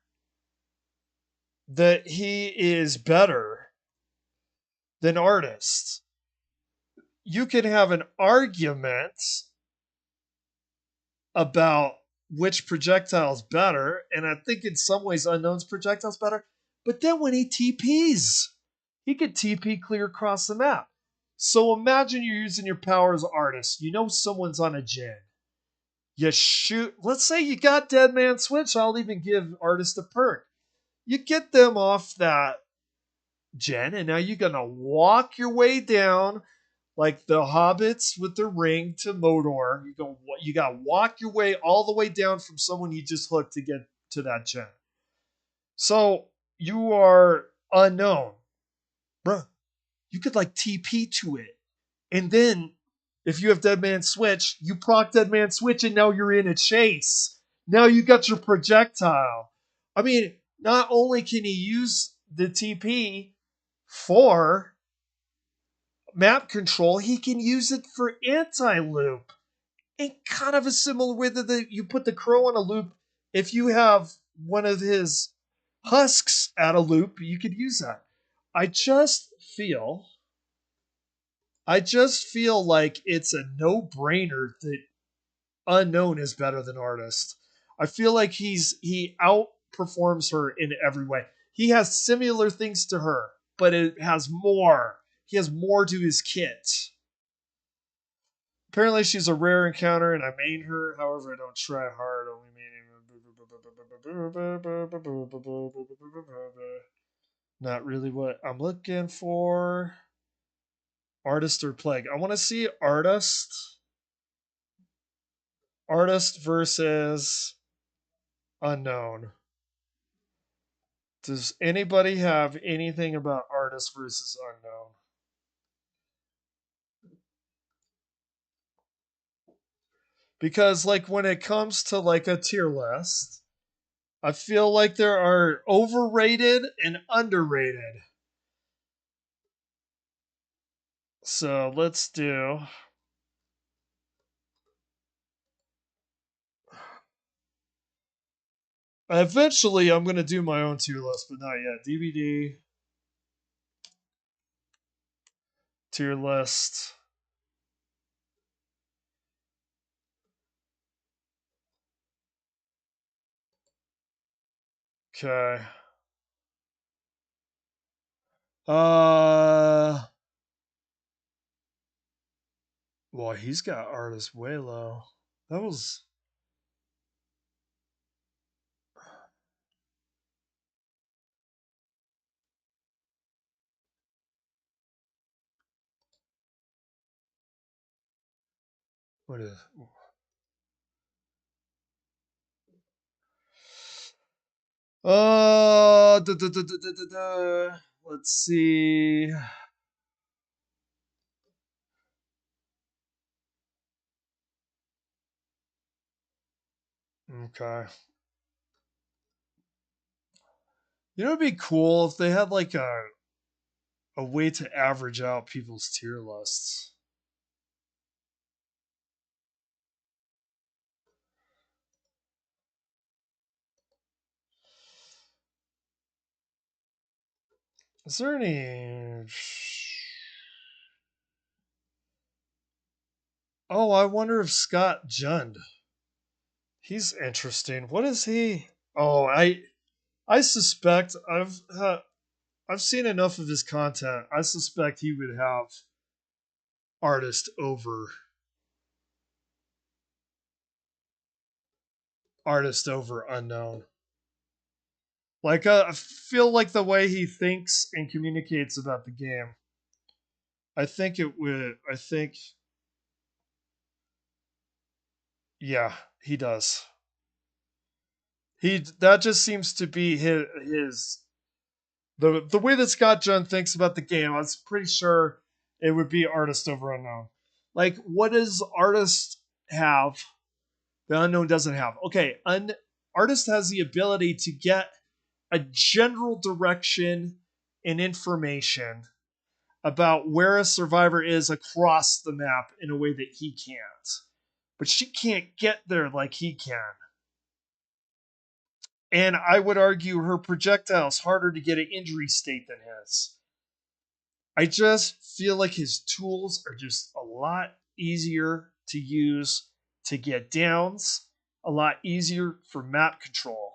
that he is better than artist. You can have an argument about which projectile is better, and I think in some ways unknown's projectile is better. But then when he TPs, he could TP clear across the map. So imagine you're using your power as an artist. You know someone's on a gen. You shoot. Let's say you got Dead Man Switch. I'll even give artist a perk. You get them off that gen, and now you're gonna walk your way down like the hobbits with the ring to Modor. You got to walk your way all the way down from someone you just hooked to get to that gen. So you are unknown, bruh. You could like TP to it, and then if you have Dead Man Switch, you proc Dead Man Switch, and now you're in a chase. Now you got your projectile. I mean, not only can he use the TP for map control, he can use it for anti-loop. In kind of a similar way that you put the crow on a loop. If you have one of his husks at a loop, you could use that. I just feel like it's a no-brainer that unknown is better than artist. I feel like he outperforms her in every way. He has similar things to her, but it has more. He has more to his kit. Apparently, she's a rare encounter, and I main her. However, I don't try hard. Only maining. Not really what I'm looking for. Artist or plague? I want to see artist. Artist versus unknown. Does anybody have anything about artist versus unknown? Because like when it comes to like a tier list, I feel like there are overrated and underrated. So let's do. Eventually, I'm going to do my own tier list, but not yet. DVD tier list. Okay. Well, he's got artist way low. That was. What is. Let's see. Okay. You know, it'd be cool if they had like a way to average out people's tier lists. Is there any? Oh, I wonder if Scott Jund. He's interesting. What is he? Oh, I suspect I've seen enough of his content. I suspect he would have artist over unknown. Like I feel like the way he thinks and communicates about the game. I think it would. I think, yeah, he does. He that just seems to be his the way that Scott John thinks about the game. I was pretty sure it would be artist over unknown. Like, what does artist have the unknown doesn't have? Okay, artist has the ability to get a general direction and information about where a survivor is across the map in a way that he can't. But she can't get there like he can. And I would argue her projectile is harder to get an injury state than his. I just feel like his tools are just a lot easier to use to get downs, a lot easier for map control.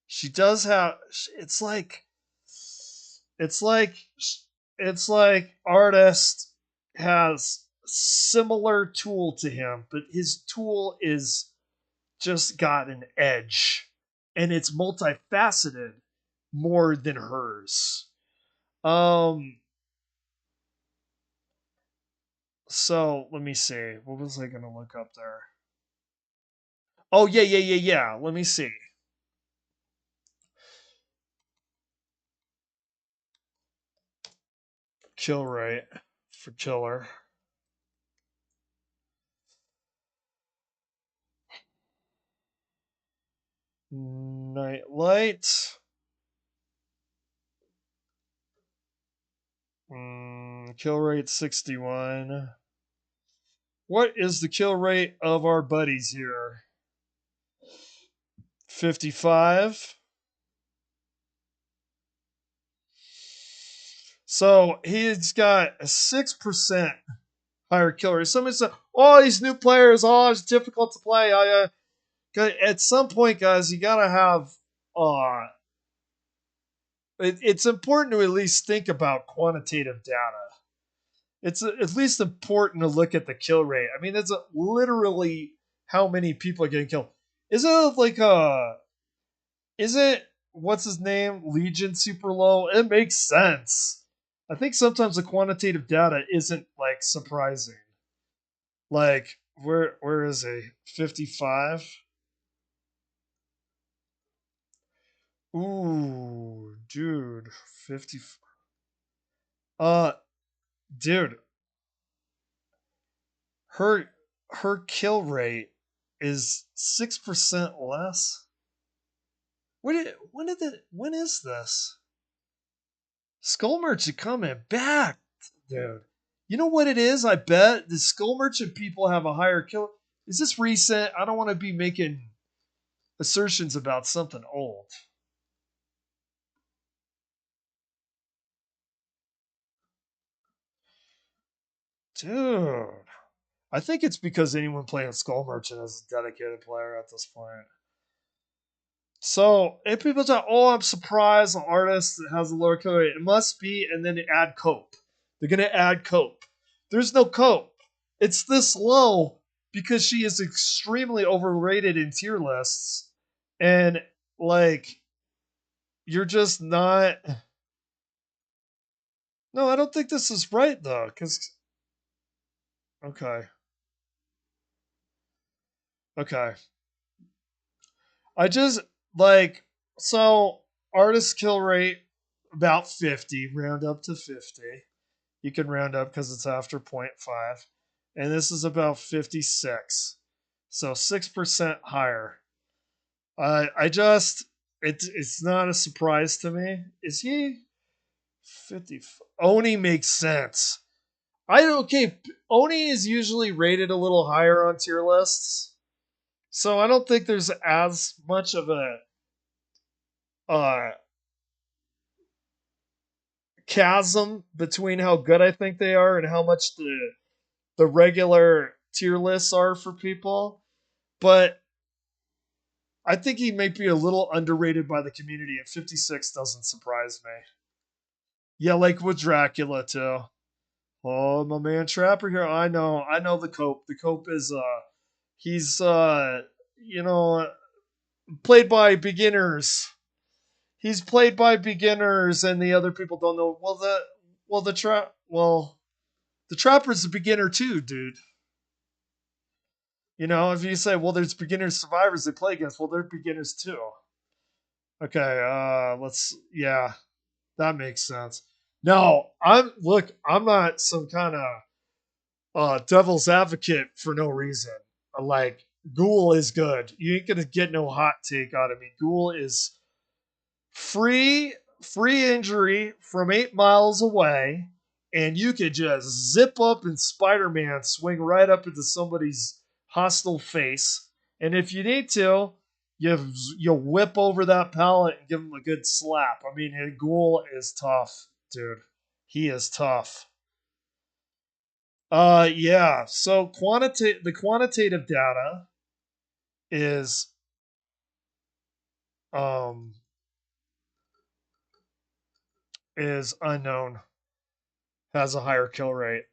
She does have it's like it's like artist has similar tool to him, but his tool is just got an edge and it's multifaceted more than hers. Um so let me see. What was I gonna look up there? Oh yeah. Let me see. Kill rate for killer. Nightlight. Kill rate 61. What is the kill rate of our buddies here? 55. So he's got a 6% higher kill rate. Somebody said, oh, these new players, oh, it's difficult to play. At some point, guys, you gotta have it's important to at least think about quantitative data. It's at least important to look at the kill rate. I mean, it's literally how many people are getting killed. Is it like is it what's his name? Legion super low? It makes sense. I think sometimes the quantitative data isn't like surprising. Like where is he? 55? Ooh, dude, 50. Uh, dude, her her kill rate is 6% less. When is this? Skull Merchant coming back, dude. You know what it is? I bet the Skull Merchant people have a higher kill. Is this recent? I don't want to be making assertions about something old. Dude. I think it's because anyone playing Skull Merchant is a dedicated player at this point. So if people say, "Oh, I'm surprised an artist that has a lower kill rate," it must be, and then they add cope. They're gonna add cope. There's no cope. It's this low because she is extremely overrated in tier lists, and like you're just not. No, I don't think this is right though. Because okay, okay, I just like so artist kill rate about 50, round up to 50. You can round up because it's after point 0.5. And this is about 56. So 6% higher. I just, it's not a surprise to me. Is he 50? Oni makes sense. Okay, Oni is usually rated a little higher on tier lists. So I don't think there's as much of a uh, chasm between how good I think they are and how much the regular tier lists are for people. But I think he may be a little underrated by the community, and 56 doesn't surprise me. Yeah, like with Dracula too. Oh, my man Trapper here. I know the Cope. The Cope is he's you know, played by beginners. He's played by beginners, and the other people don't know. The Trapper's a beginner too, dude. You know, if you say, well, there's beginners survivors they play against, well, they're beginners too. Okay, yeah, that makes sense. No, I'm not some kind of devil's advocate for no reason. Like, Ghoul is good. You ain't gonna get no hot take out of me. Ghoul is free, free injury from 8 miles away, and you could just zip up and Spider-Man swing right up into somebody's hostile face. And if you need to, you whip over that pallet and give him a good slap. I mean, Ghoul is tough, dude. He is tough. Yeah. So the quantitative data is um is unknown. Has a higher kill rate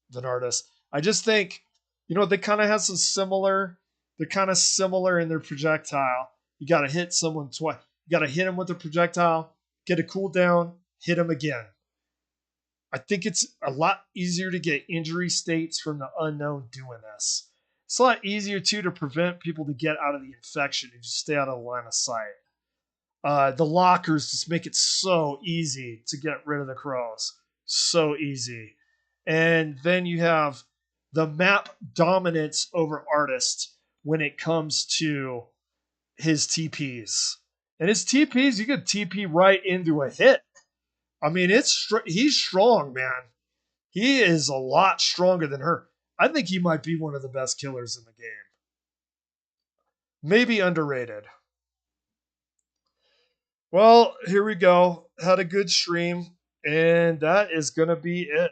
than Artis. I just think, they kind of have some similar. They're kind of similar in their projectile. You got to hit someone twice. You got to hit them with a projectile, get a cooldown, hit them again. I think it's a lot easier to get injury states from the unknown doing this. It's a lot easier too to prevent people to get out of the infection if you stay out of the line of sight. The lockers just make it so easy to get rid of the crows. So easy. And then you have the map dominance over artist when it comes to his TPs. And his TPs, you could TP right into a hit. I mean, he's strong, man. He is a lot stronger than her. I think he might be one of the best killers in the game. Maybe underrated. Well, here we go. Had a good stream, and that is going to be it.